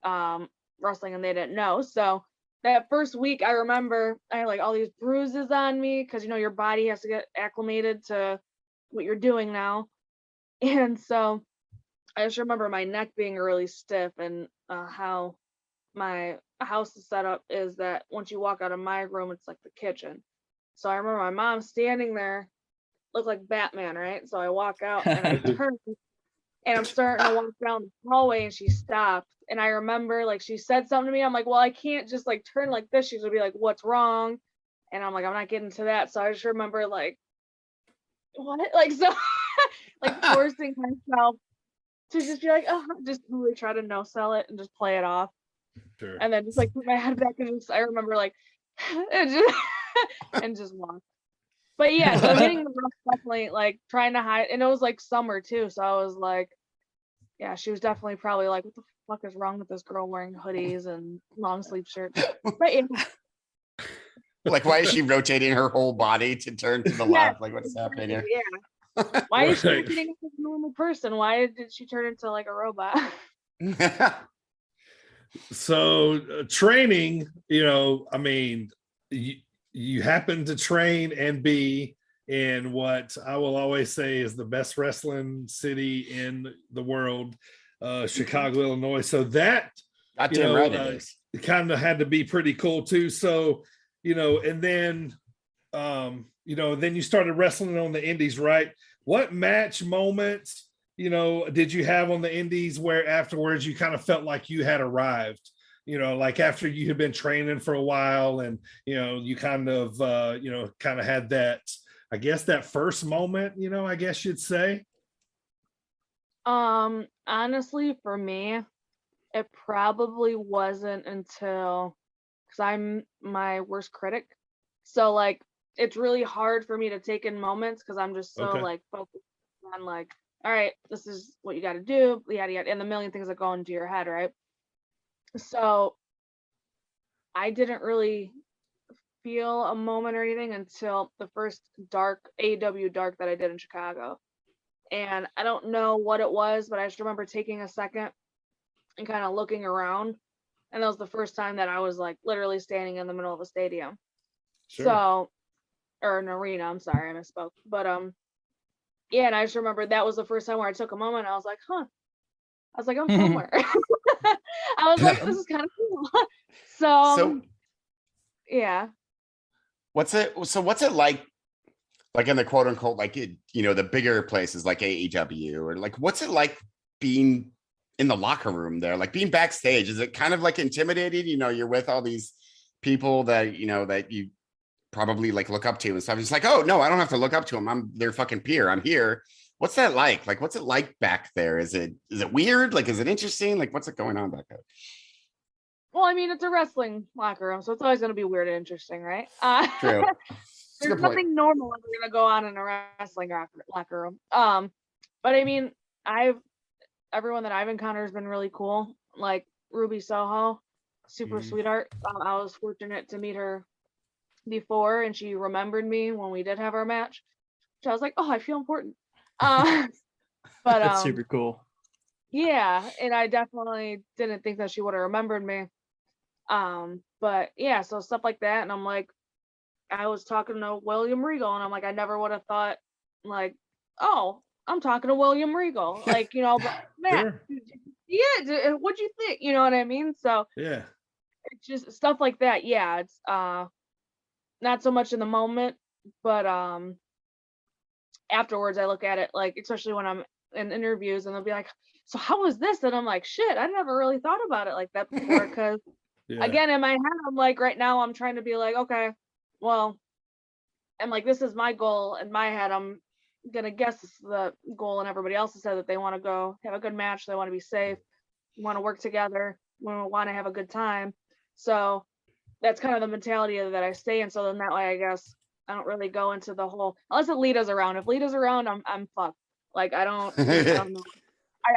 wrestling, and they didn't know. So that first week, I remember I had all these bruises on me because your body has to get acclimated to what you're doing now. And so I just remember my neck being really stiff, and how my house is set up is that once you walk out of my room, it's like the kitchen. So I remember my mom standing there, looked like Batman, right? So I walk out and I turn and I'm starting to walk down the hallway, and she stopped. And I remember she said something to me. I'm like, well, I can't just turn like this. She's gonna be like, what's wrong? And I'm like, I'm not getting to that. So I just remember what? So forcing myself to just be like, oh, just really try to no sell it and just play it off. Sure. And then just put my head back and I remember and just walk. But yeah, so hitting the rough definitely trying to hide, and it was summer too, so I was like, yeah, she was definitely probably what the fuck is wrong with this girl wearing hoodies and long sleeve shirts? But yeah. Why is she rotating her whole body to turn to the left? What's happening here? Yeah. Why is she getting a normal person? Why did she turn into a robot? So training, you happen to train and be in what I will always say is the best wrestling city in the world, Chicago, Illinois. So that, it kind of had to be pretty cool too. So, and then, then you started wrestling on the indies, right? What match moments, did you have on the indies where afterwards you kind of felt like you had arrived? After you had been training for a while and, you kind of had that, I guess, that first moment, I guess you'd say. Honestly, for me, it probably wasn't until, because I'm my worst critic. So it's really hard for me to take in moments because I'm just so focused on all right, this is what you got to do, yada yada, and the million things that go into your head, right? So I didn't really feel a moment or anything until the first AEW dark that I did in Chicago. And I don't know what it was, but I just remember taking a second and kind of looking around. And that was the first time that I was literally standing in the middle of a stadium. Sure. So, or an arena, I'm sorry, I misspoke. But yeah, and I just remember that was the first time where I took a moment. I was like, huh. I was like, I'm somewhere. I was like, this is kind of cool. So yeah. What's it like in the quote unquote, the bigger places like AEW, or what's it like being in the locker room there, being backstage? Is it kind of intimidating? You're with all these people that, that you probably look up to and stuff. It's oh no, I don't have to look up to them. I'm their fucking peer. I'm here. What's that like? What's it like back there? Is it weird? Is it interesting? What's it going on back there? Well, I mean, it's a wrestling locker room, so it's always going to be weird and interesting, right? True. a there's good point. nothing normal ever gonna go on in a wrestling locker room. But I mean, everyone that I've encountered has been really cool. Like Ruby Soho, super sweetheart. I was fortunate to meet her before, and she remembered me when we did have our match. So I was like, oh, I feel important. But That's super cool. yeah, and I definitely didn't think that she would have remembered me. But yeah, so stuff like that, and I'm like, I was talking to William Regal, and I'm like, I never would have thought, like, oh, I'm talking to William Regal, like, you know, but man, yeah, what'd you think? You know what I mean? So yeah, it's just stuff like that. Yeah, it's not so much in the moment, but afterwards I look at it, like, especially when I'm in interviews, and they'll be like, so how was this? And I'm like, shit, I never really thought about it like that before, because again, in my head, I'm like, right now I'm trying to be like, okay, well, and like, this is my goal in my head. I'm gonna guess this is the goal in everybody else's head, that they want to go have a good match, they want to be safe, want to work together, want to have a good time. So that's kind of the mentality that I stay in. So then that way, I guess I don't really go into the whole, unless Lita's around. If Lita's around, I'm fucked. Like, I don't know.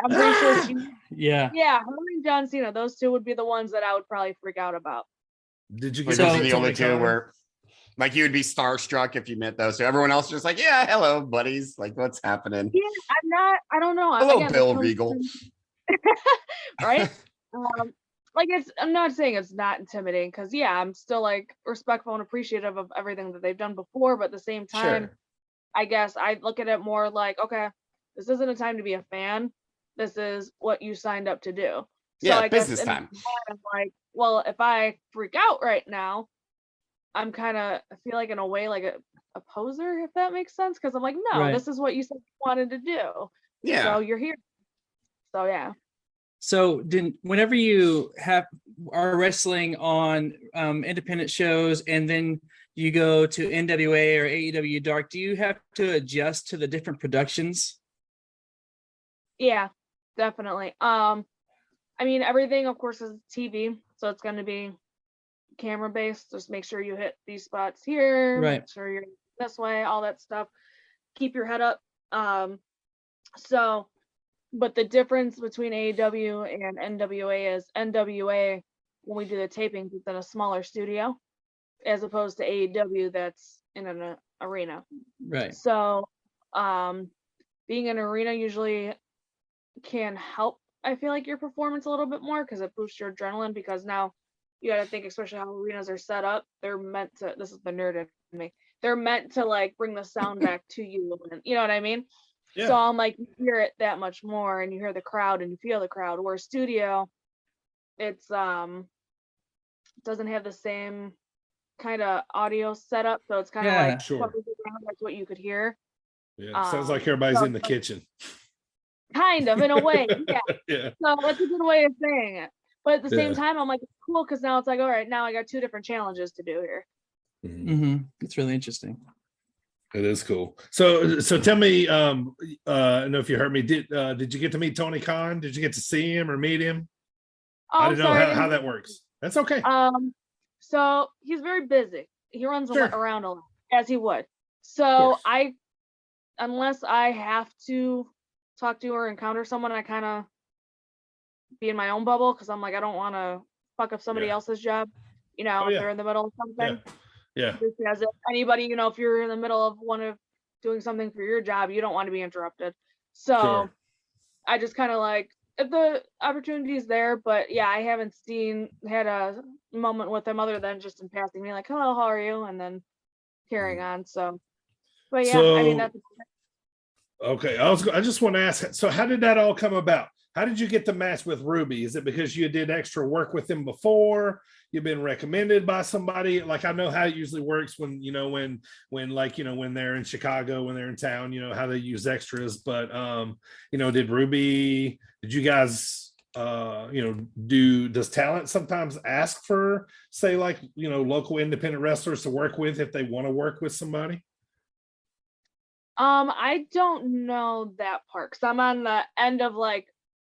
I'm pretty sure she, yeah, her and John Cena, those two would be the ones that I would probably freak out about. Did you Like, get those are the only two where, like, you would be starstruck if you met those two. Everyone else just like, yeah, hello, buddies. Like, what's happening? Yeah, I'm not. I don't know. Hello, Again, Bill Regal. Right? Like, I'm not saying it's not intimidating, because yeah, I'm still like respectful and appreciative of everything that they've done before, but at the same time, Sure. I guess I look at it more like, okay, this isn't a time to be a fan. This is what you signed up to do. So Yeah, I guess business time. I'm like, well, if I freak out right now, I'm kind of, I feel like in a way like a poser, if that makes sense, because I'm like, no, Right. this is what you said you wanted to do. Yeah. So you're here. So yeah. So whenever you are wrestling on independent shows, and then you go to NWA or AEW Dark, do you have to adjust to the different productions? Yeah, definitely. I mean, everything, of course, is TV, so it's going to be camera based. Just make sure you hit these spots here. Right. Make sure you're this way, all that stuff. Keep your head up. So, but the difference between AEW and NWA is NWA, when we do the tapings, it's in a smaller studio, as opposed to AEW that's in an arena. Right. So, being in an arena usually can help, I feel like, your performance a little bit more, because it boosts your adrenaline, because now you got to think, especially how arenas are set up, they're meant to, this is the nerd in me, they're meant to like bring the sound back to you, and you know what I mean? Yeah. So I'm like, you hear it that much more, and you hear the crowd and you feel the crowd, where studio, it's doesn't have the same kind of audio setup, so it's kind of like sure. That's what you could hear. Yeah, sounds like everybody's in the kitchen. Kind of, in a way, yeah. Yeah. So that's a good way of saying it. But at the same Yeah. time, I'm like, it's cool, because now it's like, all right, now I got two different challenges to do here. Mm-hmm. It's really interesting. It is cool. So tell me, I don't know if you heard me. Did you get to meet Tony Khan? Did you get to see him or meet him? Oh, I didn't know how that works. That's okay. So he's very busy. He runs around a lot, as he would. So unless I have to talk to or encounter someone, I kind of be in my own bubble, because I'm like, I don't want to fuck up somebody else's job, you know, if they're in the middle of something. Yeah. Just as if anybody, you know, if you're in the middle of doing something for your job, you don't want to be interrupted. So I just kind of like, if the opportunity is there, but yeah, I haven't had a moment with him other than just in passing me like, hello, how are you? And then carrying on. So, but yeah, I mean, that's okay. I just want to ask, so how did that all come about? How did you get the match with Ruby? Is it because you did extra work with him before? You've been recommended by somebody? Like, I know how it usually works when when they're in Chicago, when they're in town, you know, how they use extras. But, did you guys, does talent sometimes ask for, say, like, local independent wrestlers to work with if they want to work with somebody? I don't know that part, because I'm on the end of like,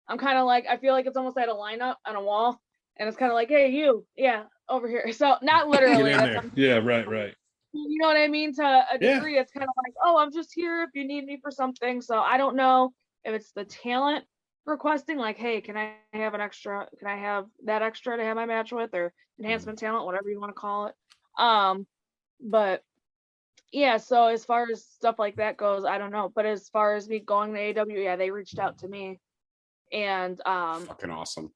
I'm kind of like, I feel like it's almost like a lineup on a wall, and it's kind of like, hey, you, yeah, over here. So not literally. Get in there. Yeah, right. You know what I mean? To a degree, it's kind of like, oh, I'm just here if you need me for something. So I don't know if it's the talent requesting, like, hey, can I have an extra? Can I have that extra to have my match with, or enhancement talent, whatever you want to call it. But yeah, so as far as stuff like that goes, I don't know. But as far as me going to AEW, yeah, they reached out to me, and fucking awesome.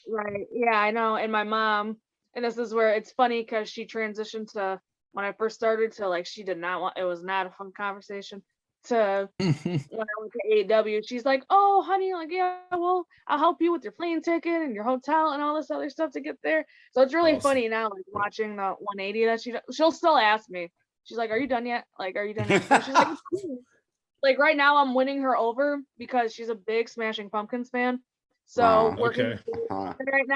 right, yeah, I know. And my mom, and this is where it's funny because she transitioned to when I first started to like she did not want it was not a fun conversation to when I went to AEW. She's like, oh honey, like yeah, well I'll help you with your plane ticket and your hotel and all this other stuff to get there. So it's really funny now, like watching the 180 that she'll still ask me. She's like, are you done yet? Like, are you done yet? So she's like, like right now I'm winning her over because she's a big Smashing Pumpkins fan. So working right now,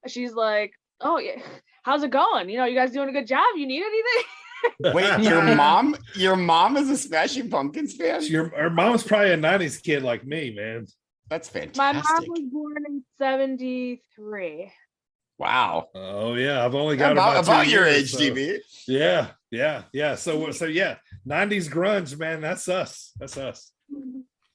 she's like, oh yeah, how's it going? You know, you guys doing a good job? You need anything? Wait, your mom is a Smashing Pumpkins fan? Her mom's probably a 90s kid like me, man. That's fantastic. My mom was born in 73. Wow. Oh yeah, I've only got about your years, age, DB. Yeah. So yeah, 90s grunge, man. That's us.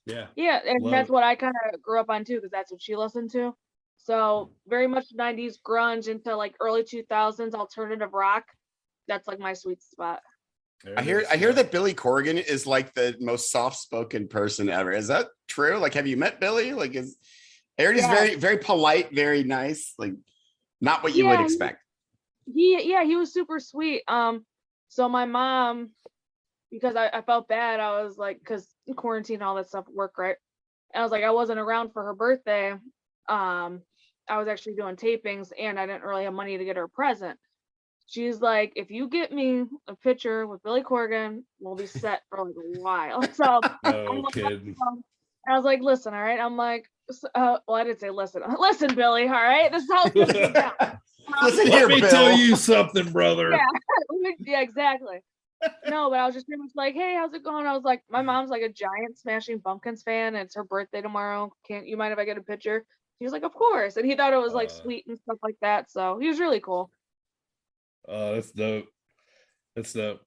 Yeah. Yeah, and Love that's it. what I kind of grew up on too, because that's what she listened to. So very much 90s grunge into like early 2000s alternative rock. That's like my sweet spot. I hear that Billy Corgan is like the most soft-spoken person ever. Is that true? Like, have you met Billy? Like, I heard he's very, very polite, very nice. Like, not what you would expect. He was super sweet. So my mom, because I felt bad, I was like, because quarantine and all that stuff work, right? And I was like, I wasn't around for her birthday. I was actually doing tapings and I didn't really have money to get her a present. She's like, if you get me a picture with Billy Corgan, we'll be set for like a while. So kidding. I was like, listen, all right. I'm like, well, I didn't say listen. Listen, Billy, all right. This is how it's gonna go down. Listen here, Let me tell you something, brother. Yeah, exactly. No, but I was just pretty much like, hey, how's it going? I was like, my mom's like a giant Smashing Pumpkins fan, and it's her birthday tomorrow. Can't you mind if I get a picture? He was like, of course. And he thought it was like sweet and stuff like that. So he was really cool. That's dope. All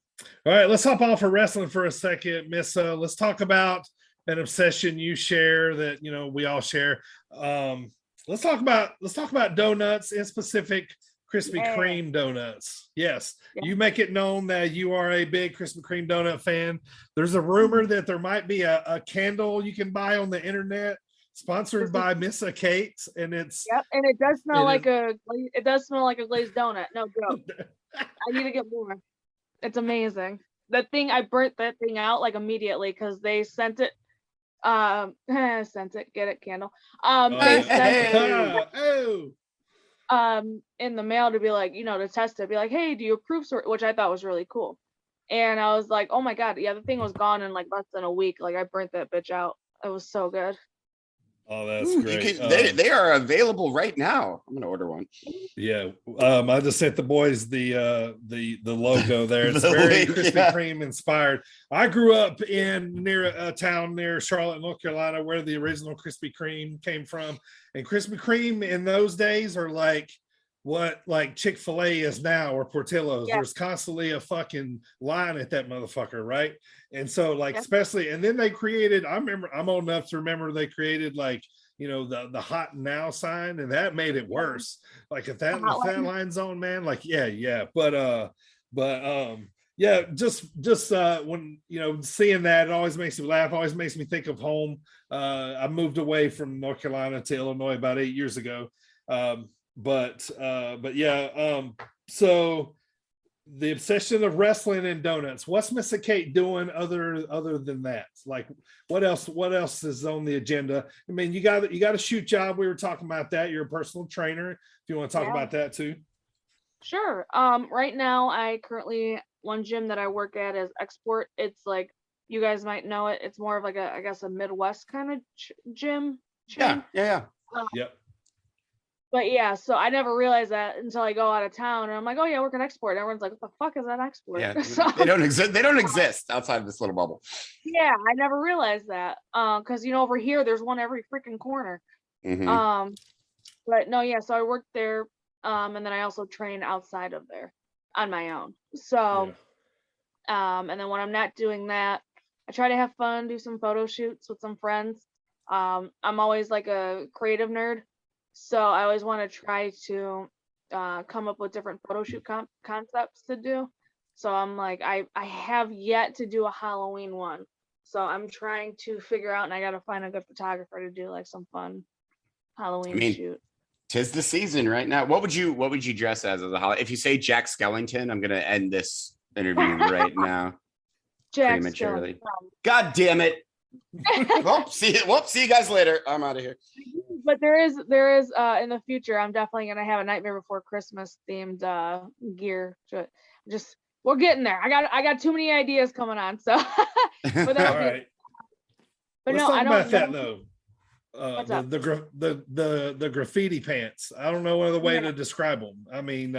right, let's hop off of wrestling for a second, Missa. Let's talk about an obsession you share that we all share. Let's talk about donuts, in specific Krispy Kreme donuts. Yes, you make it known that you are a big Krispy Kreme donut fan. There's a rumor that there might be a candle you can buy on the internet sponsored by Missa Kate, and it's and it does smell like a glazed donut. No joke. I need to get more. It's amazing. I burnt that thing out like immediately because they sent it. Get it, candle. They sent it in the mail to be like, to test it, be like, hey, do you approve? Which I thought was really cool. And I was like, oh my god, yeah, the thing was gone in like less than a week. Like I burnt that bitch out. It was so good. Oh, that's great. They are available right now. I'm gonna order one. Yeah, I just sent the boys the logo there. It's very Krispy Kreme inspired. I grew up near a town near Charlotte, North Carolina, where the original Krispy Kreme came from. And Krispy Kreme in those days are like what like Chick-fil-A is now, or Portillo's. There's constantly a fucking line at that motherfucker, right? And so especially, and then they created, I'm old enough to remember they creaid like, the hot now sign, and that made it worse. Like if that line's on, man, like, but just when, seeing that, it always makes me laugh, always makes me think of home. I moved away from North Carolina to Illinois about 8 years ago. So the obsession of wrestling and donuts. What's Missa Kate doing other than that? Like what else is on the agenda? I mean, you got a shoot job. We were talking about that. You're a personal trainer. If you want to talk about that too. Sure. Right now I currently, one gym that I work at is Export. It's like, you guys might know it. It's more of like a Midwest kind of gym chain. Yeah. Yep. But yeah, so I never realized that until I go out of town, and I'm like, oh yeah, I work at Export. And everyone's like, what the fuck is that Export? Yeah, they don't exist. They don't exist outside of this little bubble. Yeah, I never realized that. Because over here, there's one every freaking corner. Mm-hmm. But no, yeah. So I worked there, and then I also train outside of there on my own. So, And then when I'm not doing that, I try to have fun, do some photo shoots with some friends. I'm always like a creative nerd, so I always want to try to come up with different photo shoot concepts to do. So I'm like, I have yet to do a Halloween one. So I'm trying to figure out, and I got to find a good photographer to do like some fun Halloween shoot. 'Tis the season right now. What would you dress as a holiday? If you say Jack Skellington, I'm gonna end this interview right now. Jack prematurely. Skellington. God damn it. Well, see you guys later. I'm out of here. But there is in the future, I'm definitely gonna have a Nightmare Before Christmas themed gear. Just we're getting there. I got too many ideas coming on. So, but that'll All right. But Let's no, talk I don't about that know. though. What's up? The graffiti pants. I don't know other way to describe them. I mean,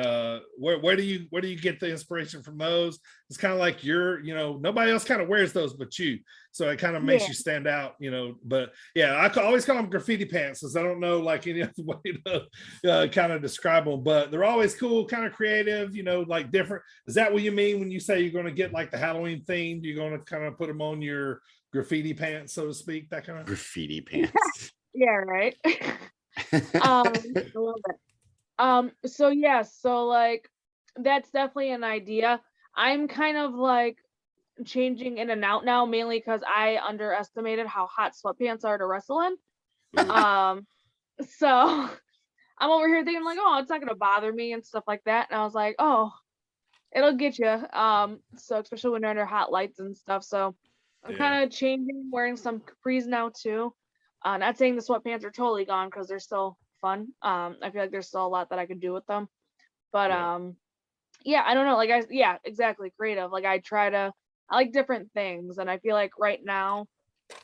where do you get the inspiration from those? It's kind of like nobody else kind of wears those but you, so it kind of makes you stand out, But yeah, I always call them graffiti pants because I don't know like any other way to kind of describe them. But they're always cool, kind of creative, like different. Is that what you mean when you say you're going to get like the Halloween themed? You're going to kind of put them on your graffiti pants, so to speak, that kind of graffiti pants. Yeah, right. A little bit. So like that's definitely an idea. I'm kind of like changing in and out now, mainly because I underestimated how hot sweatpants are to wrestle in. So I'm over here thinking like, oh, it's not gonna bother me and stuff like that. And I was like, oh, it'll get you. So especially when you're under hot lights and stuff. So I'm kind of changing, wearing some capris now too. Not saying the sweatpants are totally gone because they're still fun. I feel like there's still a lot that I could do with them. But I don't know. Like exactly, creative. Like I like different things, and I feel like right now,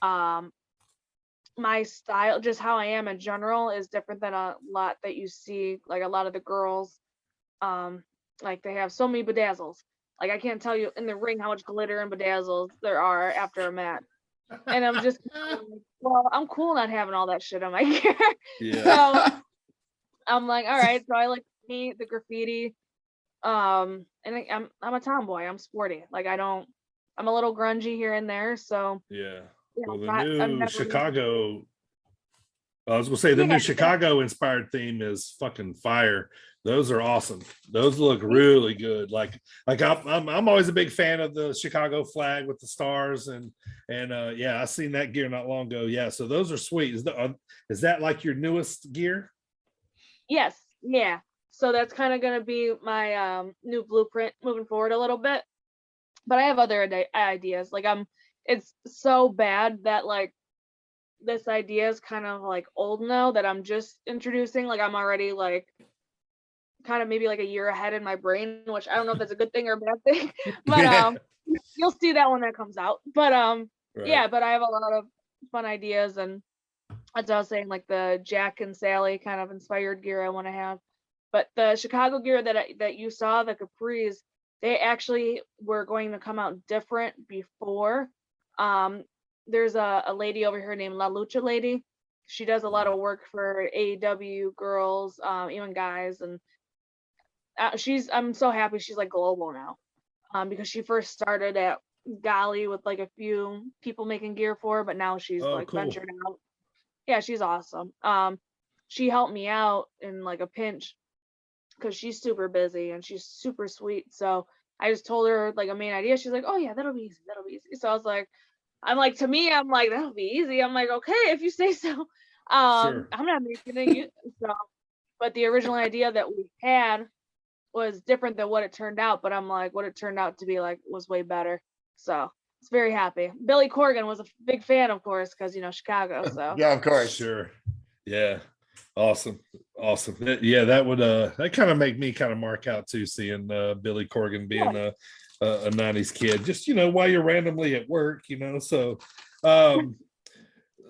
my style, just how I am in general, is different than a lot that you see. Like a lot of the girls, like they have so many bedazzles. Like I can't tell you in the ring how much glitter and bedazzles there are after a match. And I'm just like, well, I'm cool not having all that shit on my gear. So I'm like, all right. So I like paint the graffiti. And I'm a tomboy. I'm sporty. Like I'm a little grungy here and there. So well, the new Chicago. I was gonna say the new Chicago inspired theme is fucking fire. Those are awesome. Those look really good. Like I'm always a big fan of the Chicago flag with the stars and I seen that gear not long ago. Yeah, so those are sweet. Is that like your newest gear? Yes. Yeah. So that's kind of gonna be my new blueprint moving forward a little bit. But I have other ideas. Like it's so bad that like this idea is kind of like old now that I'm just introducing. Like I'm already like kind of maybe like a year ahead in my brain, which I don't know if that's a good thing or a bad thing, but you'll see that when that comes out. But but I have a lot of fun ideas, and as I was saying, like the Jack and Sally kind of inspired gear I want to have. But the Chicago gear that you saw, the capris, they actually were going to come out different before. There's a lady over here named La Lucha Lady. She does a lot of work for AEW girls, even guys, and I'm so happy she's like global now, because she first started at Gali with like a few people making gear for her, but now she's ventured out. Yeah, she's awesome. She helped me out in like a pinch because she's super busy and she's super sweet. So I just told her like a main idea. She's like, oh yeah, that'll be easy. So I was like, to me, I'm like, that'll be easy. I'm like, okay, if you say so. I'm not making it. So, but the original idea that we had was different than what it turned out. But I'm like, what it turned out to be like was way better. So it's very happy. Billy Corgan was a big fan, of course, because Chicago. So yeah, of course, sure, yeah, awesome. That would that kind of make me kind of mark out too, seeing Billy Corgan being a 90s kid, just while you're randomly at work, so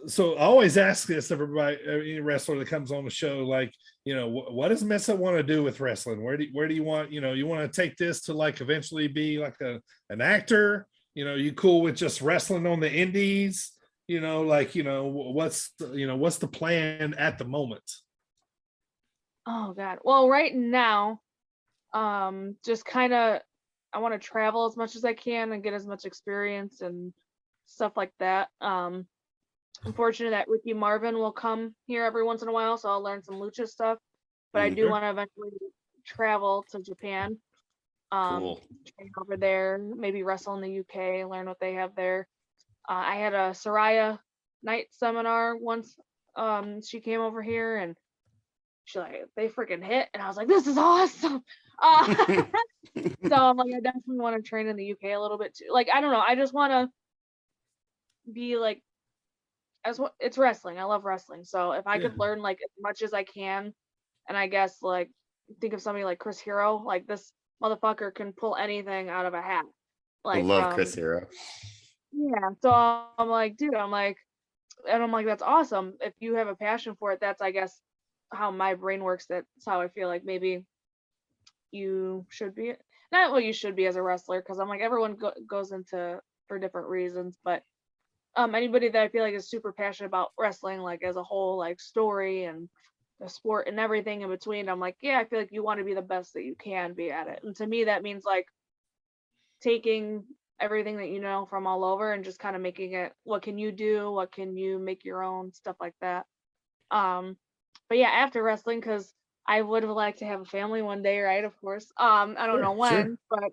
so I always ask this of everybody, any wrestler that comes on the show, like, what does Missa want to do with wrestling? Where do you want, you want to take this to like eventually be like an actor? You cool with just wrestling on the indies? What's the plan at the moment? Oh God. Well, right now, just kind of, I want to travel as much as I can and get as much experience and stuff like that. I'm fortunate that Ricky Marvin will come here every once in a while, so I'll learn some lucha stuff. But I do want to eventually travel to Japan, Cool. train over there, maybe wrestle in the UK, learn what they have there. I had a Soraya night seminar once. She came over here and she like, they freaking hit, and I was like, this is awesome. So I'm like, I definitely want to train in the UK a little bit too. Like, I don't know, I just want to be like, it's wrestling. I love wrestling. So if I could learn like as much as I can, and I guess like think of somebody like Chris Hero, like this motherfucker can pull anything out of a hat. I Like, love Chris Hero. Yeah. So I'm like, dude, that's awesome. If you have a passion for it, that's, I guess, how my brain works. That's how I feel like maybe you should be. Not what you should be as a wrestler, because I'm like, everyone goes into for different reasons, but anybody that I feel like is super passionate about wrestling, like as a whole, like story and the sport and everything in between, I'm like, yeah, I feel like you want to be the best that you can be at it. And to me, that means like taking everything that you know from all over and just kind of making it, what can you do? What can you make your own, stuff like that. But yeah, after wrestling, because I would have liked to have a family one day, right? Of course. I don't know when, but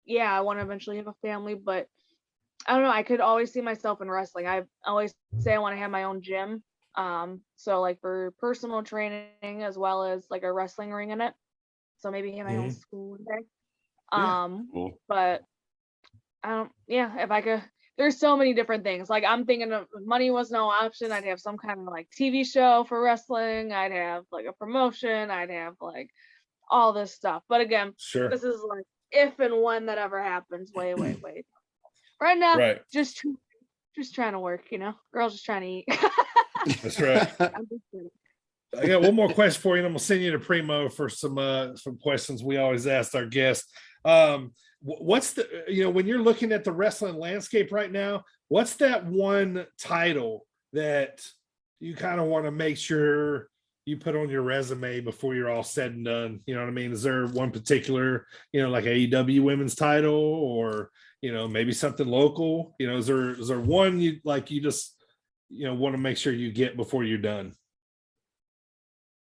yeah, I want to eventually have a family, but I don't know. I could always see myself in wrestling. I always say I want to have my own gym. So like for personal training as well as like a wrestling ring in it. So maybe have my own school one day. Cool. But if I could, there's so many different things. Like I'm thinking of, if money was no option, I'd have some kind of like TV show for wrestling. I'd have like a promotion. I'd have like all this stuff. But again, this is like if and when that ever happens. Way. Right now, just trying to work, girls just trying to eat. That's right. I got one more question for you, and I'm gonna send you to Primo for some questions we always ask our guests. What's the when you're looking at the wrestling landscape right now, what's that one title that you kind of want to make sure you put on your resume before you're all said and done? You know what I mean? Is there one particular, like AEW women's title, or maybe something local? Is there one you just want to make sure you get before you're done?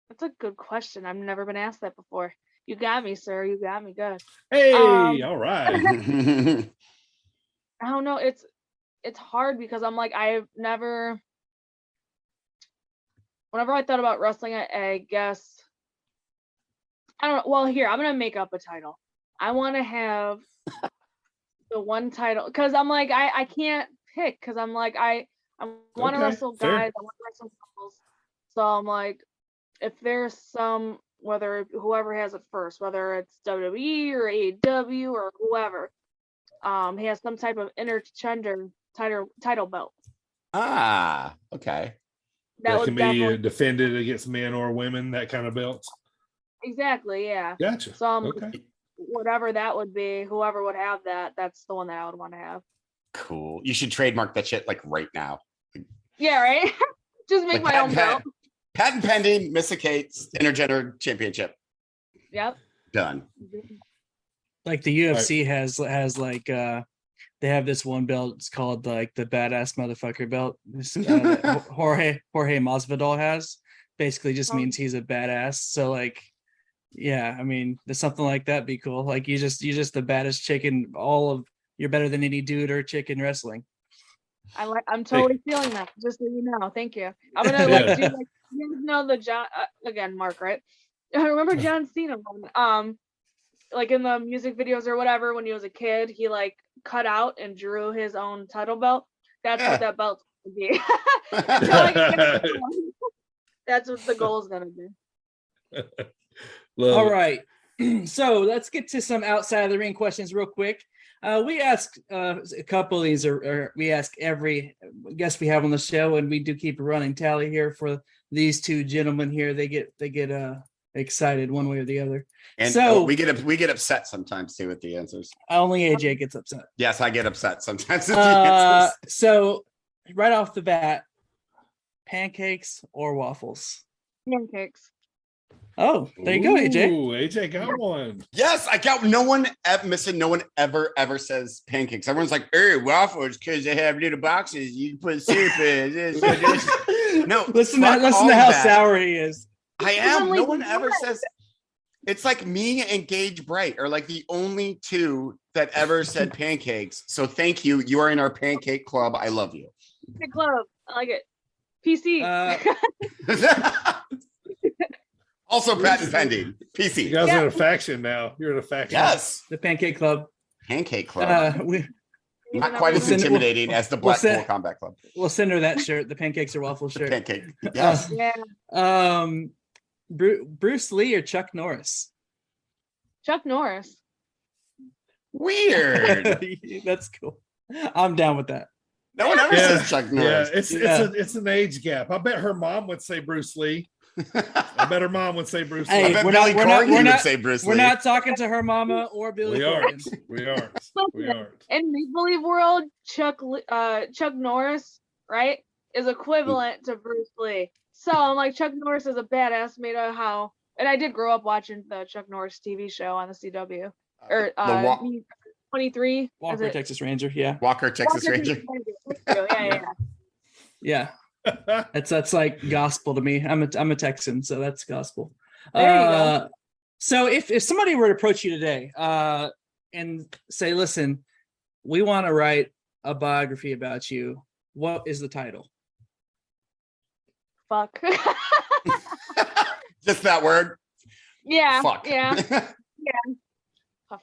That's a good question. I've never been asked that before. You got me, sir. You got me good. Hey, all right. I don't know. It's hard because I'm like, whenever I thought about wrestling, I guess, I don't know. Well, here, I'm going to make up a title. I want to have the one title, because I'm like, I can't pick, because I'm like, I want to wrestle guys, I want to wrestle couples. So I'm like, if there's some, whether whoever has it first, whether it's WWE or AEW or whoever, he has some type of intergender title belt. Ah, okay. That can be defended against men or women, that kind of belt. Exactly, yeah. Gotcha. So whatever that would be, whoever would have that, that's the one that I would want to have. Cool. You should trademark that shit like right now. Yeah, right? Just make my own belt. Patent pending, Missa Kate's Intergender Championship. Yep. Done. Like the UFC has like they have this one belt. It's called like the badass motherfucker belt. That Jorge Masvidal has. Basically, just means he's a badass. So like, yeah, I mean, there's something like that be cool. Like you're just the baddest chick in you're better than any dude or chick in wrestling. I'm totally feeling that. Just so you know, thank you. I'm gonna do like, you know the John again, Mark, right? I remember John Cena like in the music videos or whatever, when he was a kid, he like cut out and drew his own title belt. That's what that belt's gonna be. That's what the goal is gonna be. All right. So let's get to some outside of the ring questions real quick. We ask a couple of these, or we ask every guest we have on the show, and we do keep a running tally here for these two gentlemen here. They get excited one way or the other. And so we get upset sometimes too with the answers. Only AJ gets upset. Yes, I get upset sometimes with the answers. So right off the bat, pancakes or waffles? Pancakes. Oh, there you go, AJ. Ooh, AJ got one. Yes, I got no one missing. No one ever says pancakes. Everyone's like, "Hey, waffles," because they have little boxes. You put soup in. No, listen to how sour he is. I am. No one ever says. It's like me and Gage Bright are like the only two that ever said pancakes. So thank you. You are in our pancake club. I love you. Pancake club. I like it. PC. Also patent pending. PC. You guys are in a faction now. You're in a faction. Yes. The Pancake Club. Pancake Club. Not quite as intimidating as the Blackpool Combat Club. We'll send her that shirt. The Pancakes are Waffle shirt. Pancake. Yes. Bruce Lee or Chuck Norris? Chuck Norris. Weird. That's cool. I'm down with that. No one ever says Chuck Norris. Yeah, it's an age gap. I bet her mom would say Bruce Lee. I bet her mom would say Bruce Lee. Hey, we're not talking to her mama or Billy Corgan. We aren't. In Make Believe World, Chuck Norris, right, is equivalent to Bruce Lee. So I'm like, Chuck Norris is a badass, made of how, and I did grow up watching the Chuck Norris TV show on the CW. Or 23. Walker, Texas Ranger, yeah. Walker, Texas Ranger. Yeah. That's like gospel to me. I'm a Texan, so that's gospel. There you go. So if somebody were to approach you today and say, listen, we want to write a biography about you, what is the title? Fuck. Just that word? Yeah. Fuck. Yeah.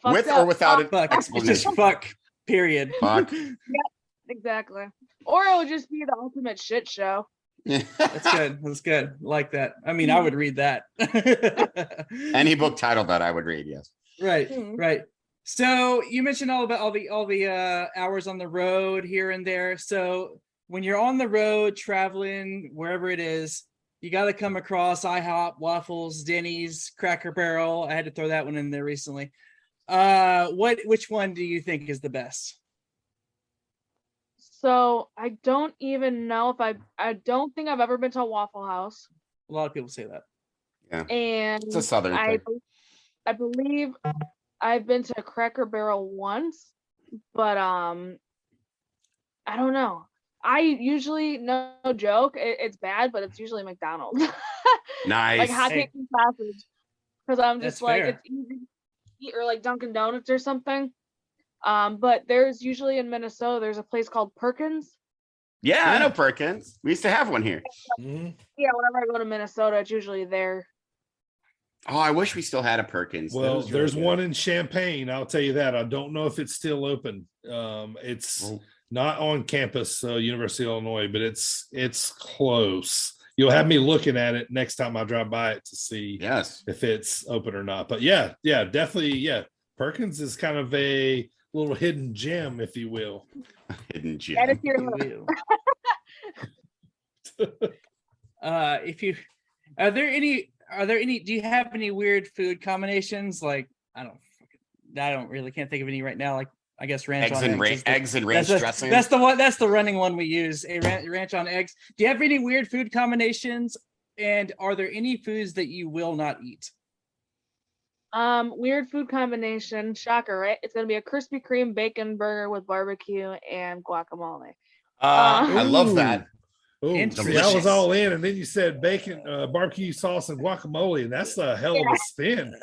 With or without an explanation? It's just fuck, period. Fuck. Yeah, exactly. Or it would just be the ultimate shit show. That's good. That's good. Like that. I mean, I would read that. Any book title that I would read, yes. Right. Right. So you mentioned all the hours on the road here and there. So when you're on the road traveling wherever it is, you got to come across IHOP, Waffles, Denny's, Cracker Barrel. I had to throw that one in there recently. Which one do you think is the best? So I don't even know if I don't think I've ever been to a Waffle House. A lot of people say that. Yeah. And it's a Southern thing. I believe I've been to Cracker Barrel once, but I don't know. I usually, no joke, it's bad, but it's usually McDonald's. Nice. Like hot cake and sausage. Because I'm just That's like, fair. it's easy to eat, or like Dunkin' Donuts or something. But there's usually in Minnesota, there's a place called Perkins. Yeah, I know Perkins. We used to have one here. Yeah, whenever I go to Minnesota, it's usually there. Oh, I wish we still had a Perkins. Well, there's one in Champaign. I'll tell you that. I don't know if it's still open. It's not on campus, University of Illinois, but it's close. You'll have me looking at it next time I drive by it to see if it's open or not. But yeah, definitely. Yeah. Perkins is kind of a little hidden gem, if you will. Hidden gem. That is your look. Are there any, do you have any weird food combinations? Like, I don't really can't think of any right now. Like, I guess ranch eggs on and eggs. Eggs and ranch dressing. That's the one. That's the running one we use. A ranch on eggs. Do you have any weird food combinations? And are there any foods that you will not eat? Weird food combination. Shocker, right? It's gonna be a Krispy Kreme bacon burger with barbecue and guacamole. I love that. Ooh, see, I was all in, and then you said bacon, barbecue sauce, and guacamole, and that's a hell of a spin.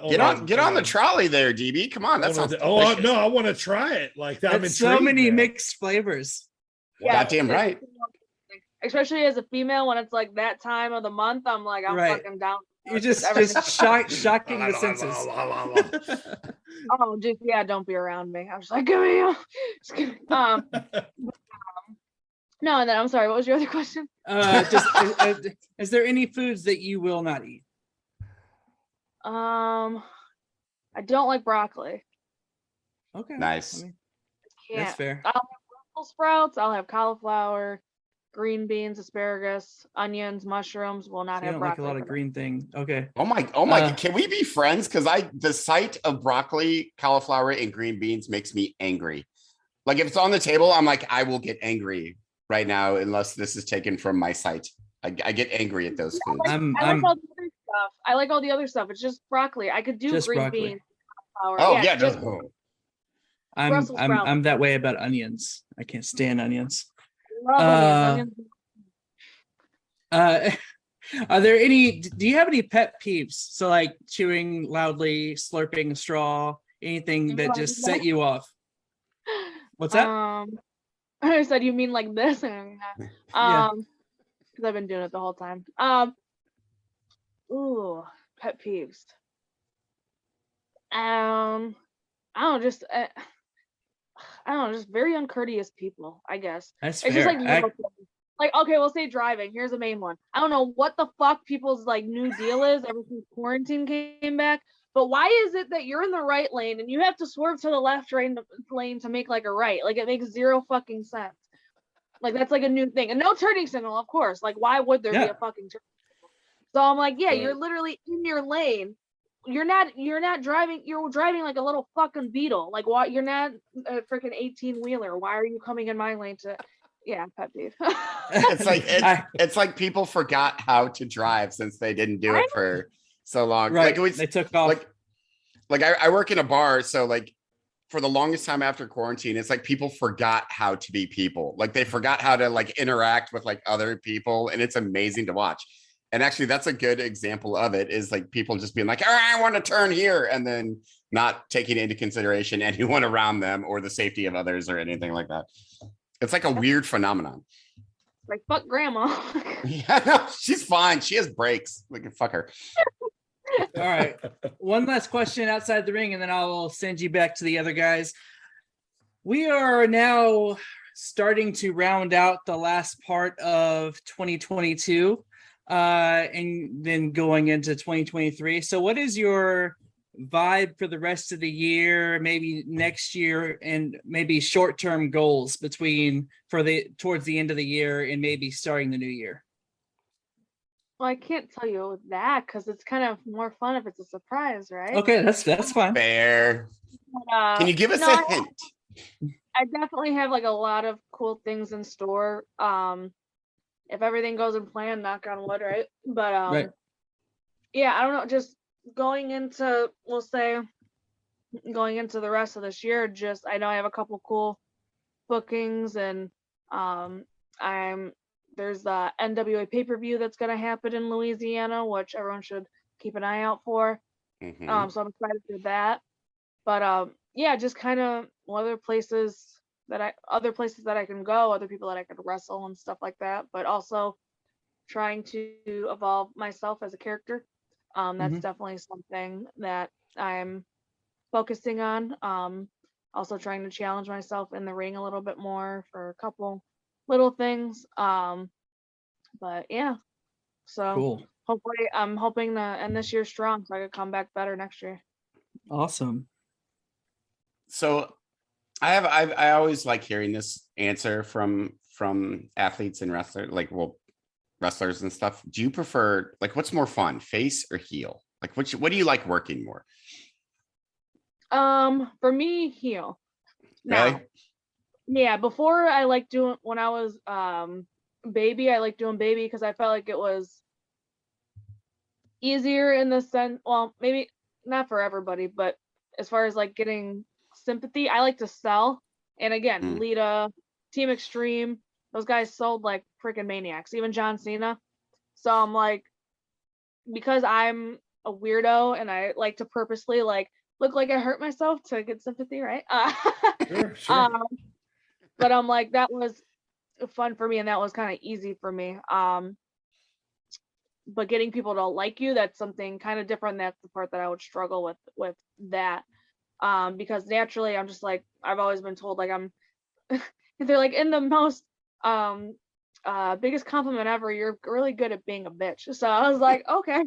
Get on the trolley there, DB. Come on, that sounds delicious. No, I want to try it. Like that. That's so many mixed flavors. Yeah, goddamn right. Especially as a female, when it's like that time of the month, I'm like, I'm fucking down. You're just shocking the senses. Oh, just don't be around me. I'm just like, give me just kidding. No, and then I'm sorry. What was your other question? Is there any foods that you will not eat? I don't like broccoli. Okay, nice. That's fair. I'll have Brussels sprouts. I'll have cauliflower, green beans, asparagus, onions, mushrooms. Will not So you have don't broccoli. like a lot of green thing. Okay. Oh my! Can we be friends? Because the sight of broccoli, cauliflower, and green beans makes me angry. Like if it's on the table, I'm like, I will get angry right now unless this is taken from my sight. I get angry at those foods. I like all the other stuff. I like all the other stuff. It's just broccoli. I could do Just green broccoli. beans. Flour. Oh yeah, just Brussels sprouts. I'm that way about onions. I can't stand onions. Love onions. Are there any? Do you have any pet peeves? So like chewing loudly, slurping a straw, anything that just set you off? What's that? I said, you mean like this? Yeah. Because I've been doing it the whole time. Ooh, pet peeves. I don't know, just just very uncourteous people, I guess. That's it's fair. just like little things. Like, okay, we'll say driving. Here's the main one. I don't know what the fuck people's like new deal is ever since quarantine came back. But why is it that you're in the right lane and you have to swerve to the left lane to make like a right? Like, it makes zero fucking sense. Like, that's like a new thing. And no turning signal, of course. Like, why would there be a fucking turning signal? So I'm like, yeah, you're literally in your lane. You're not driving. You're driving like a little fucking Beetle. Like, why? You're not a freaking 18-wheeler. Why are you coming in my lane to? Yeah, pet peeve. it's like people forgot how to drive since they didn't do it for so long. Right. Like They took off. Like I work in a bar, so like for the longest time after quarantine, it's like people forgot how to be people. Like they forgot how to like interact with like other people, and it's amazing to watch. And actually, that's a good example of it, is like people just being like, oh, I want to turn here, and then not taking into consideration anyone around them or the safety of others or anything like that. It's like a weird phenomenon. Like, fuck grandma. Yeah, no, she's fine. She has brakes. We can fuck her. All right. One last question outside the ring, and then I'll send you back to the other guys. We are now starting to round out the last part of 2022, and then going into 2023. So what is your vibe for the rest of the year, maybe next year, and maybe short-term goals towards the end of the year and maybe starting the new year? Well, I can't tell you that because it's kind of more fun if it's a surprise, right? Okay, that's fine. Fair. But, Can you give us a hint? I definitely have like a lot of cool things in store. If everything goes in plan, knock on wood, right? But right. Yeah, I don't know, just going into the rest of this year, just I know I have a couple cool bookings, and there's the NWA pay-per-view that's gonna happen in Louisiana, which everyone should keep an eye out for. Mm-hmm. So I'm excited for that. But yeah, just kind of other places that I can go, other people that I could wrestle and stuff like that, but also trying to evolve myself as a character. That's definitely something that I'm focusing on. Also trying to challenge myself in the ring a little bit more for a couple little things. But yeah, so cool. Hopefully I'm hoping to end this year strong so I could come back better next year. Awesome. So I always like hearing this answer from athletes and wrestlers and stuff. Do you prefer, like, what's more fun, face or heel? Like, what do you like working more? For me, heel. Really? Now, yeah, before I liked doing, when I was baby, I liked doing baby because I felt like it was easier in the sense, well, maybe not for everybody, but as far as like getting sympathy, I like to sell. And again, Lita, Team Extreme, those guys sold like freaking maniacs, even John Cena. So I'm like, because I'm a weirdo and I like to purposely like look like I hurt myself to get sympathy, right? Sure. But I'm like, that was fun for me and that was kind of easy for me. But getting people to like you, that's something kind of different. That's the part that I would struggle with that. Because naturally I'm just like, I've always been told like they're like, in the most biggest compliment ever, you're really good at being a bitch. So I was like, okay.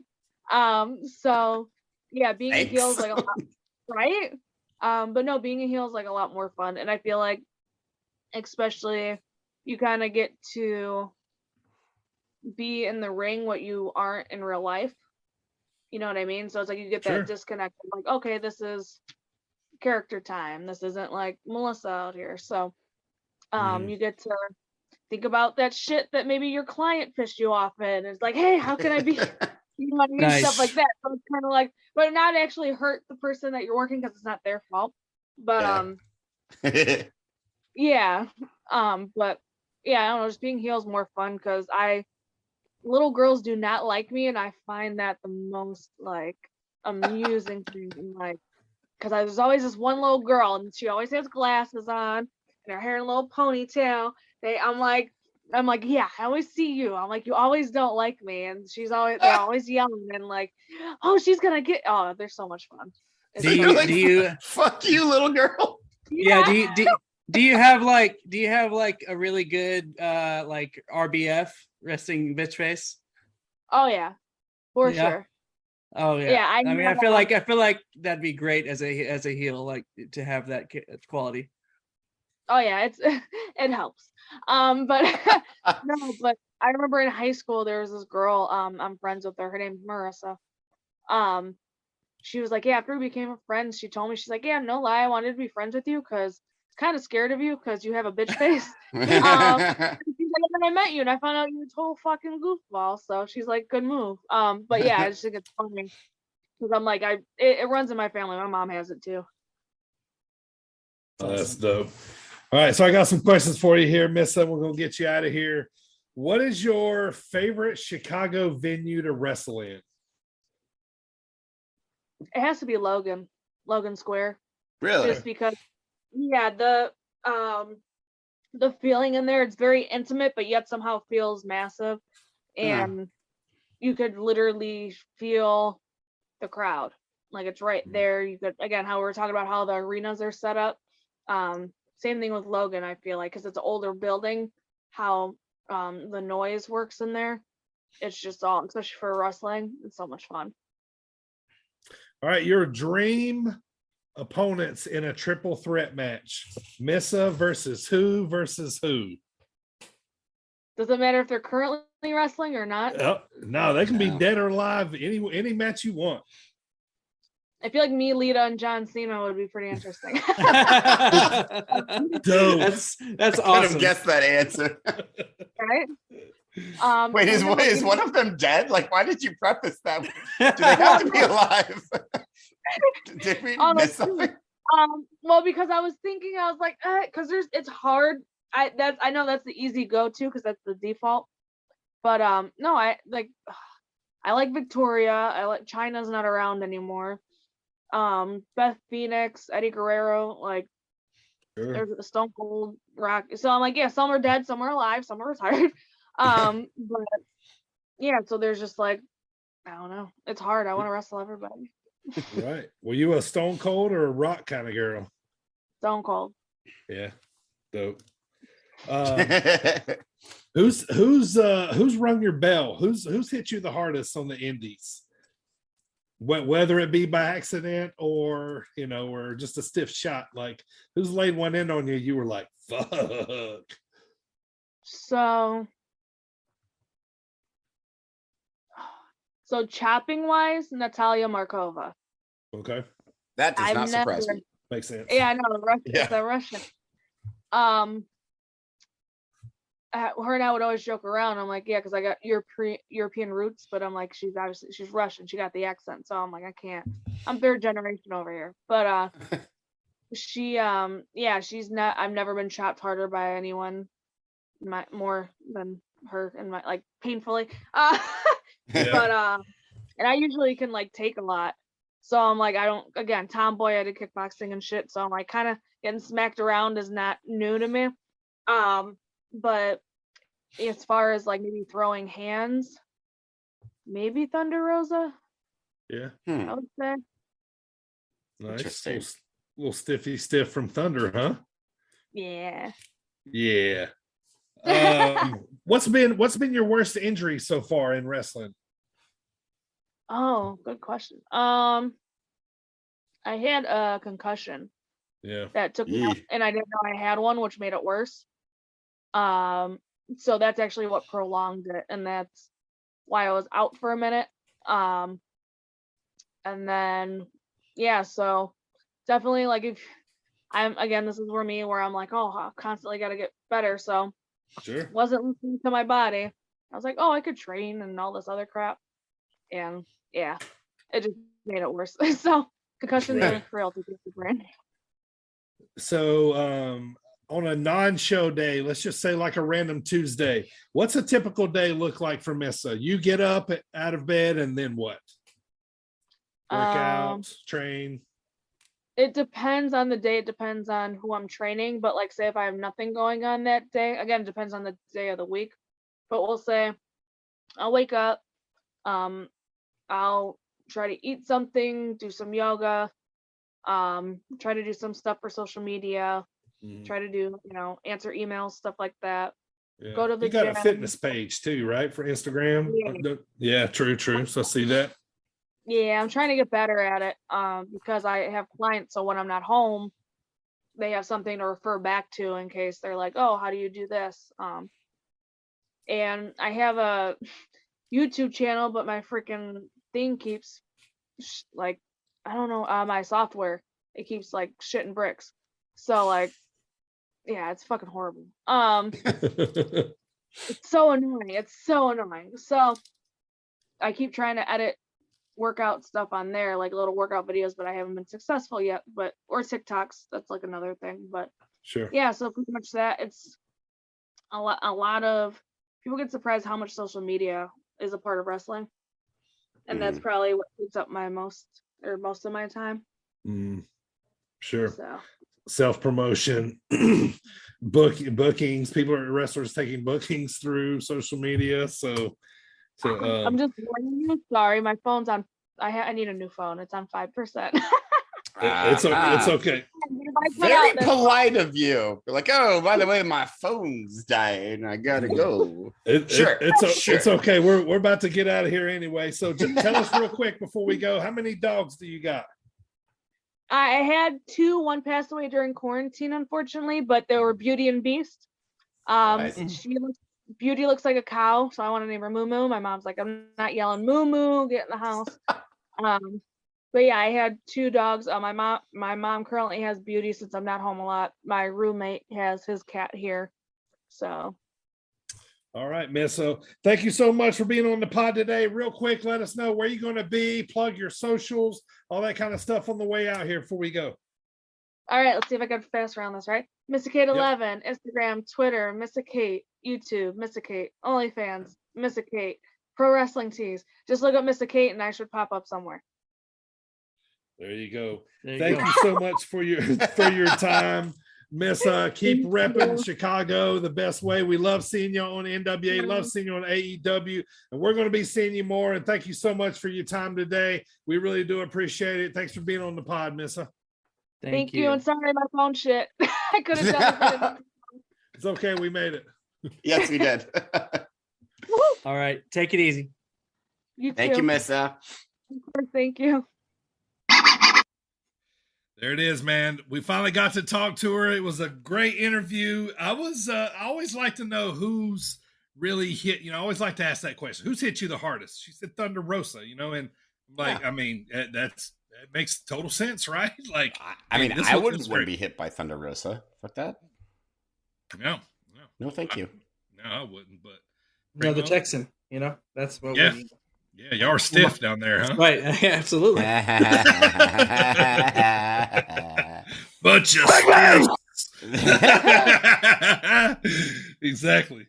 So yeah, being a heel is like a lot, right? But no, being a heel is like a lot more fun. And I feel like especially you kind of get to be in the ring what you aren't in real life. You know what I mean? So it's like you get that disconnect. Like, okay, this is character time. This isn't like Melissa out here. So you get to think about that shit that maybe your client pissed you off in. It's like, hey, how can I be You know what I mean? Nice. Stuff like that. So it's kind of like, but not actually hurt the person that you're working because it's not their fault. But yeah. But yeah, I don't know. Just being heel is more fun because little girls do not like me, and I find that the most like amusing thing. And, like, because there's always this one little girl, and she always has glasses on, and her hair in a little ponytail. I'm like, yeah, I always see you. I'm like, you always don't like me, and they're always yelling and like, oh, she's gonna get. Oh, they're so much fun. It's So so you're much like, fun. fuck you, little girl. Yeah. Do you have like a really good like RBF resting bitch face? Oh yeah, for Yeah. sure. Oh yeah. Yeah, I mean, I feel like that'd be great as a heel, like to have that quality. Oh yeah, it helps. But no, but I remember in high school there was this girl. I'm friends with her. Her name's Marissa. She was like, yeah, after we became friends, she told me, she's like, yeah, no lie, I wanted to be friends with you because kind of scared of you because you have a bitch face. She's like, and then I met you and I found out you're a total fucking goofball. So she's like, good move. But yeah, I just think it's funny because I'm like, it runs in my family. My mom has it too. Oh, that's dope. All right, so I got some questions for you here, Missa. We're gonna get you out of here. What is your favorite Chicago venue to wrestle in? It has to be Logan Square. Really? Just because, yeah, the feeling in there, it's very intimate, but yet somehow feels massive, and you could literally feel the crowd. Like it's right there. You could, again, how we were talking about how the arenas are set up. Same thing with Logan, I feel like, because it's an older building, how the noise works in there. It's just all, especially for wrestling, it's so much fun. All right, your dream opponents in a triple threat match. Missa versus who versus who? Does it matter if they're currently wrestling or not? No, they can be dead or alive. Any match you want. I feel like me, Lita, and John Cena would be pretty interesting. Dope. That's I awesome. could have guessed that answer. Right? Wait, is one of them dead? Like, why did you preface that? Do they have to be alive? Did we miss something? Well, because I was thinking, I was like, because it's hard. I know that's the easy go-to because that's the default. But no, I like Victoria. I like Chyna's not around anymore. Beth Phoenix, Eddie Guerrero, like there's a Stone Cold Rock. So I'm like, yeah, some are dead, some are alive, some are retired. But yeah, so there's just like, I don't know. It's hard. I want to wrestle everybody. Right. Were you a Stone Cold or a Rock kind of girl? Stone Cold. Yeah. Dope. Who's rung your bell? Who's hit you the hardest on the indies? Whether it be by accident or or just a stiff shot, like who's laid one in on you? You were like, fuck. So chopping wise, Natalia Markova. Okay. That does not surprise me. Makes sense. Yeah, I know. Yeah. It's a Russian. Her and I would always joke around. I'm like, yeah, because I got European roots, but I'm like, she's Russian. She got the accent, so I'm like, I can't. I'm third generation over here, but she's not. I've never been chopped harder by anyone, more than her, and like painfully. But and I usually can like take a lot, so I'm like, I don't. Again, tomboy, I did kickboxing and shit, so I'm like, kind of getting smacked around is not new to me. But as far as like maybe throwing hands, maybe Thunder Rosa. Yeah. I would say. Nice. Little stiffy stiff from Thunder, huh? Yeah. Yeah. What's been your worst injury so far in wrestling? Oh, good question. I had a concussion. Yeah. That took me out, and I didn't know I had one, which made it worse. So that's actually what prolonged it, and that's why I was out for a minute. And then so definitely like if this is where I'm like, oh, I constantly got to get better. So sure, wasn't listening to my body. I was like, oh, I could train and all this other crap. and yeah, it just made it worse. So concussions Right. are real to the brain. So on a non-show day, let's just say like a random Tuesday, what's a typical day look like for Missa? You get up out of bed and then what? Work out, train. It depends on the day. It depends on who I'm training. But like, say if I have nothing going on that day, again, it depends on the day of the week. But we'll say I'll wake up. I'll try to eat something, do some yoga, try to do some stuff for social media, try to do, answer emails, stuff like that. Yeah. Go to the You got gym. a fitness page too, right? For Instagram. Yeah, true. So I see that. Yeah, I'm trying to get better at it because I have clients. So when I'm not home, they have something to refer back to in case they're like, oh, how do you do this? And I have a YouTube channel, but my freaking thing keeps like, I don't know, my software, it keeps like shitting bricks. So like, yeah, it's fucking horrible. It's so annoying. So I keep trying to edit workout stuff on there, like little workout videos, but I haven't been successful yet. Or TikToks, that's like another thing. But sure. Yeah, so pretty much that. It's a lot of people get surprised how much social media is a part of wrestling. And that's probably what takes up most of my time. Sure. So. Self-promotion, bookings, wrestlers taking bookings through social media. So I'm just warning you. Sorry, my phone's on. I need a new phone. It's on 5%. It's okay. Very polite of you. You're like, oh, by the way, my phone's dying. I gotta go. It's okay. We're about to get out of here anyway. So tell us real quick before we go. How many dogs do you got? I had 2. One passed away during quarantine, unfortunately, but they were Beauty and Beast. Beauty looks like a cow, so I want to name her Moo Moo. My mom's like, I'm not yelling Moo Moo, get in the house. But yeah, I had 2 dogs. My mom currently has Beauty since I'm not home a lot. My roommate has his cat here. So. All right, Miss. So thank you so much for being on the pod today. Real quick, let us know where you're going to be, plug your socials, all that kind of stuff on the way out here before we go. All right, let's see if I can fast around this, right? Missa Kate 11, Instagram, Twitter, Missa Kate, YouTube, Missa Kate, OnlyFans, Missa Kate, Pro Wrestling Tees. Just look up Missa Kate and I should pop up somewhere. There you go. Thank you so much for your time. Miss, keep repping Chicago the best way. We love seeing you on NWA, love seeing you on AEW, and we're going to be seeing you more. And thank you so much for your time today. We really do appreciate it. Thanks for being on the pod, Missa. Thank you. And sorry, my phone shit. I could have done it. It's okay. We made it. Yes, we did. All right. Take it easy. You too. Thank you, Missa. Thank you. There it is, man. We finally got to talk to her. It was a great interview. I always like to know who's really hit, I always like to ask that question. Who's hit you the hardest? She said Thunder Rosa, and like, I mean, that makes total sense, right? Like, I wouldn't want to be hit by Thunder Rosa. Fuck that. No, thank you. No, I wouldn't, but. No, the Texan, that's what we need. Yeah, y'all are stiff down there, huh? Right, absolutely. Bunch of stiffs. Exactly.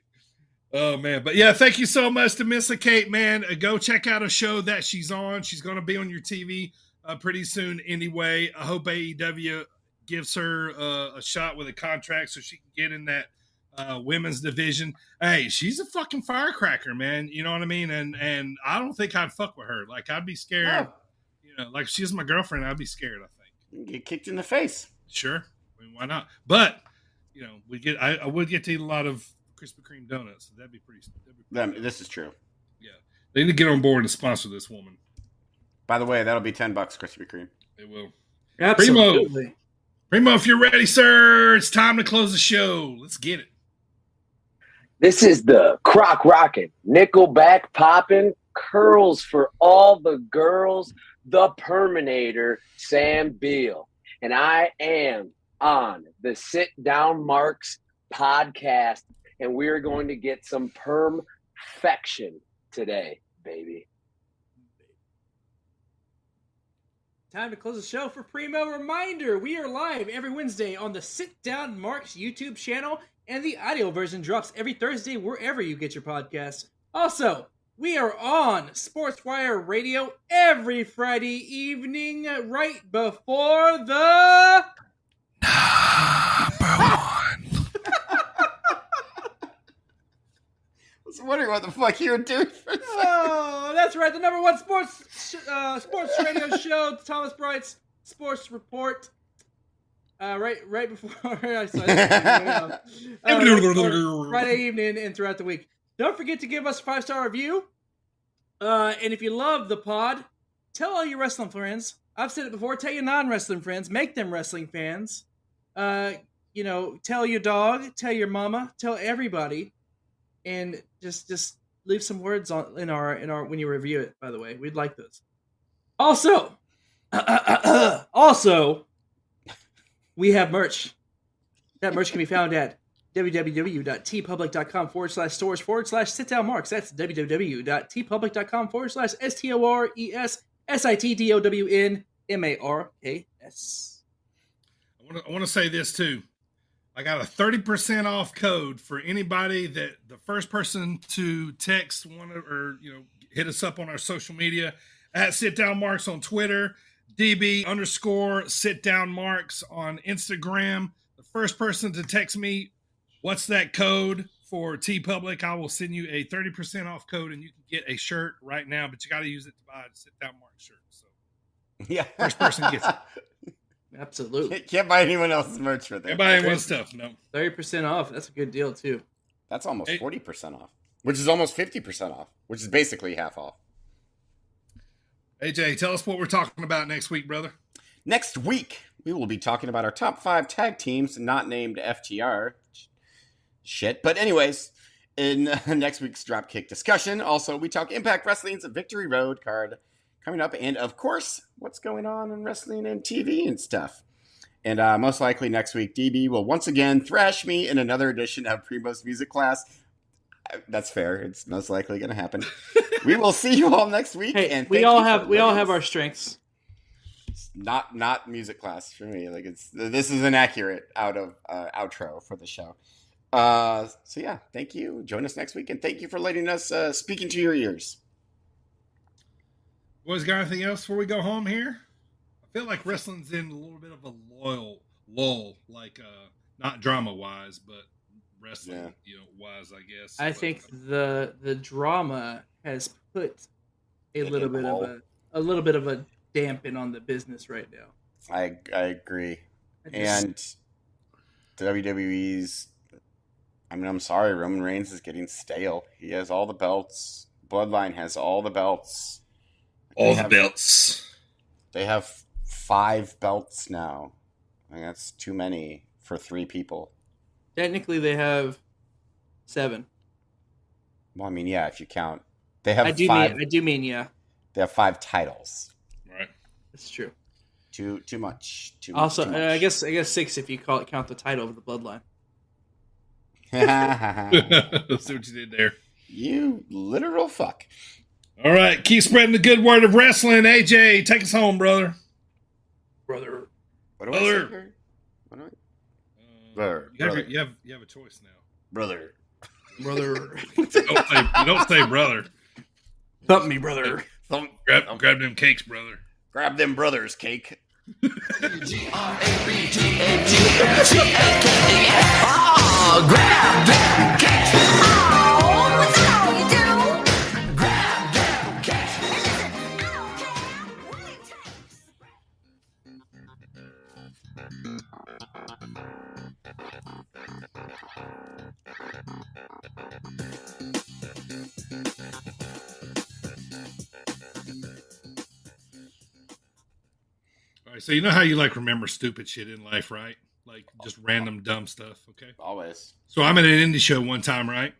Oh, man. But yeah, thank you so much to Missa Kate, man. Go check out a show that she's on. She's going to be on your TV pretty soon anyway. I hope AEW gives her a shot with a contract so she can get in that women's division. Hey, she's a fucking firecracker, man. You know what I mean? And I don't think I'd fuck with her. Like, I'd be scared. No. Like, if she's my girlfriend, I'd be scared, I think. Get kicked in the face. Sure. I mean, why not? But, I would get to eat a lot of Krispy Kreme donuts. So that'd be pretty this is true. Yeah. They need to get on board and sponsor this woman. By the way, that'll be $10 Krispy Kreme. It will. Absolutely. Primo, if you're ready, sir, it's time to close the show. Let's get it. This is the crock rockin', nickelback poppin', curls for all the girls, the Perminator, Sam Beal. And I am on the Sit Down Marks podcast, and we're going to get some perfection today, baby. Time to close the show for Primo. Reminder, we are live every Wednesday on the Sit Down Marks YouTube channel, and the audio version drops every Thursday wherever you get your podcasts. Also, we are on SportsWire Radio every Friday evening right before the... I was wondering what the fuck you were doing for a second. Oh, that's right. The number one sports radio show, Thomas Bright's Sports Report. Right before I saw Friday evening and throughout the week. Don't forget to give us a 5-star review. And if you love the pod, tell all your wrestling friends. I've said it before. Tell your non-wrestling friends. Make them wrestling fans. Tell your dog. Tell your mama. Tell everybody. And just leave some words in our when you review it. By the way, we'd like those. Also, we have merch. That merch can be found at www.tpublic.com/stores/sitdownmarks. That's www.tpublic.com/STORESSITDOWNMARKS. I want to say this too. I got a 30% off code for anybody that the first person to text hit us up on our social media at Sit Down Marks on Twitter, DB_SitDownMarks on Instagram. The first person to text me, what's that code for TeePublic? I will send you a 30% off code and you can get a shirt right now, but you got to use it to buy a Sit Down Marks shirt. So yeah, first person gets it. Absolutely. Can't buy anyone else's merch for that. Can't buy anyone's stuff, no. 30% off. That's a good deal, too. That's almost 40% off, which is almost 50% off, which is basically half off. AJ, tell us what we're talking about next week, brother. Next week, we will be talking about our top 5 tag teams not named FTR. Shit. But anyways, in next week's Dropkick Discussion, also, we talk Impact Wrestling's Victory Road card coming up, and of course, what's going on in wrestling and TV and stuff. And most likely next week, DB will once again thrash me in another edition of Primo's Music Class. That's fair. It's most likely going to happen. We will see you all next week. Hey, and we all have our strengths. It's not music class for me. Like this is an accurate outro for the show. So yeah, thank you. Join us next week, and thank you for letting us speak into your ears. Boys, got anything else before we go home here? I feel like wrestling's in a little bit of a lull, like not drama wise, but wrestling, wise, I guess. I think the drama has put a little bit of a dampen on the business right now. I agree. And WWE's, I'm sorry, Roman Reigns is getting stale. He has all the belts. Bloodline has all the belts. They have 5 belts now. I mean, that's too many for 3 people. Technically, they have 7. Well, I mean, yeah, if you count, they have. I do mean, yeah. They have 5 titles. Right. That's true. Too much. Also, too much. I guess 6 if you count the title of the Bloodline. Let's see what you did there. You literal fuck. All right, keep spreading the good word of wrestling. AJ, take us home, brother. Brother. What do I say here? Brother. You have a choice now. Brother. You don't say brother. Thump me, brother. Grab them cakes, brother. Grab them brothers, cake. Oh, grab them cakes. Oh, that's all you do. Grab them cakes. And listen, I don't care what it takes. All right, so you know how you remember stupid shit in life, right? Like just random dumb stuff, okay? Always. So I'm at an indie show one time, right?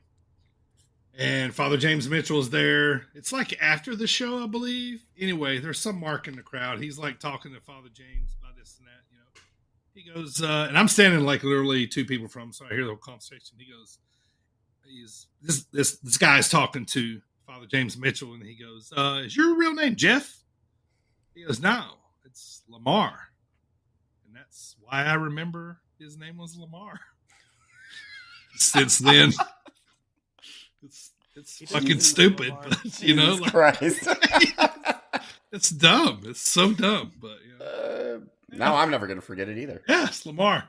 And Father James Mitchell is there. It's like after the show, I believe. Anyway, there's some Mark in the crowd. He's like talking to Father James about this and that, He goes, and I'm standing like literally 2 people from him, so I hear the whole conversation. He goes, this guy's talking to Father James Mitchell, and he goes, is your real name Jeff? He goes, no, It's Lamar. And that's why I remember his name was Lamar. Since then, it's fucking stupid, but you know, Jesus Christ. It's dumb. It's so dumb, but now I'm never gonna forget it either. Yes, Lamar.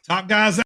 Top guys